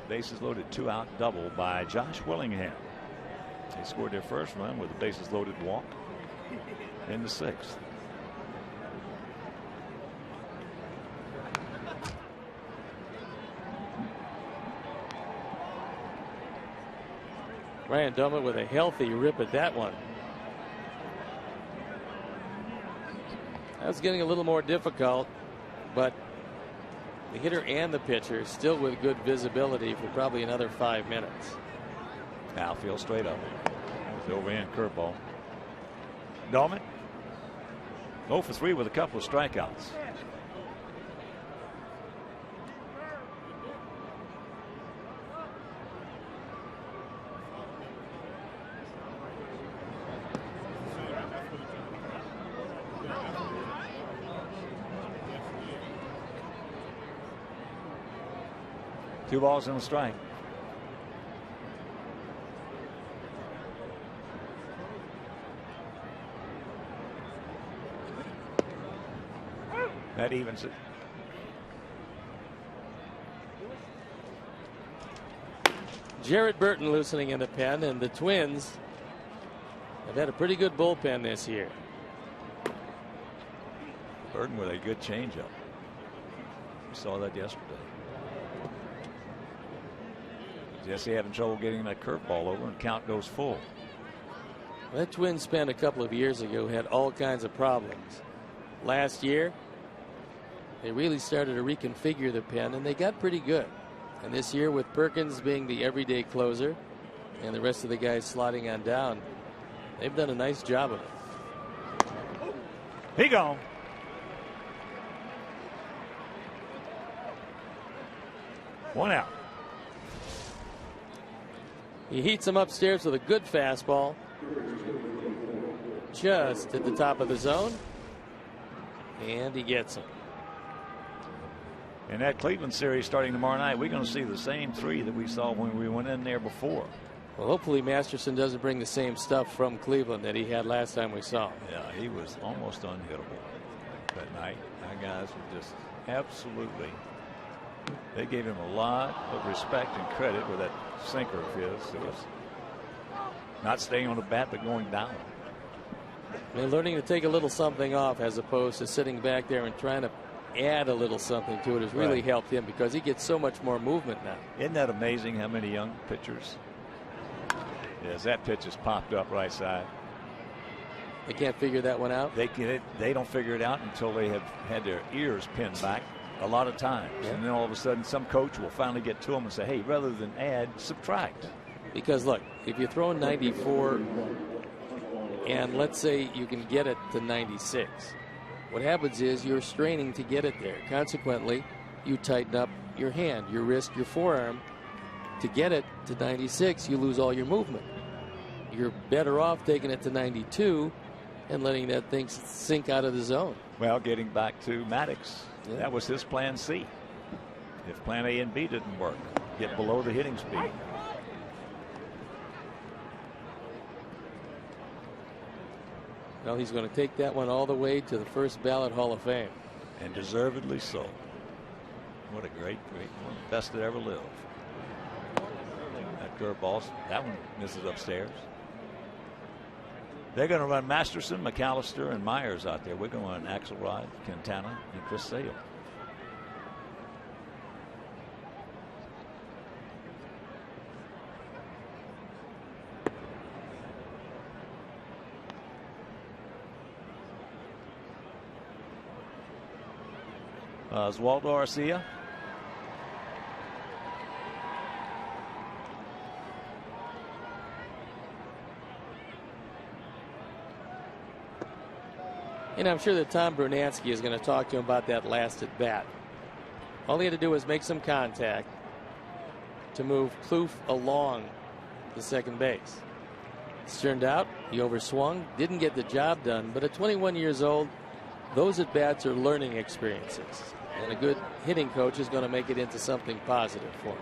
Bases loaded, 2-out double by Josh Willingham. They scored their first run with a bases loaded walk in the 6th. Ryan Doumit with a healthy rip at that one. That was getting a little more difficult, but the hitter and the pitcher still with good visibility for probably another 5 minutes. Outfield straight up. That was overhand curveball. Doumit 0 for 3 with a couple of strikeouts. Two balls and a strike. That evens it. Jarrett Burton loosening in the pen, and the Twins have had a pretty good bullpen this year. Burton with a good changeup. We saw that yesterday. Jesse having trouble getting that curveball over, and count goes full. That Twins span a couple of years ago had all kinds of problems. Last year, they really started to reconfigure the pen, and they got pretty good. And this year, with Perkins being the everyday closer and the rest of the guys slotting on down, they've done a nice job of it. He gone. One out. He heats him upstairs with a good fastball. Just at the top of the zone. And he gets him. In that Cleveland series starting tomorrow night, we're going to see the same 3 that we saw when we went in there before. Well, hopefully Masterson doesn't bring the same stuff from Cleveland that he had last time we saw him. Yeah, he was almost unhittable that night. Our guys were just absolutely. They gave him a lot of respect and credit with that sinker of his. It was not staying on the bat, but going down. They're learning to take a little something off as opposed to sitting back there and trying to add a little something to it has really helped him because he gets so much more movement now. Isn't that amazing how many young pitchers? Yes, that pitch has popped up right side. They can't figure that one out. They don't figure it out until they have had their ears pinned back a lot of times. Yeah. And then all of a sudden some coach will finally get to them and say, hey, rather than add, subtract. Because look, if you're throwing 94 and let's say you can get it to 96, what happens is you're straining to get it there. Consequently, you tighten up your hand, your wrist, your forearm. To get it to 96, you lose all your movement. You're better off taking it to 92 and letting that thing sink out of the zone. Well, getting back to Maddox, that was his plan C. If plan A and B didn't work, get below the hitting speed. Well, he's going to take that one all the way to the first ballot Hall of Fame. And deservedly so. What a great one. Best that ever lived. That curveball, that one misses upstairs. They're going to run Masterson, McAllister, and Myers out there. We're going to run Axelrod, Quintana, and Chris Sale. Oswaldo Arcia. And I'm sure that Tom Brunansky is going to talk to him about that last at bat. All he had to do was make some contact to move Kloof along the second base. It's turned out he overswung, didn't get the job done, but at 21 years old, those at bats are learning experiences. And a good hitting coach is going to make it into something positive for him.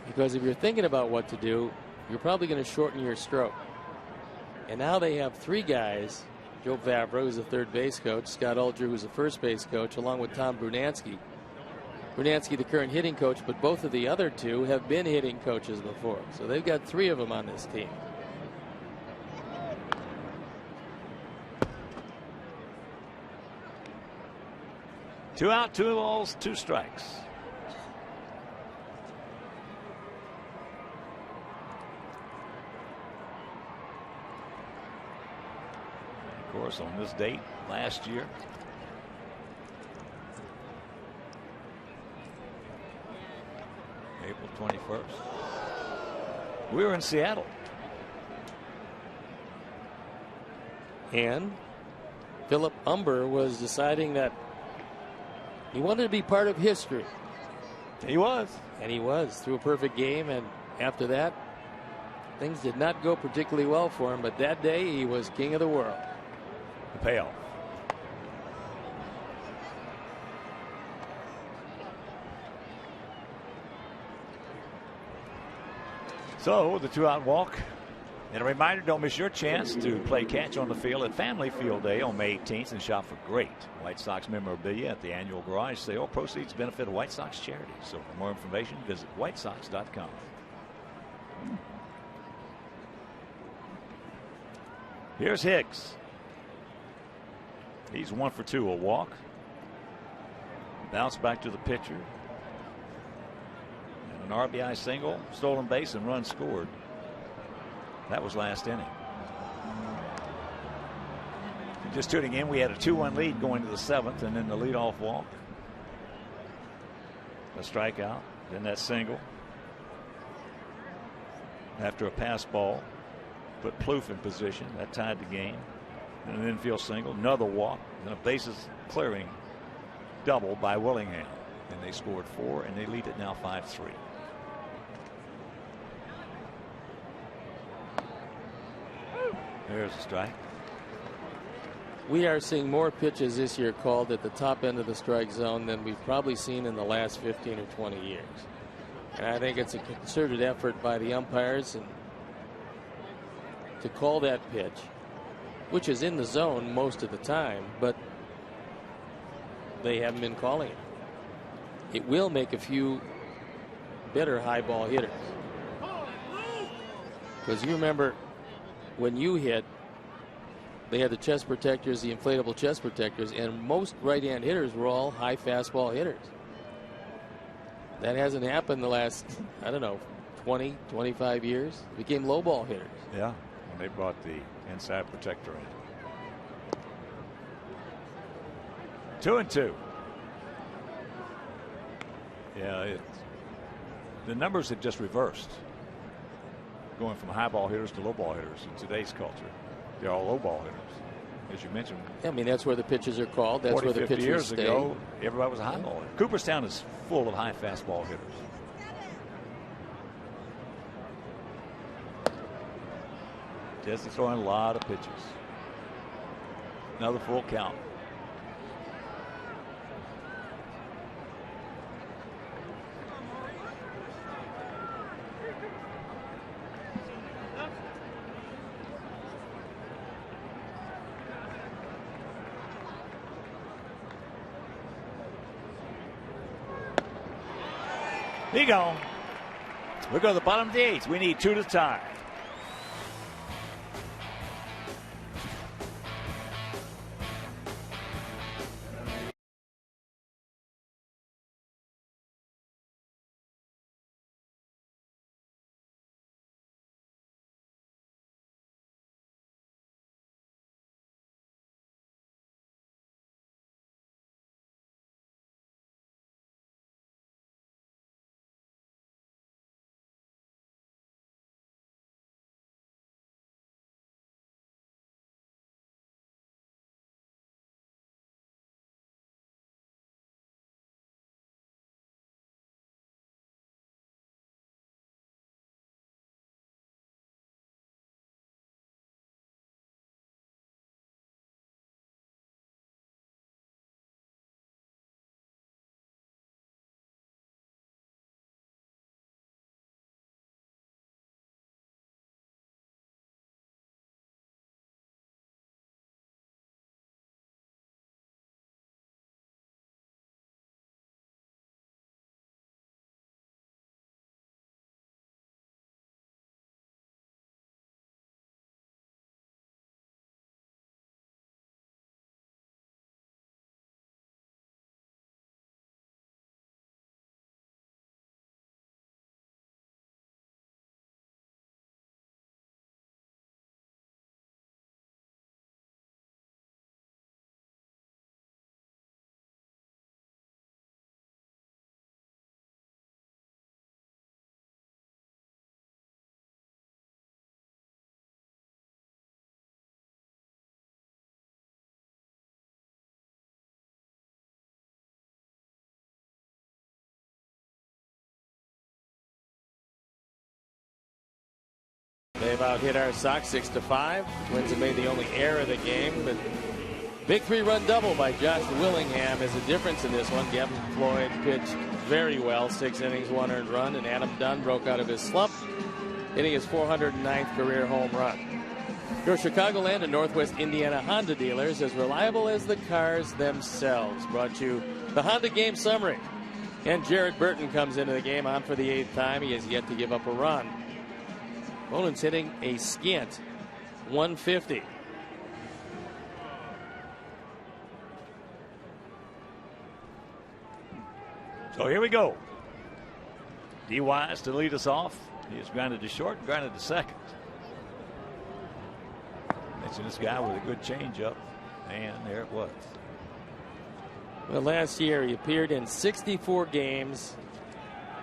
Because if you're thinking about what to do, you're probably going to shorten your stroke. And now they have three guys, Joe Vavra, who's the third base coach, Scott Ulger, who's the first base coach, along with Tom Brunansky. Brunansky, the current hitting coach, but both of the other two have been hitting coaches before. So they've got three of them on this team. Two out, 2 balls, 2 strikes. Of course, on this date last year, April 21st, we were in Seattle. And Philip Humber was deciding that he wanted to be part of history. He was. And he was, through a perfect game. And after that, things did not go particularly well for him. But that day, he was king of the world. The payoff. So the 2-out walk. And a reminder, don't miss your chance to play catch on the field at Family Field Day on May 18th and shop for great White Sox memorabilia at the annual garage sale. Proceeds benefit White Sox charities. So for more information, visit whitesox.com. Here's Hicks. He's 1 for 2, a walk. Bounce back to the pitcher. And an RBI single, stolen base, and run scored. That was last inning. Just tuning in, we had a 2-1 lead going to the 7th, and then the leadoff walk. A strikeout, then that single. After a pass ball, put Plouffe in position. That tied the game. And an infield single, another walk, and a bases clearing double by Willingham. And they scored 4, and they lead it now 5-3. There's a strike. We are seeing more pitches this year called at the top end of the strike zone than we've probably seen in the last 15 or 20 years. And I think it's a concerted effort by the umpires and to call that pitch, which is in the zone most of the time, but they haven't been calling it. It will make a few better high ball hitters. Because you remember when you hit, they had the chest protectors, the inflatable chest protectors, and most right-hand hitters were all high fastball hitters. That hasn't happened the last, I don't know, 20, 25 years. It became low ball hitters. Yeah, when they brought the inside protector in. 2-2. Yeah, the numbers have just reversed. Going from high ball hitters to low ball hitters in today's culture. They're all low ball hitters, as you mentioned. I mean, that's where the pitches are called. That's 40, where the 50 pitchers years stay. ago, everybody was a high ball hitter. Cooperstown is full of high fastball hitters. Just throwing a lot of pitches. Another full count. He gone. We go to the bottom of the 8th. We need 2 to tie. They've out-hit our Sox 6-5. Twins have made the only error of the game, but big 3-run double by Josh Willingham is the difference in this one. Gavin Floyd pitched very well, 6 innings, 1 earned run, and Adam Dunn broke out of his slump, hitting his 409th career home run. Your Chicagoland and Northwest Indiana Honda dealers, as reliable as the cars themselves, brought you the Honda Game Summary. And Jared Burton comes into the game on for the 8th time. He has yet to give up a run. Boland's hitting a scant 150. So here we go. D. Wise to lead us off. He is grounded to short and grounded to second. Mentioned this guy with a good changeup, and there it was. Well, last year he appeared in 64 games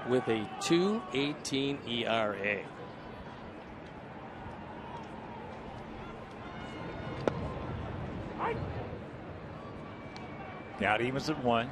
with a 2.18 ERA. Now evens at 1.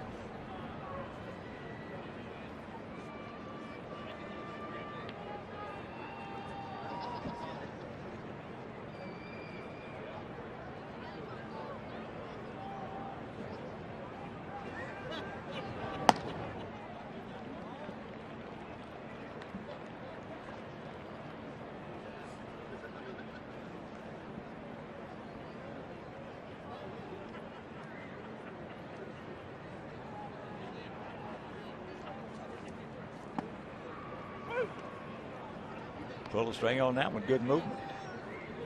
Pull the string on that one. Good movement.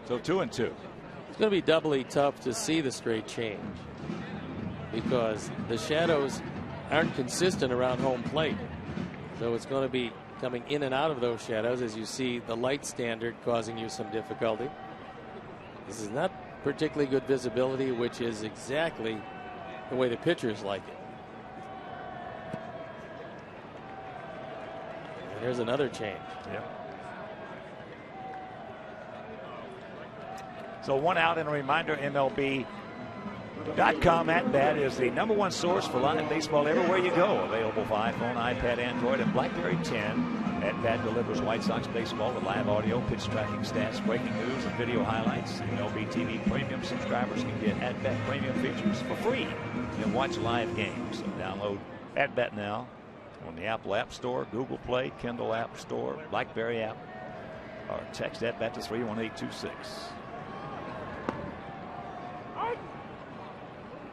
So 2-2. It's going to be doubly tough to see the straight change because the shadows aren't consistent around home plate. So it's going to be coming in and out of those shadows as you see the light standard causing you some difficulty. This is not particularly good visibility, which is exactly the way the pitchers like it. And here's another change. Yep. So 1 out, and a reminder, MLB.com at bat is the #1 source for live baseball everywhere you go. Available for iPhone, iPad, Android, and BlackBerry 10. At bat delivers White Sox baseball with live audio, pitch tracking stats, breaking news, and video highlights. MLB TV Premium subscribers can get At Bat Premium features for free and watch live games. So download At Bat now on the Apple App Store, Google Play, Kindle App Store, BlackBerry app, or text At Bat to 31826.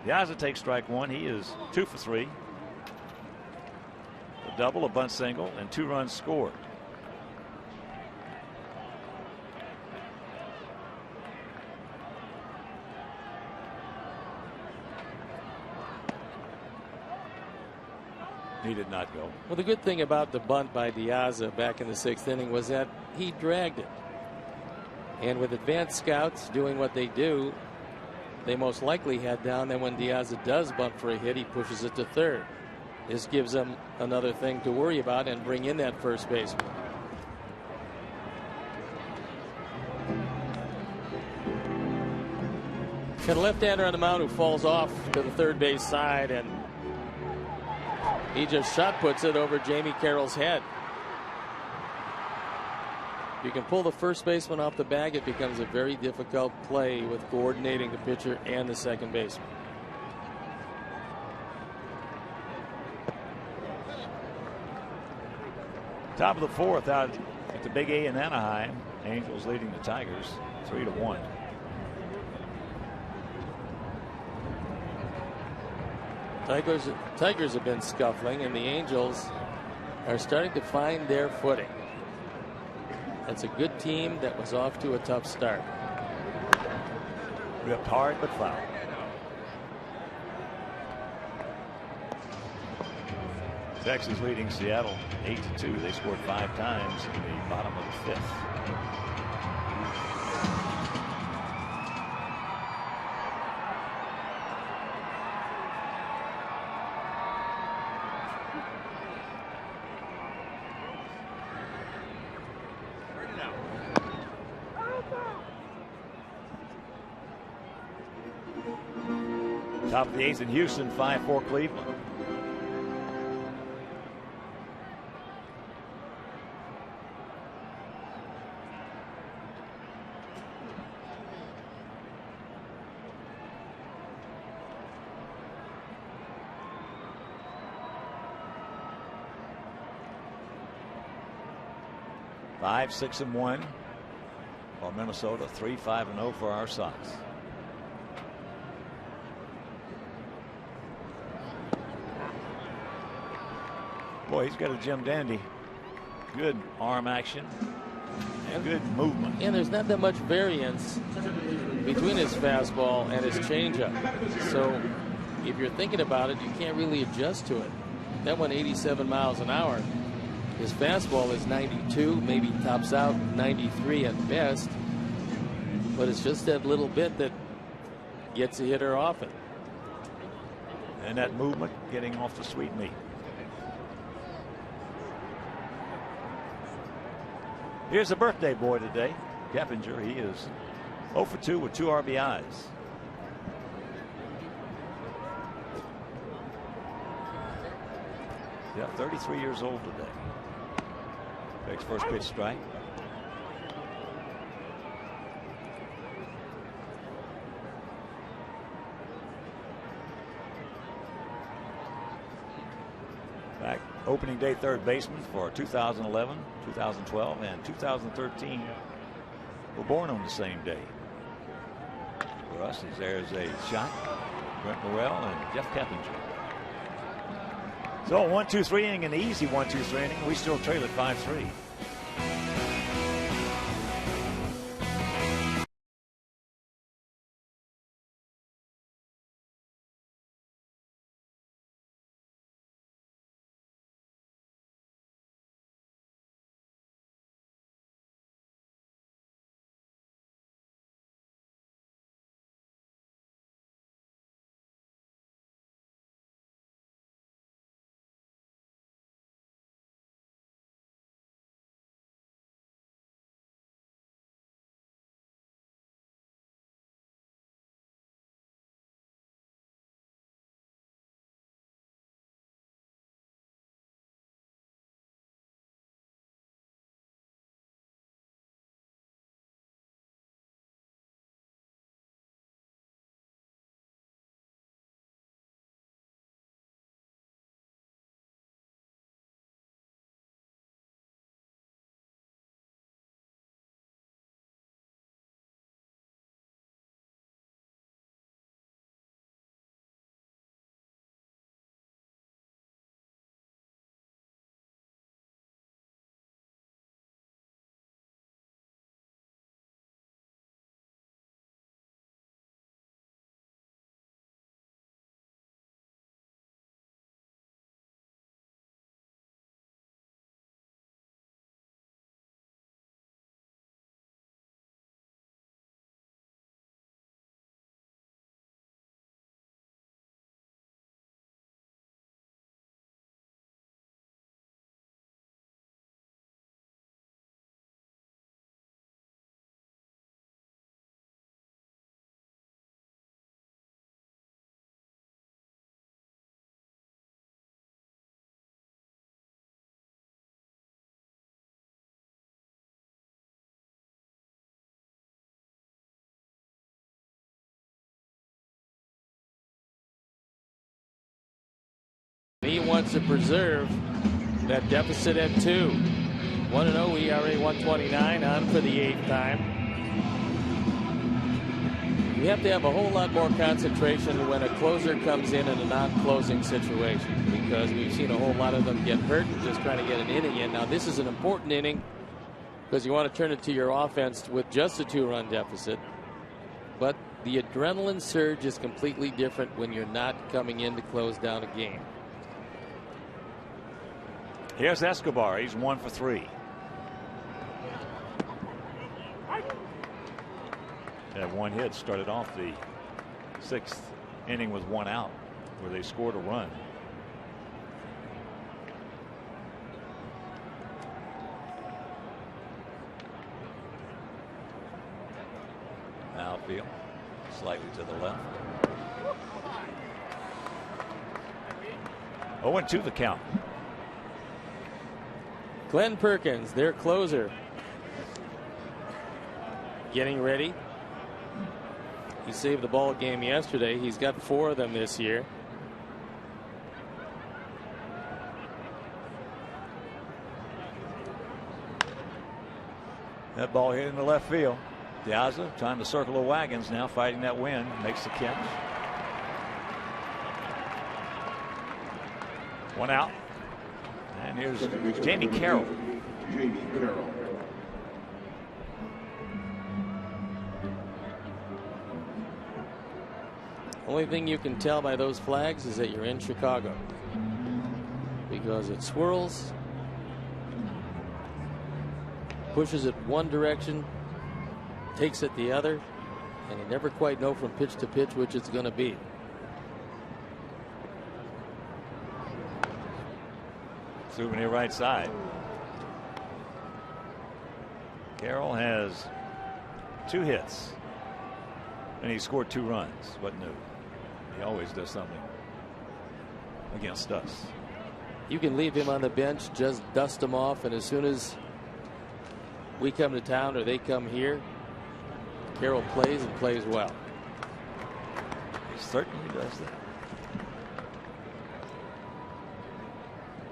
Piazza takes strike 1. He is 2 for 3. A double, a bunt single, and 2 runs scored. He did not go. Well, the good thing about the bunt by Piazza back in the 6th inning was that he dragged it. And with advanced scouts doing what they do, they most likely had down that when Piazza does bunt for a hit, he pushes it to third. This gives them another thing to worry about and bring in that first baseman. Got a left-hander on the mound who falls off to the third base side, and he just shot puts it over Jamie Carroll's head. If you can pull the first baseman off the bag, it becomes a very difficult play with coordinating the pitcher and the second baseman. Top of the 4th out at the Big A in Anaheim. Angels leading the Tigers 3-1. Tigers have been scuffling, and the Angels are starting to find their footing. It's a good team that was off to a tough start. Ripped hard but foul. Texas leading Seattle 8-2. They scored 5 times in the bottom of the 5th. Top of the 8th in Houston, 5-4 Cleveland. 5-6-1 for Minnesota, 3-5-0 for our Sox. Boy, he's got a Jim Dandy. Good arm action and good movement. And there's not that much variance between his fastball and his changeup. So if you're thinking about it, you can't really adjust to it. That went 87 miles an hour. His fastball is 92, maybe tops out 93 at best. But it's just that little bit that gets a hitter off it. And that movement getting off the sweet meat. Here's a birthday boy today, Keppinger. He is 0 for 2 with 2 RBIs. Yeah, 33 years old today. Takes first pitch strike. Back opening day third baseman for 2011, 2012, and 2013 were born on the same day. For us, there's a shot. Brent Morrell and Jeff Keppinger. So 1-2-3 inning, an easy 1-2-3 inning. We still trail at 5-3. He wants to preserve that deficit at 2. 1-0 ERA 129 on for the 8th time. You have to have a whole lot more concentration when a closer comes in a non-closing situation, because we've seen a whole lot of them get hurt just trying to get an inning in. Now this is an important inning because you want to turn it to your offense with just a 2-run deficit. But the adrenaline surge is completely different when you're not coming in to close down a game. Here's Escobar. He's 1 for 3. That one hit started off the 6th inning with 1 out, where they scored a run. Outfield, slightly to the left. 0-2 the count. Glenn Perkins, their closer, getting ready. He saved the ball game yesterday. He's got 4 of them this year. That ball hit in the left field. Piazza trying to circle the wagons now, fighting that wind, makes the catch. One out. And here's Jamie Carroll. Only thing you can tell by those flags is that you're in Chicago, because it swirls, pushes it one direction, takes it the other, and you never quite know from pitch to pitch which it's going to be. Souvenir right side. Carroll has 2 hits, and he scored 2 runs. What new? He always does something against us. You can leave him on the bench, just dust him off, and as soon as we come to town or they come here, Carroll plays and plays well. He certainly does that.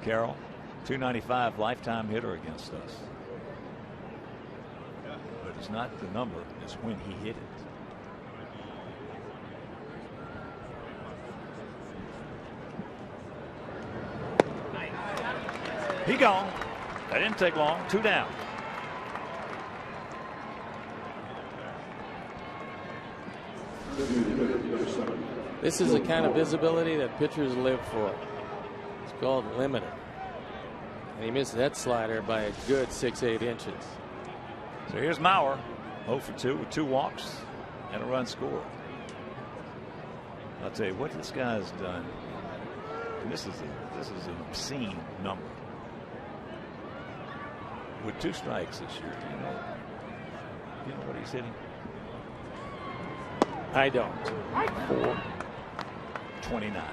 Carroll, .295 lifetime hitter against us. But it's not the number, it's when he hit it. He gone. That didn't take long. 2 down. This is the kind of visibility that pitchers live for. It's called limited. And he missed that slider by a good 6-8 inches. So here's Mauer, 0 for 2 with 2 walks and a run scored. I'll tell you what this guy's done. And this is an obscene number. With 2 strikes this year, you know what he's hitting? I don't. 429.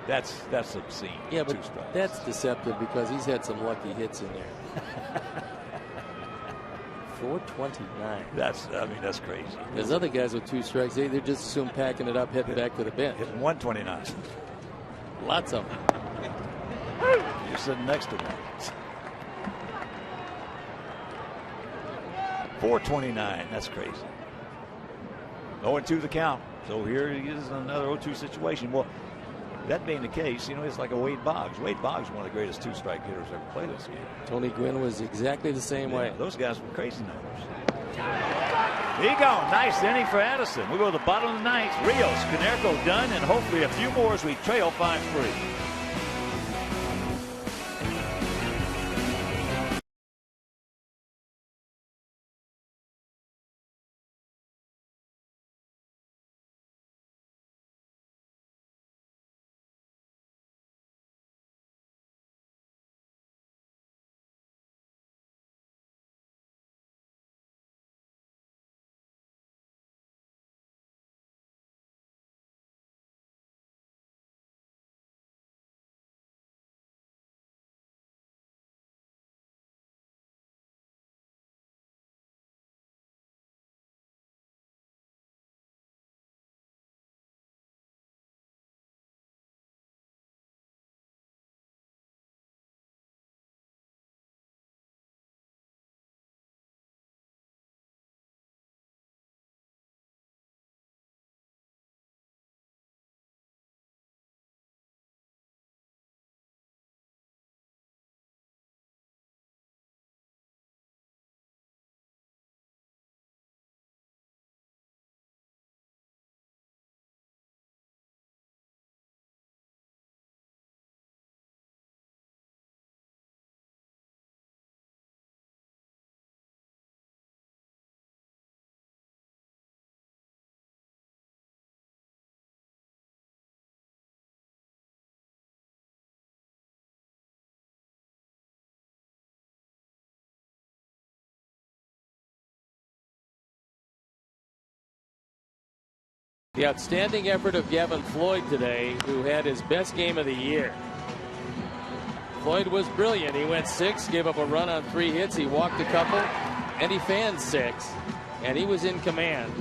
That's obscene. Yeah, but 2 strikes. that's deceptive because he's had some lucky hits in there. 429. That's crazy. There's other guys with 2 strikes. They just assume packing it up, heading back to the bench. Hitting 129. Lots of them. You're sitting next to them. 429. That's crazy. 0-2 the count. So here he is in another 0-2 situation. Well, that being the case, it's like a Wade Boggs. Wade Boggs is one of the greatest 2-strike hitters ever played this game. Tony Gwynn was exactly the same way. Those guys were crazy numbers. He gone. Nice inning for Addison. We go to the bottom of the 9th. Rios, Konerko done, and hopefully a few more as we trail 5-3. The outstanding effort of Gavin Floyd today, who had his best game of the year. Floyd was brilliant. He went 6, gave up a run on 3 hits. He walked a couple, and he fanned 6. And he was in command.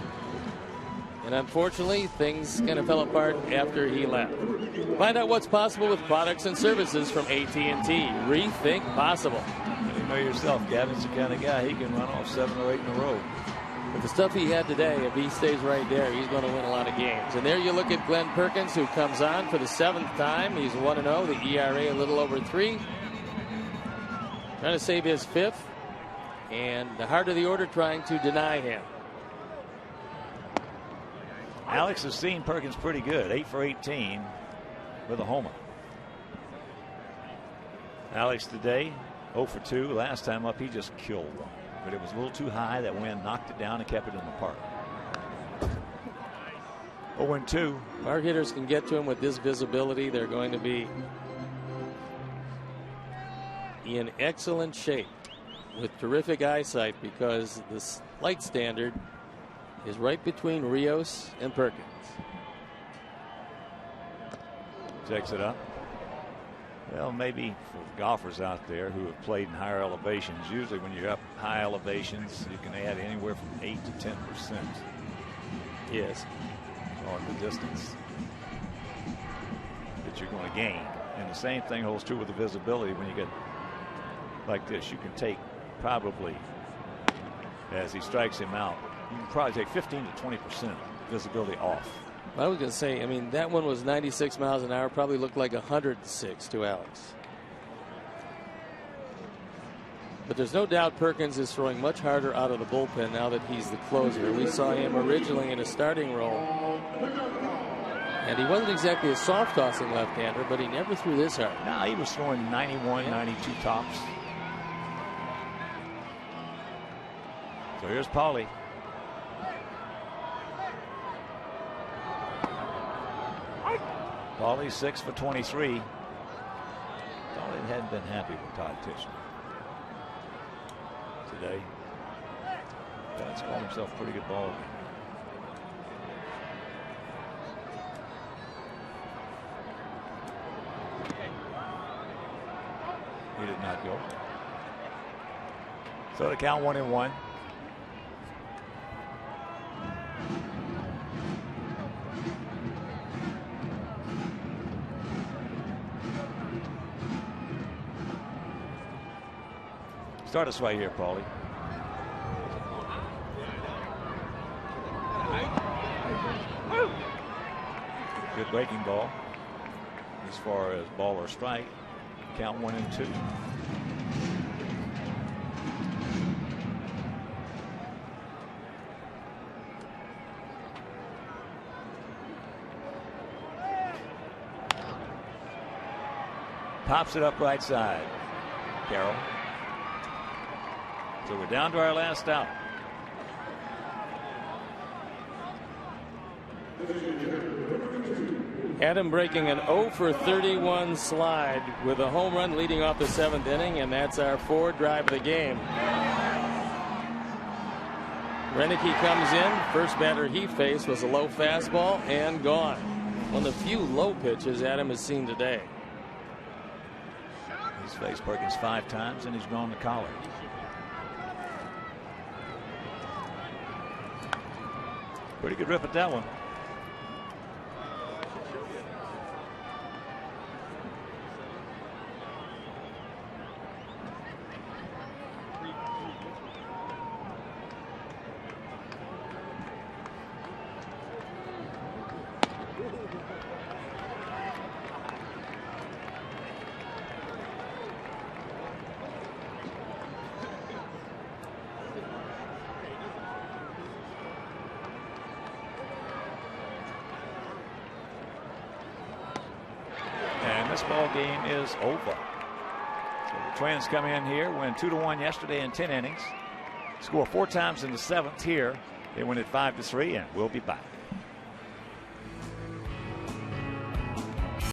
And unfortunately, things kind of fell apart after he left. Find out what's possible with products and services from AT&T. Rethink possible. know yourself, Gavin's the kind of guy, he can run off 7 or 8 in a row. With the stuff he had today, if he stays right there, he's going to win a lot of games. And there you look at Glenn Perkins, who comes on for the 7th time. He's 1-0, the ERA a little over 3. Trying to save his 5th. And the heart of the order trying to deny him. Alex has seen Perkins pretty good, 8 for 18 with a homer. Alex today 0 for 2. Last time up he just killed one, but it was a little too high. That wind knocked it down and kept it in the park. 0-2. Our hitters can get to him with this visibility. They're going to be in excellent shape with terrific eyesight, because the light standard is right between Rios and Perkins. Checks it up. Well, maybe for golfers out there who have played in higher elevations, usually when you're up high elevations, you can add anywhere from 8 to 10%. Yes. On the distance that you're going to gain. And the same thing holds true with the visibility. When you get like this, you can take probably, as he strikes him out, you can probably take 15 to 20% visibility off. I was going to say, I mean, that one was 96 miles an hour, probably looked like 106 to Alex. But there's no doubt Perkins is throwing much harder out of the bullpen now that he's the closer. We saw him originally in a starting role, and he wasn't exactly a soft tossing left-hander, but he never threw this hard. No, he was throwing 91, 92 tops. So here's Paulie. Paulie 6 for 23. Paulie hadn't been happy with Todd Tichenor today. Todd's called himself a pretty good ball game. He did not go. So the count 1-1. Start us right here, Paulie. Good breaking ball. As far as ball or strike, count 1-2. Pops it up right side. Carroll. So we're down to our last out. Adam breaking an 0 for 31 slide with a home run leading off the 7th inning, and that's our 4th drive of the game. Renicky comes in. First batter he faced was a low fastball and gone. One of the few low pitches Adam has seen today. He's faced Perkins 5 times and he's drawn the collar. Pretty good rip at that one. This ball game is over. So the Twins come in here, win 2-1 yesterday in 10 innings, score 4 times in the 7th here. They win it 5-3, and we'll be back.